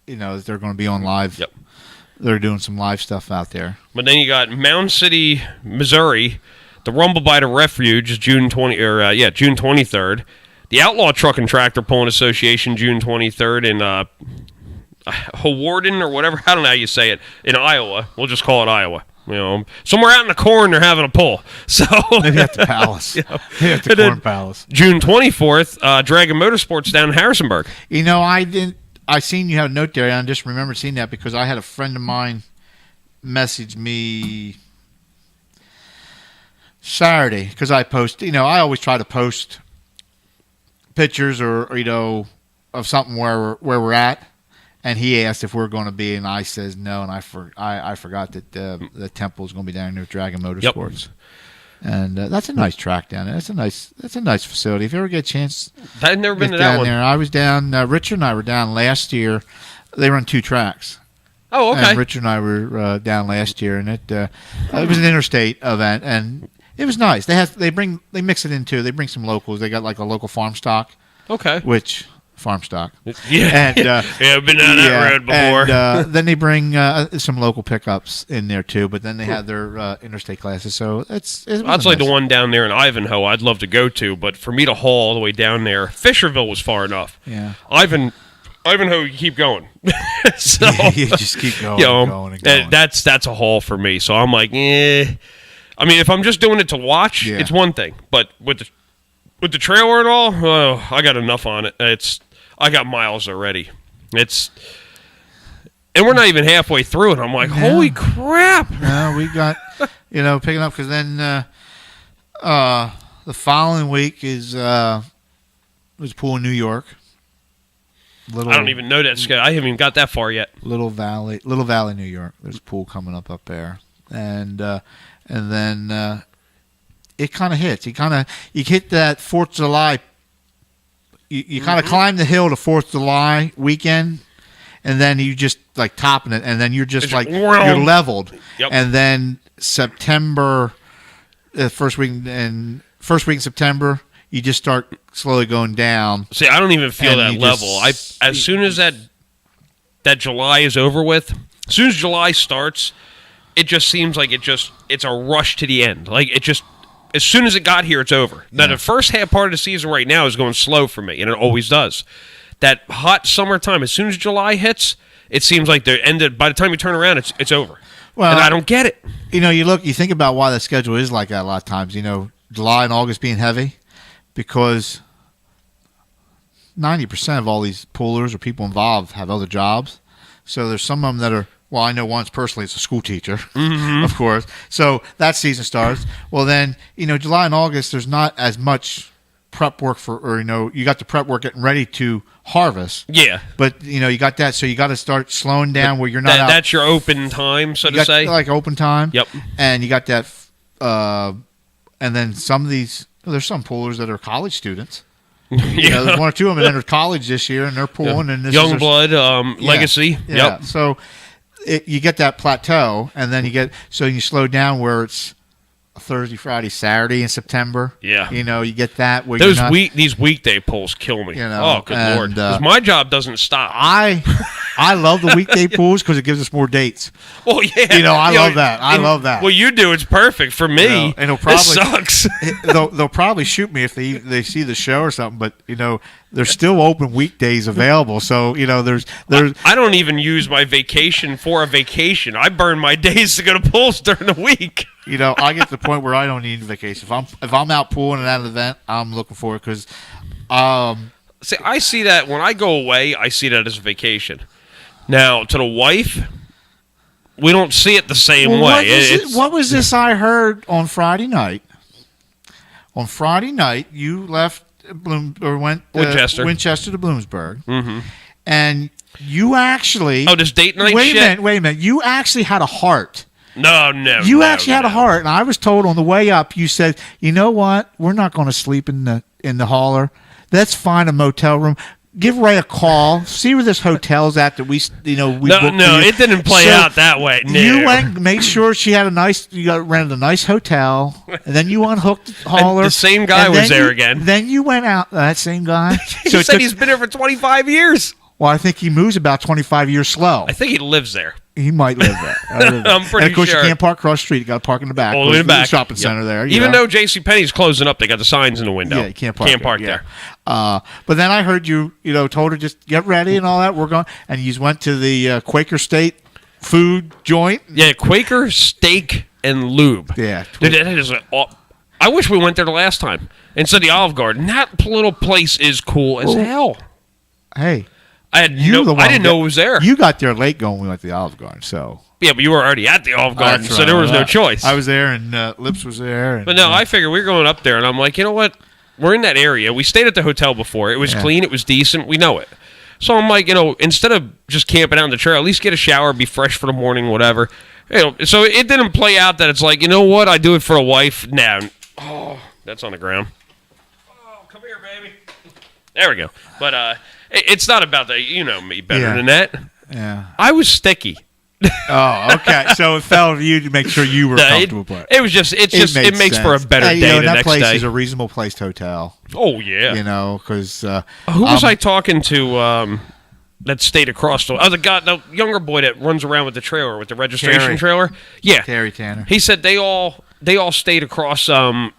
That they're going to be on live. Yep. They're doing some live stuff out there. But then you got Mound City, Missouri, the Rumble by the Refuge, June 23rd. The Outlaw Truck and Tractor Pulling Association, June 23rd, in Hawarden or whatever. I don't know how you say it. In Iowa. We'll just call it Iowa. Somewhere out in the corn, they're having a pull. So maybe at the Palace. Maybe at the Corn Palace. June 24th, Dragon Motorsports down in Harrisonburg. I seen you have a note there, and I just remembered seeing that because I had a friend of mine message me Saturday because I post. I always try to post pictures or of something where we're at, and he asked if we're going to be, and I says no, and I forgot that the temple is going to be down there with Dragon Motorsports. Yep. And that's a nice track down there. That's a nice facility. If you ever get a chance, I've never been to that one. There. I was down. Richard and I were down last year they run 2 tracks. Oh, okay. And Richard and I were down last year, and it was an interstate event, and it was nice. They mix it in too. They bring some locals. They got like a local farm stock. Okay. Which farm stock? Yeah. And I've been down that road before. And then they bring some local pickups in there too. But then they have their interstate classes. So that's like the one down there in Ivanhoe. I'd love to go to, but for me to haul all the way down there, Fisherville was far enough. Yeah. Ivanhoe, you keep going. So you just keep going, and going. That's a haul for me. So I'm like, I mean, if I'm just doing it to watch, it's one thing. But with the trailer and all, I got enough on it. I got miles already. And we're not even halfway through it. I'm like, holy crap! No, we got picking up because then the following week is pool in New York. I don't even know that. I haven't even got that far yet. Little Valley, New York. There's a pool coming up there, and then it kind of hits. You hit that 4th of July. You kind of climb the hill to 4th of July weekend, and then you just like topping it, and then you're just like you're leveled. Yep. And then September, first week in September, you just start slowly going down. See, I don't even feel that level. As soon as that July is over with, as soon as July starts, it just seems like it's a rush to the end. Like it just, as soon as it got here, it's over. Now the first half part of the season right now is going slow for me, and it always does. That hot summertime, as soon as July hits, it seems like the end. By the time you turn around, it's over. Well, and I don't get it. You think about why the schedule is like that a lot of times. July and August being heavy. Because 90% of all these poolers or people involved have other jobs. So there's some of them that are, well, I know once personally, it's a school teacher, of course. So that season starts. Well, then, July and August, there's not as much prep work you got the prep work getting ready to harvest. Yeah. But, you got that. So you got to start slowing down where you're not out. That's your open time, so to say? Like open time. Yep. And you got that, and then some of these, there's some poolers that are college students. There's 1 or 2 of them that entered college this year, and they're pooling. And this young blood, legacy. Yeah. Yep. So you get that plateau, and then you slow down where it's Thursday, Friday, Saturday in September. Yeah. You get that. Where these weekday pools kill me. Oh, good Lord. Because my job doesn't stop. I love the weekday pools because it gives us more dates. Well, yeah. I love that. I love that. Well, you do. It's perfect for me. And it'll probably, this sucks. They'll probably shoot me if they see the show or something. But there's still open weekdays available. So there's. I don't even use my vacation for a vacation. I burn my days to go to pools during the week. I get to the point where I don't need a vacation. If I'm out pooling at an event, I'm looking for it because. See, I see that when I go away. I see that as a vacation. Now, to the wife, we don't see it the same way. What was this I heard on Friday night? On Friday night, you left went Winchester to Bloomsburg, and you actually this date night. Wait a minute. You actually had a heart. No. You actually had a heart, and I was told on the way up. You said, "You know what? We're not going to sleep in the hauler. Let's find a motel room." Give Ray a call. See where this hotel's at that we No, it didn't play out that way. No. You went, made sure she had rented a nice hotel, and then you unhooked the hauler. The same guy was there again. Then you went out. That same guy. He said he's been there for 25 years. Well, I think he moves about 25 years slow. I think he lives there. He might live there. I'm pretty sure. And of course, you can't park across the street. You got to park in the back. In the back. Shopping center there. Even though JCPenney's closing up, they got the signs in the window. Yeah, you can't park there. But then I heard you told her just get ready and all that. We're going, and you went to the Quaker State food joint. Yeah, Quaker Steak and Lube. Yeah. Dude, that is I wish we went there the last time instead of the Olive Garden. That little place is cool as hell. Hey. I didn't know it was there. You got there late going when we went to the Olive Garden, so. Yeah, but you were already at the Olive Garden, so there was no choice. I was there, and Lips was there. But no, I figured we were going up there, and I'm like, you know what? We're in that area. We stayed at the hotel before. It was clean. It was decent. We know it. So I'm like, instead of just camping out in the trail, at least get a shower, be fresh for the morning, whatever. So it didn't play out that it's like, you know what? I do it for a wife. Nah. Oh, that's on the ground. Oh, come here, baby. There we go. But it's not about that. You know me better than that. Yeah. I was sticky. Oh, okay. So it fell to you to make sure you were comfortable. It was just, it makes for a better day the that next place day. is a reasonable placed hotel. Oh, yeah. You know, because... who was I talking to that stayed across the younger boy that runs around with the trailer, with the registration Terry. trailer? Yeah. Terry Tanner. He said they all stayed across, right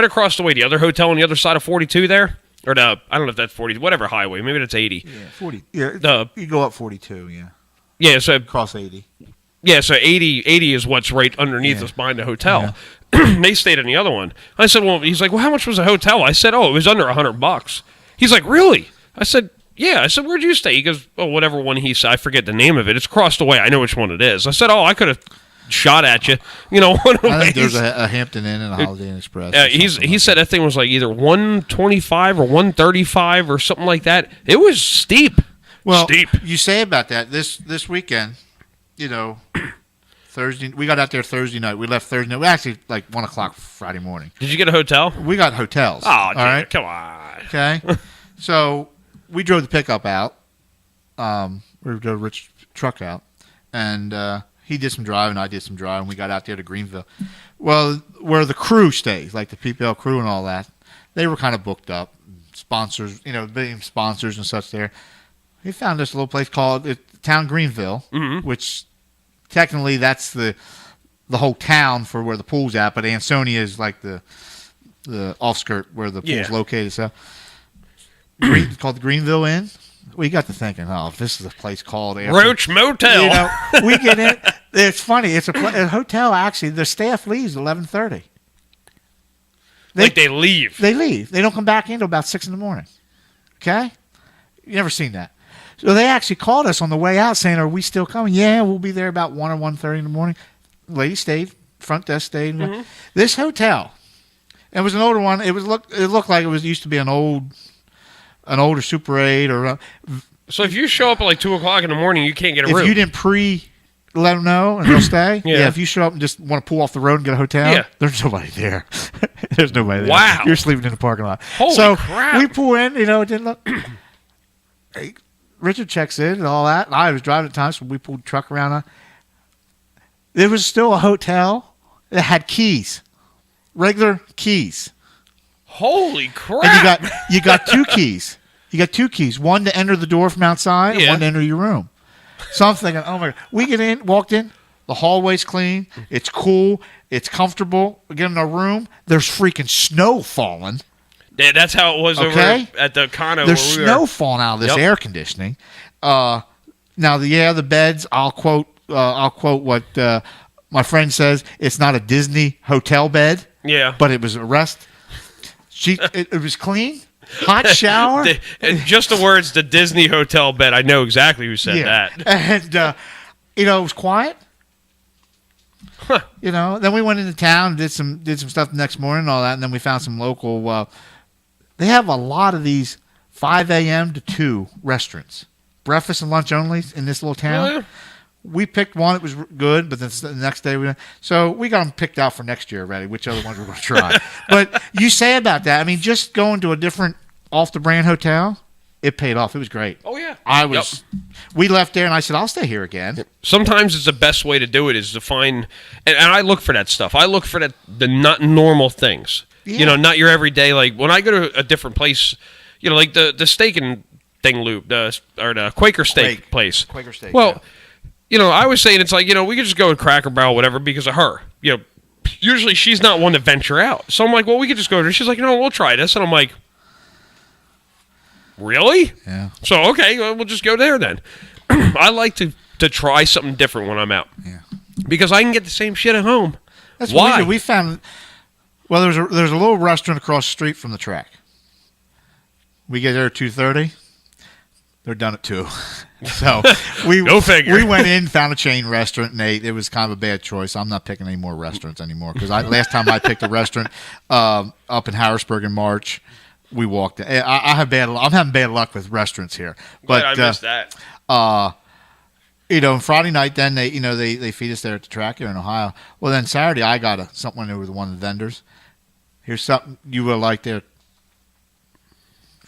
across the way, the other hotel on the other side of 42 there. Or I don't know if that's 40, whatever highway. Maybe that's 80. Yeah, 40. Yeah, you go up 42, yeah. Yeah, so... Cross 80. Yeah, so 80 is what's right underneath us behind the hotel. Yeah. They stayed in the other one. I said, well, he's like, well, how much was the hotel? I said, oh, it was under $100. He's like, really? I said, yeah. I said, where'd you stay? He goes, oh, whatever one he said. I forget the name of it. It's across the way. I know which one it is. I said, oh, I could have shot at you. You know, one of I think there's a Hampton Inn and a Holiday Inn Express. He said that thing was like either 125 or 135 or something like that. It was steep. Well, steep. You say about that this weekend, you know, Thursday. We got out there Thursday night. We left Thursday night. We actually like 1 o'clock Friday morning. Did you get a hotel? We got hotels. Oh, all right. Come on. Okay. So we drove the pickup out. We drove Rich's truck out, and he did some driving. I did some driving. We got out there to Greenville. Well, where the crew stays, like the PPL crew and all that, they were kind of booked up. Sponsors, you know, being sponsors and such there. He found this little place called Town Greenville, which technically that's the whole town for where the pool's at, but Ansonia is like the off-skirt where the pool's located. So it's called the Greenville Inn. We got to thinking, oh, if this is a place called Roach Motel. You know, we get in. It's funny. It's a hotel. Actually, the staff leaves at 11:30. They leave. They leave. They don't come back in until about 6 in the morning. Okay, you never seen that. So they actually called us on the way out saying, "Are we still coming?" Yeah, we'll be there about 1 or 1:30 in the morning. Lady stayed. Front desk stayed. This hotel. It was an older one. It looked like it used to be an older Super 8 or. So if you show up at like 2 o'clock in the morning, you can't get a room. If you didn't let them know and they'll stay. Yeah. If you show up and just want to pull off the road and get a hotel, there's nobody there. There's nobody there. Wow. You're sleeping in the parking lot. Holy crap. We pull in. You know, it didn't look. Richard checks in and all that. And I was driving at the time, so we pulled the truck around. There was still a hotel that had keys, regular keys. Holy crap! And you got two keys. You got two keys. One to enter the door from outside, and one to enter your room. So I'm thinking, oh my God. We walked in. The hallway's clean. It's cool. It's comfortable. We get in our room. There's freaking snow falling. Yeah, that's how it was over at the condo. There's snow falling out of this air conditioning. Now, the beds. I'll quote what my friend says. It's not a Disney hotel bed. Yeah, but it was a rest. It was clean. Hot shower. Just the words, the Disney hotel bed. I know exactly who said that. And it was quiet. Huh. You know. Then we went into town, did some stuff the next morning and all that, and then we found some local. They have a lot of these 5 a.m. to 2 restaurants, breakfast and lunch only in this little town. Yeah. We picked one; it was good, but then the next day we got them picked out for next year already. Which other ones we're going to try? But you say about that, I mean, just going to a different off-the-brand hotel, it paid off. It was great. Oh yeah, We left there, and I said, I'll stay here again. Sometimes it's the best way to do it is to find, and I look for that stuff. I look for the not normal things. Yeah. You know, not your everyday. Like when I go to a different place, you know, like the steak and thing loop, or the Quaker steak place. Quaker steak. Well, you know, I was saying it's like, you know, we could just go with Cracker Barrel, whatever, because of her. You know, usually she's not one to venture out. So I'm like, well, we could just go to her. She's like, no, we'll try this, and I'm like, really? Yeah. So okay, we'll just go there then. I like to try something different when I'm out. Yeah. Because I can get the same shit at home. That's why what we did. We found. Well, there's a little restaurant across the street from the track. We get there at 2:30. They're done at 2. So Go figure. We went in, found a chain restaurant, and ate. It was kind of a bad choice. I'm not picking any more restaurants anymore because last time I picked a restaurant up in Harrisburg in March, we walked. I'm having bad luck with restaurants here. But I missed that. You know, Friday night, then they feed us there at the track here in Ohio. Well, then Saturday I got something over to one of the vendors. Here's something you will like there.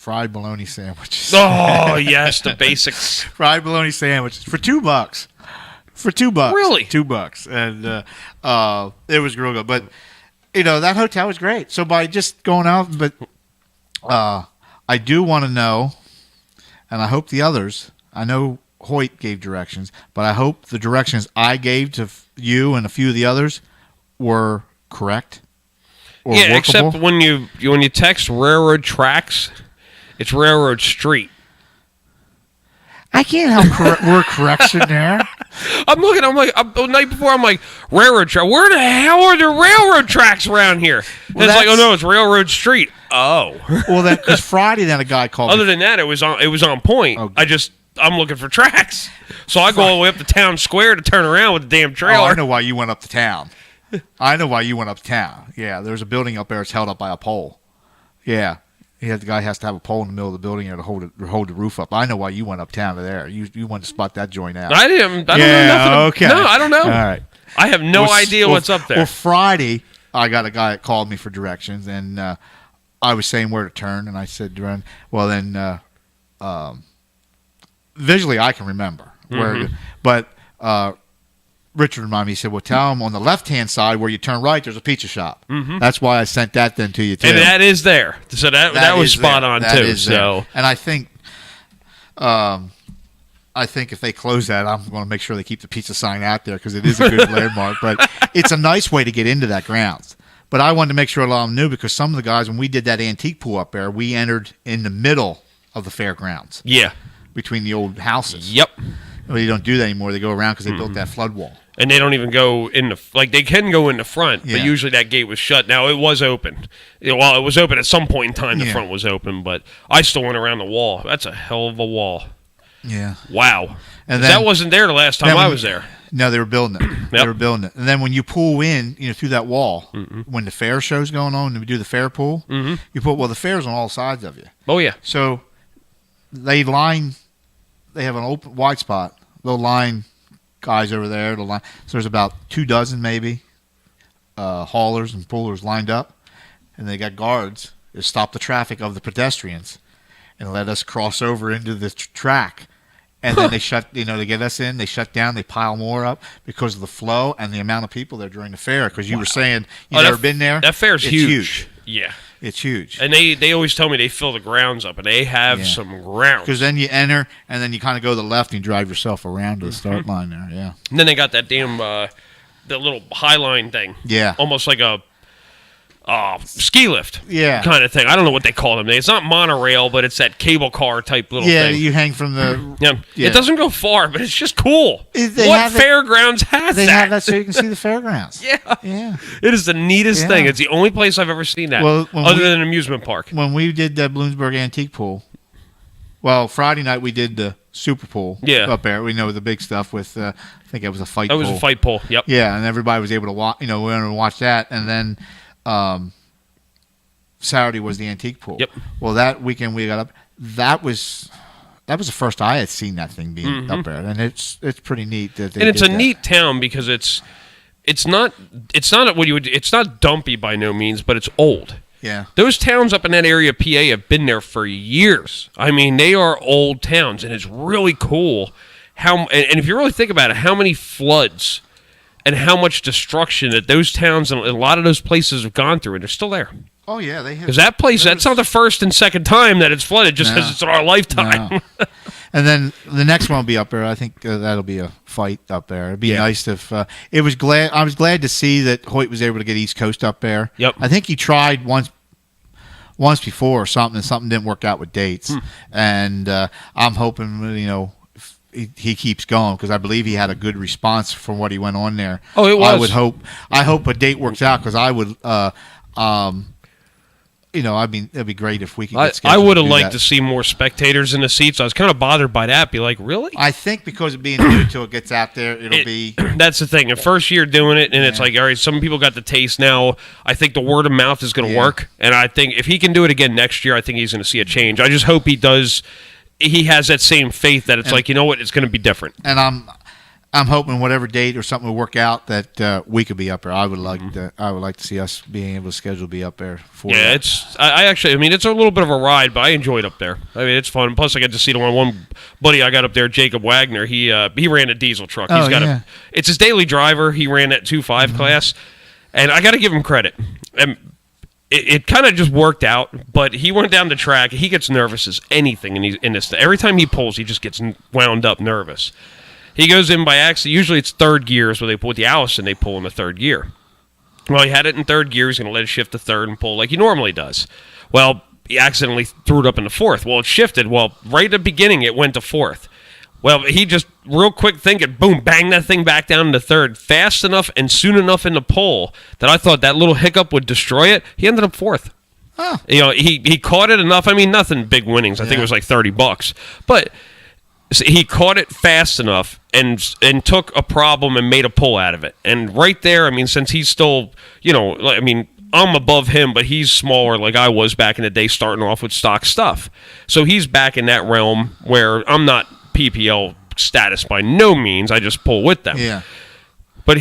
fried bologna sandwiches. Oh yes, the basics. Fried bologna sandwiches for $2. For $2. Really? $2. And it was real good. But, that hotel was great. So by just going out, but I do want to know, and I hope the others, I know Hoyt gave directions, but I hope the directions I gave to you and a few of the others were correct or workable. Except when you text railroad tracks, it's railroad street. I can't help word correction there. I'm looking. The night before, I'm like, railroad track. Where the hell are the railroad tracks around here? And it's like, oh no, it's railroad street. Oh. Well, then because Friday, then a guy called. Other than that, it was on point. Okay. I'm looking for tracks, so I go all the way up to town square to turn around with the damn trailer. Oh, I know why you went up to town. Yeah, there's a building up there. It's held up by a pole. Yeah. The guy has to have a pole in the middle of the building there to hold the roof up. I know why you went uptown to there. You wanted to spot that joint out. I didn't. I don't know nothing. Okay. No, I don't know. All right. I have no idea what's up there. Well, Friday, I got a guy that called me for directions, and I was saying where to turn, and I said, well, then visually I can remember where, but Richard reminded me. He said, "Well, tell him on the left-hand side where you turn right, there's a pizza shop." Mm-hmm. That's why I sent that then to you too. And that is there. So that was spot on too. So, and I think if they close that, I'm going to make sure they keep the pizza sign out there because it is a good landmark. But it's a nice way to get into that grounds. But I wanted to make sure a lot of them knew because some of the guys, when we did that antique pool up there, we entered in the middle of the fairgrounds. Yeah, between the old houses. Yep. Well, you don't do that anymore. They go around because they built that flood wall. And they don't even go in they can go in the front, but usually that gate was shut. Now, it was open. Well, it was open at some point in time. The front was open, but I still went around the wall. That's a hell of a wall. Yeah. Wow. And that wasn't there the last time I was there. No, they were building it. Yep. They were building it. And then when you pull in, through that wall, when the fair show's going on and we do the fair pool, you the fair's on all sides of you. Oh, yeah. So they have an open wide spot. They'll line guys over there. So there's about 24 maybe haulers and pullers lined up, and they got guards to stop the traffic of the pedestrians and let us cross over into the track. And then they shut, to get us in, they shut down, they pile more up because of the flow and the amount of people there during the fair. Because you were saying you've never been there. That fair's huge. Yeah. It's huge. And they always tell me they fill the grounds up, and they have some grounds. Because then you enter, and then you kind of go to the left and you drive yourself around to the start line there, yeah. And then they got that damn, the little high line thing. Yeah. Almost like a ski lift kind of thing. I don't know what they call them. It's not monorail, but it's that cable car type little thing. Yeah, you hang from the... Yeah. It doesn't go far, but it's just cool. What fairgrounds has that? They have that so you can see the fairgrounds. Yeah. It is the neatest thing. It's the only place I've ever seen that, other than an amusement park. When we did the Bloomsburg Antique Pool, Friday night we did the Super Pool up there. We know the big stuff with, I think it was a fight pool. That was a fight pool, yep. Yeah, and everybody was able to watch, we went and watch that, and then... Saturday was the antique pool. Yep. Well, that weekend we got up. That was the first I had seen that thing being up there, and it's pretty neat that they. And it's a neat town because it's not dumpy by no means, but it's old. Yeah. Those towns up in that area of PA have been there for years. I mean, they are old towns, and it's really cool and if you really think about it, how many floods and how much destruction that those towns and a lot of those places have gone through, and they're still there. Oh, yeah, they have. Because that place, that's not the first and second time that it's flooded just because it's in our lifetime. No. And then the next one will be up there. I think that'll be a fight up there. It'd be nice if I was glad to see that Hoyt was able to get East Coast up there. Yep. I think he tried once before or something, and something didn't work out with dates. And I'm hoping, he keeps going because I believe he had a good response from what he went on there. Oh, it was. I hope a date works out because I would, it'd be great if we could get scheduled. I would have liked to see more spectators in the seats. I was kind of bothered by that. Be like, really? I think because of being new till it gets out there, it'll be. That's the thing. The first year doing it, and it's like, all right, some people got the taste now. I think the word of mouth is going to work, and I think if he can do it again next year, I think he's going to see a change. I just hope he does. He has that same faith that it's like, you know what, it's going to be different. And I'm hoping whatever date or something will work out that we could be up there. I would like to see us being able to schedule be up there for. Yeah, that. I actually, I mean, it's a little bit of a ride, but I enjoyed up there. I mean, it's fun. Plus, I got to see the one buddy I got up there, Jacob Wagner. He ran a diesel truck. He's got it's his daily driver. He ran that 2.5 class, and I got to give him credit. And it kind of just worked out, but he went down the track. He gets nervous as anything in this. Every time he pulls, he just gets wound up nervous. He goes in by accident. Usually it's third gear is where they put the Allison. They pull in the third gear. Well, he had it in third gear. He's going to let it shift to third and pull like he normally does. Well, he accidentally threw it up into fourth. Well, it shifted. Well, right at the beginning, it went to fourth. Well, he just real quick thinking, boom, bang that thing back down into third fast enough and soon enough in the pole that I thought that little hiccup would destroy it. He ended up fourth. Oh. You know, he caught it enough. I mean, nothing big winnings. I think it was like $30. But he caught it fast enough and took a problem and made a pull out of it. And right there, I mean, since he's still, you know, I mean, I'm above him, but he's smaller like I was back in the day starting off with stock stuff. So he's back in that realm where I'm not PPL status by no means. I just pull with them. Yeah. But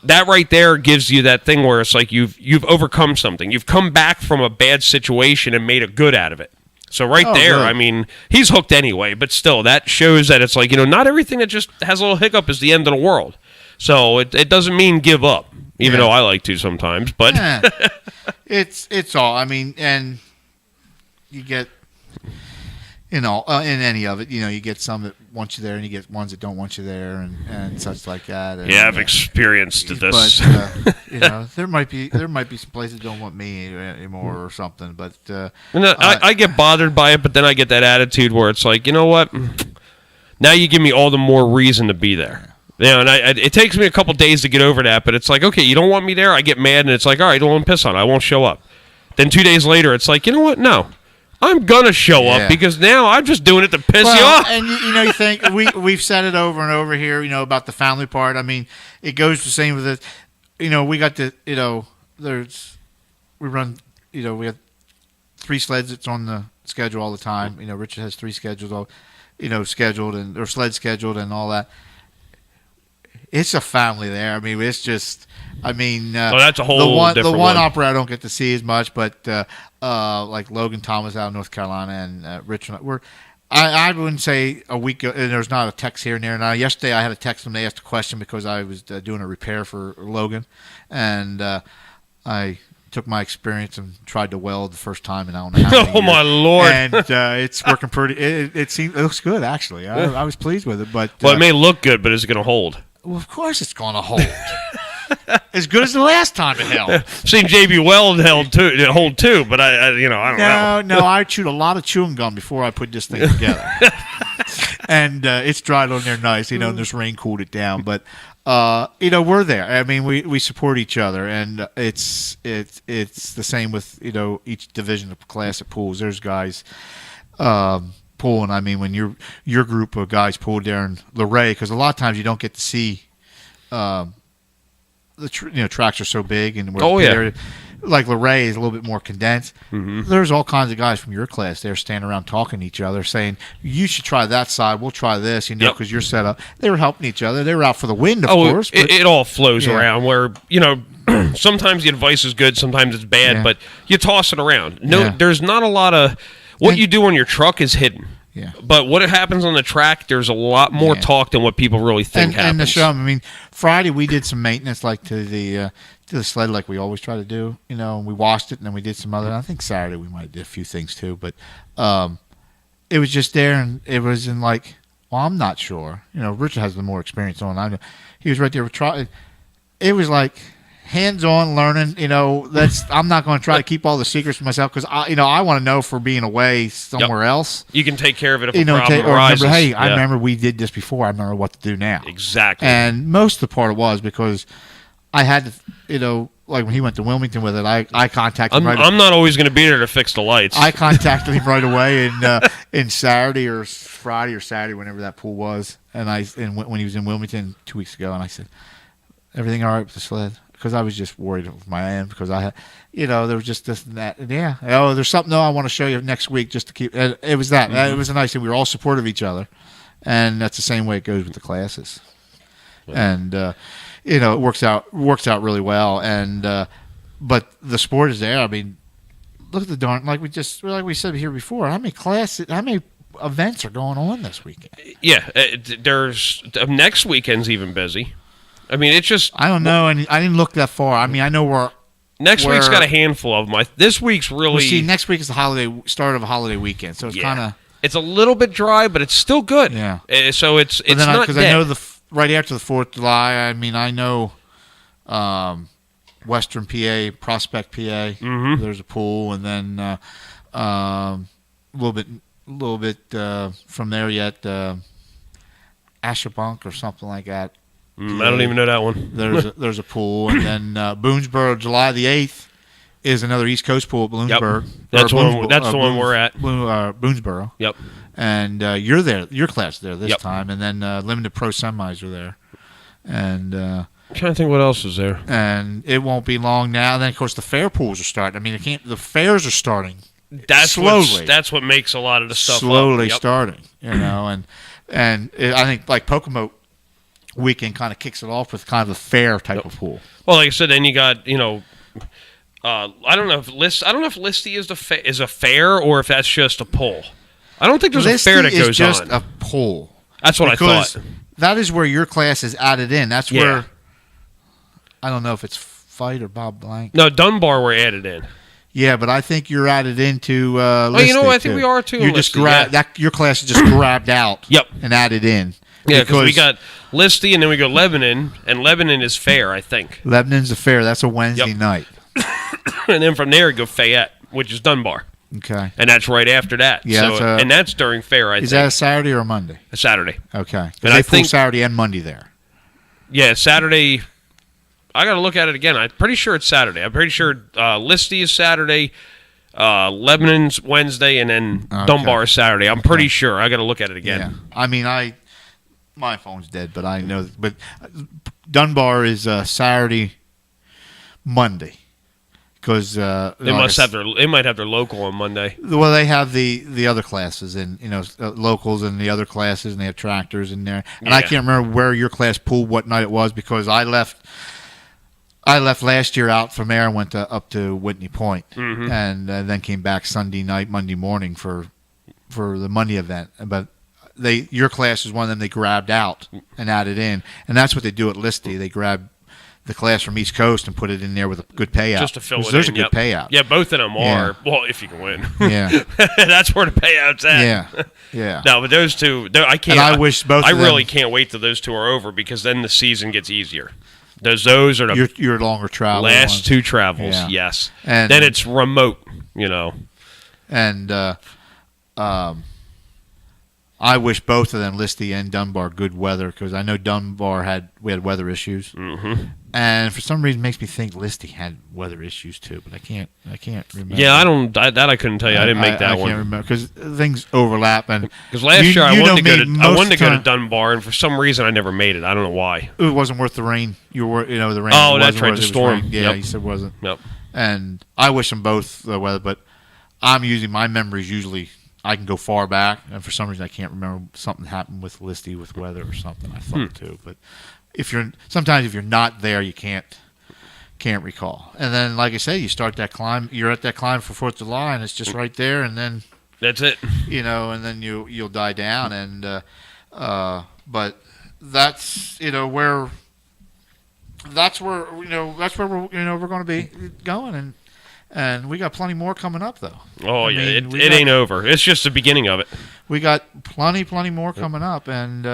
that right there gives you that thing where it's like you've overcome something. You've come back from a bad situation and made a good out of it. So there, good. I mean, he's hooked anyway, but still, that shows that it's like, you know, not everything that just has a little hiccup is the end of the world. So it doesn't mean give up, even though I like to sometimes. But it's all. I mean, and you get, you know, in any of it, you know, you get some that want you there, and you get ones that don't want you there, and such like that. And, I've experienced this. But you know, there might be some places that don't want me anymore or something. But I get bothered by it, but then I get that attitude where it's like, you know what? Now you give me all the more reason to be there. You know, and it takes me a couple days to get over that, but it's like, okay, you don't want me there. I get mad, and it's like, all right, don't piss on it. I won't show up. Then 2 days later, it's like, you know what? No. I'm gonna show up because now I'm just doing it to piss you off. And you know, you think we've said it over and over here, you know, about the family part. I mean, it goes the same with it. You know, we got the, you know, we run, you know, we have 3 sleds that's on the schedule all the time. You know, Richard has 3 schedules, all, you know, scheduled and or sled scheduled and all that. It's a family there. I mean, it's just. I mean, that's a whole different the one one. opera I don't get to see as much, but like Logan Thomas out of North Carolina and Richard, I wouldn't say a week. There's not a text here and there. Now, yesterday I had a text when they asked a question because I was doing a repair for Logan, and I took my experience and tried to weld the first time in I don't know how many Oh years. my Lord! And it's working pretty. It looks good actually. I was pleased with it, but it may look good, but is it going to hold? Well, of course it's going to hold. As good as the last time it held. Seen JB Weld hold too, but I don't know. No, I chewed a lot of chewing gum before I put this thing together, and it's dried on there nice. You know, and this rain cooled it down, but you know, we're there. I mean, we support each other, and it's the same with, you know, each division of class at pools. There's guys. Pulling. I mean, when your group of guys pulled there in Luray, because a lot of times you don't get to see the tracks are so big, and like Luray is a little bit more condensed. Mm-hmm. There's all kinds of guys from your class there standing around talking to each other, saying you should try that side, we'll try this, you know, because you're set up. They were helping each other. They were out for the wind, of course. But it all flows around where, you know, sometimes the advice is good, sometimes it's bad, but you toss it around. There's not a lot of. What you do on your truck is hidden. Yeah. But what happens on the track, there's a lot more talk than what people really think happens. And the show, I mean, Friday we did some maintenance like to the sled like we always try to do. You know, and we washed it and then we did some other. I think Saturday we might have did a few things too. But it was just there, and it was in like, well, I'm not sure. You know, Richard has the more experience on. I know he was right there with try. It was like hands-on learning, you know. I'm not going to try to keep all the secrets for myself because I want to know for being away somewhere else. You can take care of it if a problem arises. Remember, hey, I remember we did this before. I remember what to do now. Exactly. And most of the part it was because I had to, you know, like when he went to Wilmington with it, I contacted him. I'm not always going to be there to fix the lights. I contacted him right away in Saturday or Friday or Saturday, whenever that pool was, and when he was in Wilmington 2 weeks ago, and I said, everything all right with the sled? Because I was just worried with my end because I had, you know, there was just this and that. And there's something I want to show you next week just to keep. It was that. Mm-hmm. It was a nice thing. We were all supportive of each other, and that's the same way it goes with the classes. and it works out really well. And but the sport is there. I mean, look at the darn like we said here before. How many events are going on this weekend? Yeah, there's next weekend's even busy. I mean, it's just I don't know, and I didn't look that far. I mean, I know next week's got a handful of them. This week's really see. Next week is the start of a holiday weekend, so it's kind of it's a little bit dry, but it's still good. Yeah. So it's not because I know right after the 4th of July. I mean, I know Western PA, Prospect PA. Mm-hmm. There's a pool, and then a little bit from there yet Ashabunk or something like that. I don't even know that one. There's a pool, and then Boonesboro, July the 8th, is another East Coast pool at Bloomsburg. Yep. That's the one we're at. Boonesboro. Yep. And you're there. Your class is there this Yep. time, and then limited pro semis are there. And I'm trying to think what else is there. And it won't be long now. Then of course the fair pools are starting. I mean, the fairs are starting. Slowly. That's what makes a lot of the stuff slowly up. Yep. starting. And I think like Pocomo weekend kind of kicks it off with kind of a fair type of pool. Well, like I said, then you got I don't know if Listy is a fair or if that's just a pull. I don't think there's a fair that goes on. It's just a pull. That's what I thought. That is where your class is added in. That's where I don't know if it's Fight or Bob Blank. No, Dunbar were added in. Yeah, but I think you're added into. I think we are too. You just your class is just grabbed out. Yep. And added in. Yeah, because we got Listy and then we go Lebanon, and Lebanon is fair, I think. Lebanon's a fair. That's a Wednesday night. And then from there we go Fayette, which is Dunbar. Okay. And that's right after that. Yeah. And that's during fair, I think. Is that a Saturday or a Monday? A Saturday. Okay. And I think Saturday and Monday there. Yeah, Saturday. I got to look at it again. I'm pretty sure it's Saturday. I'm pretty sure Listy is Saturday, Lebanon's Wednesday, and then Dunbar is Saturday. I'm pretty sure. I got to look at it again. Yeah. I mean, my phone's dead, but I know. But Dunbar is Saturday, Monday. Because they might have their local on Monday. Well, they have the other classes and locals and the other classes, and they have tractors in there. And I can't remember where your class pooled what night it was because I left last year out from there and went up to Whitney Point, and then came back Sunday night, Monday morning for the Monday event. But your class is one of them they grabbed out and added in, and that's what they do at Listy. They grab the class from East Coast and put it in there with a good payout. Just to fill it in. There's a good payout. Yeah, both of them are. Well, if you can win. Yeah. That's where the payout's at. Yeah. Yeah. No, but those two, I can't. And I wish both. I really can't wait till those two are over because then the season gets easier. Those are the your longer travel last ones. two travels. Yeah. Yes. And then it's remote. And I wish both of them, Listy and Dunbar, good weather because I know Dunbar we had weather issues, and for some reason it makes me think Listy had weather issues too, but I can't remember. Yeah, I couldn't tell you. I didn't make that one. I can't remember because things overlap. And because last year I wanted to go to Dunbar, and for some reason I never made it. I don't know why. It wasn't worth the rain. The rain. Oh, that's right, the storm. Yeah, you said it wasn't. Yep. And I wish them both the weather, but I'm using my memories usually. I can go far back, and for some reason I can't remember something happened with Listy with weather or something. I thought too, but sometimes if you're not there, you can't recall. And then, like I say, you start that climb. You're at that climb for 4th of July, and it's just right there, and then that's it. And then you'll die down, and but that's where we're going to be going, and we got plenty more coming up, though. Oh, it ain't over. It's just the beginning of it. We got plenty more coming up, and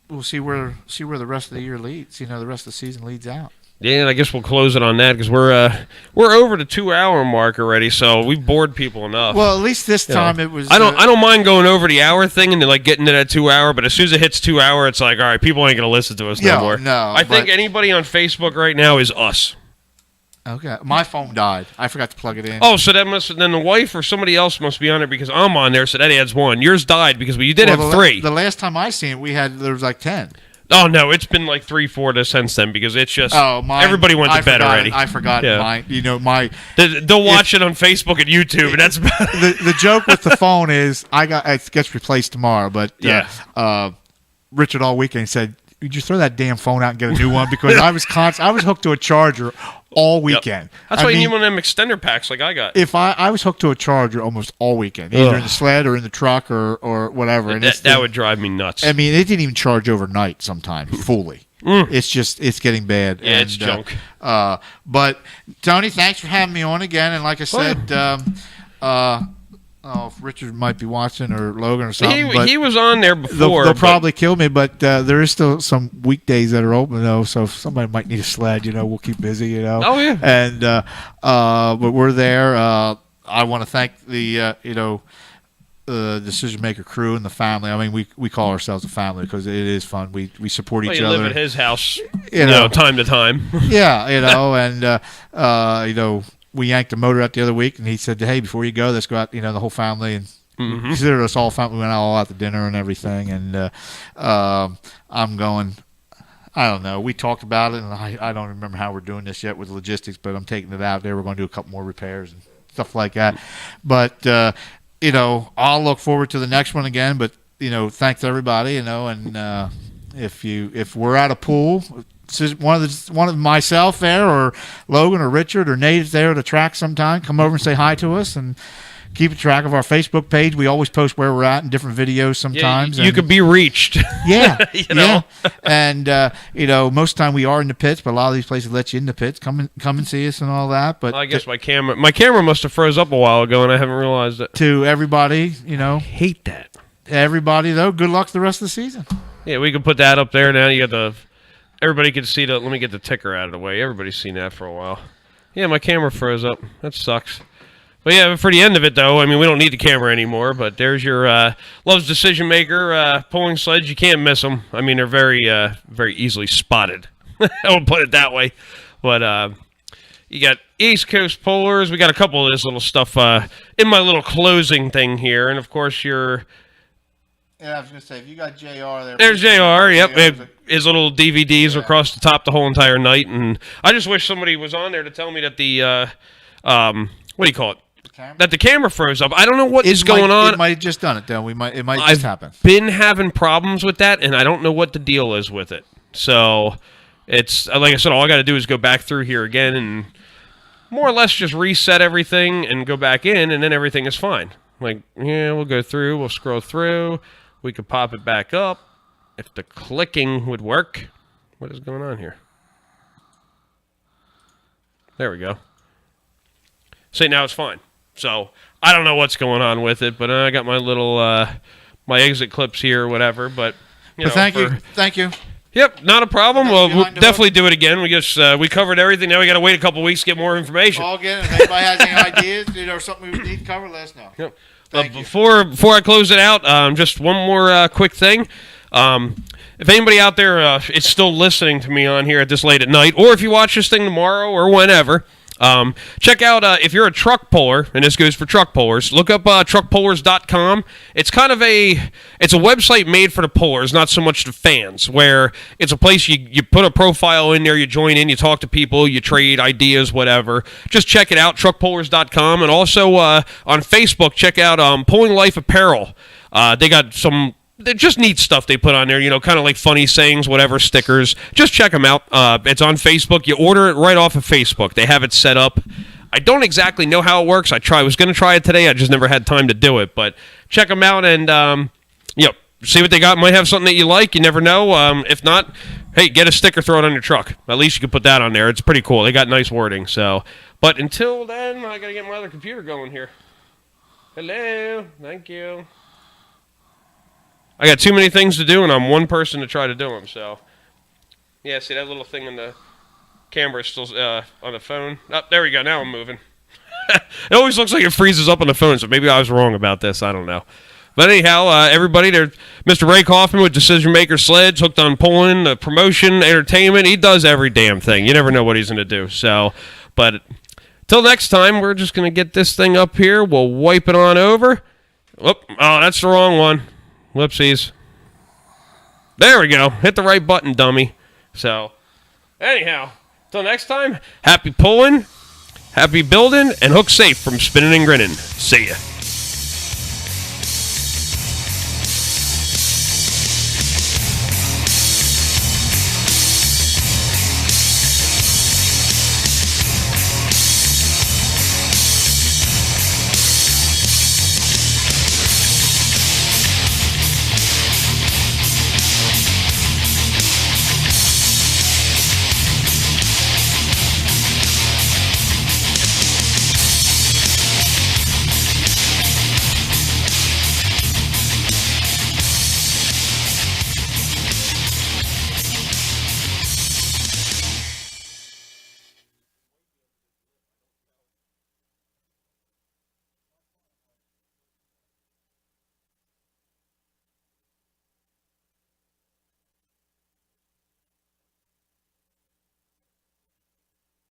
we'll see where the rest of the year leads. The rest of the season leads out. Yeah, and I guess we'll close it on that because we're over the 2-hour mark already, so we've bored people enough. Well, at least this time it was. I don't mind going over the hour thing and then getting to that 2-hour, but as soon as it hits 2 hour, it's like, all right, people ain't gonna listen to us no more. No, I think anybody on Facebook right now is us. Okay, my phone died. I forgot to plug it in. Oh, so then the wife or somebody else must be on there because I'm on there, so that adds 1. Yours died because you did have 3. The last time I seen it, there was like 10. Oh no, it's been like 3-4 since then because it's just everybody went to bed already. I forgot mine. They'll watch it on Facebook and YouTube, and that's the joke with the phone is it gets replaced tomorrow. But Richard all weekend said you throw that damn phone out and get a new one? Because I was hooked to a charger all weekend. Yep. That's why you need one of them extender packs like I got. If I was hooked to a charger almost all weekend, either in the sled or in the truck or whatever. And that would drive me nuts. I mean, it didn't even charge overnight sometimes fully. It's getting bad. Yeah, it's junk. But Tony, thanks for having me on again. And like I said, if Richard might be watching or Logan or something. He was on there before. They'll probably kill me, but there is still some weekdays that are open though. So if somebody might need a sled, we'll keep busy. Oh yeah. And but we're there. I want to thank the Decision Maker crew and the family. I mean, we call ourselves a family because it is fun. We support each other. You live at his house, time to time. Yeah, and we yanked the motor out the other week, and he said, "Hey, before you go, let's go out." The whole family, and considered us all family. We went all out to dinner and everything. And I'm going. I don't know. We talked about it, and I don't remember how we're doing this yet with logistics, but I'm taking it out there. We're going to do a couple more repairs and stuff like that. But I'll look forward to the next one again. But thanks to everybody. And if we're at a pool. One of myself there, or Logan, or Richard, or Nate is there at the track sometime. Come over and say hi to us, and keep track of our Facebook page. We always post where we're at in different videos sometimes. You could be reached. Yeah, yeah. And most of the time we are in the pits, but a lot of these places let you in the pits. Come and see us and all that. But I guess my camera must have froze up a while ago, and I haven't realized it. To everybody, I hate that. Everybody though, good luck the rest of the season. Yeah, we can put that up there now. You got Everybody can see let me get the ticker out of the way. Everybody's seen that for a while. Yeah, my camera froze up. That sucks. But yeah, for the end of it, though, I mean, we don't need the camera anymore. But there's your Love's Decision Maker pulling sleds. You can't miss them. I mean, they're very, very easily spotted. I would put it that way. But you got East Coast Pullers. We got a couple of this little stuff in my little closing thing here. And, of course, your... Yeah, I was going to say, if you got JR there. There's JR, yep. His little DVDs across the top the whole entire night. And I just wish somebody was on there to tell me that the, what do you call it? That the camera froze up. I don't know what is going on. It might have just done it, though. It might just happen. I've been having problems with that, and I don't know what the deal is with it. So it's, like I said, all I got to do is go back through here again and more or less just reset everything and go back in, and then everything is fine. Like, yeah, we'll go through. We'll scroll through. We could pop it back up if the clicking would work. What is going on here? There we go. See, now it's fine. So I don't know what's going on with it, but I got my little my exit clips here or whatever. But thank you. Yep, not a problem. Well, we'll definitely do it again. We covered everything. Now we got to wait a couple weeks to get more information. All good. If anybody has any ideas, or something we need to cover, let us know. Yep. Before I close it out, just one more quick thing. If anybody out there is still listening to me on here at this late at night, or if you watch this thing tomorrow or whenever, check out, if you're a truck puller, and this goes for truck pullers, look up truckpullers.com. It's kind of it's a website made for the pullers, not so much the fans, where it's a place you put a profile in there, you join in, you talk to people, you trade ideas, whatever. Just check it out, truckpullers.com. And also on Facebook, check out Pulling Life Apparel. They got some... They're just neat stuff they put on there, kind of like funny sayings, whatever, stickers. Just check them out. It's on Facebook. You order it right off of Facebook. They have it set up. I don't exactly know how it works. I was going to try it today. I just never had time to do it. But check them out and, see what they got. Might have something that you like. You never know. If not, hey, get a sticker, throw it on your truck. At least you can put that on there. It's pretty cool. They got nice wording. So, but until then, I got to get my other computer going here. Hello. Thank you. I got too many things to do, and I'm one person to try to do them, so. Yeah, see that little thing in the camera is still on the phone? Oh, there we go. Now I'm moving. It always looks like it freezes up on the phone, so maybe I was wrong about this. I don't know. But anyhow, everybody, Mr. Ray Kauffman with Decision Maker Sleds, hooked on pulling, promotion, entertainment. He does every damn thing. You never know what he's going to do. So, but till next time, we're just going to get this thing up here. We'll wipe it on over. Oh, that's the wrong one. Whoopsies. There we go. Hit the right button, dummy. So, anyhow, till next time, happy pulling, happy building, and hook safe from Spinnin and Grinnin. See ya.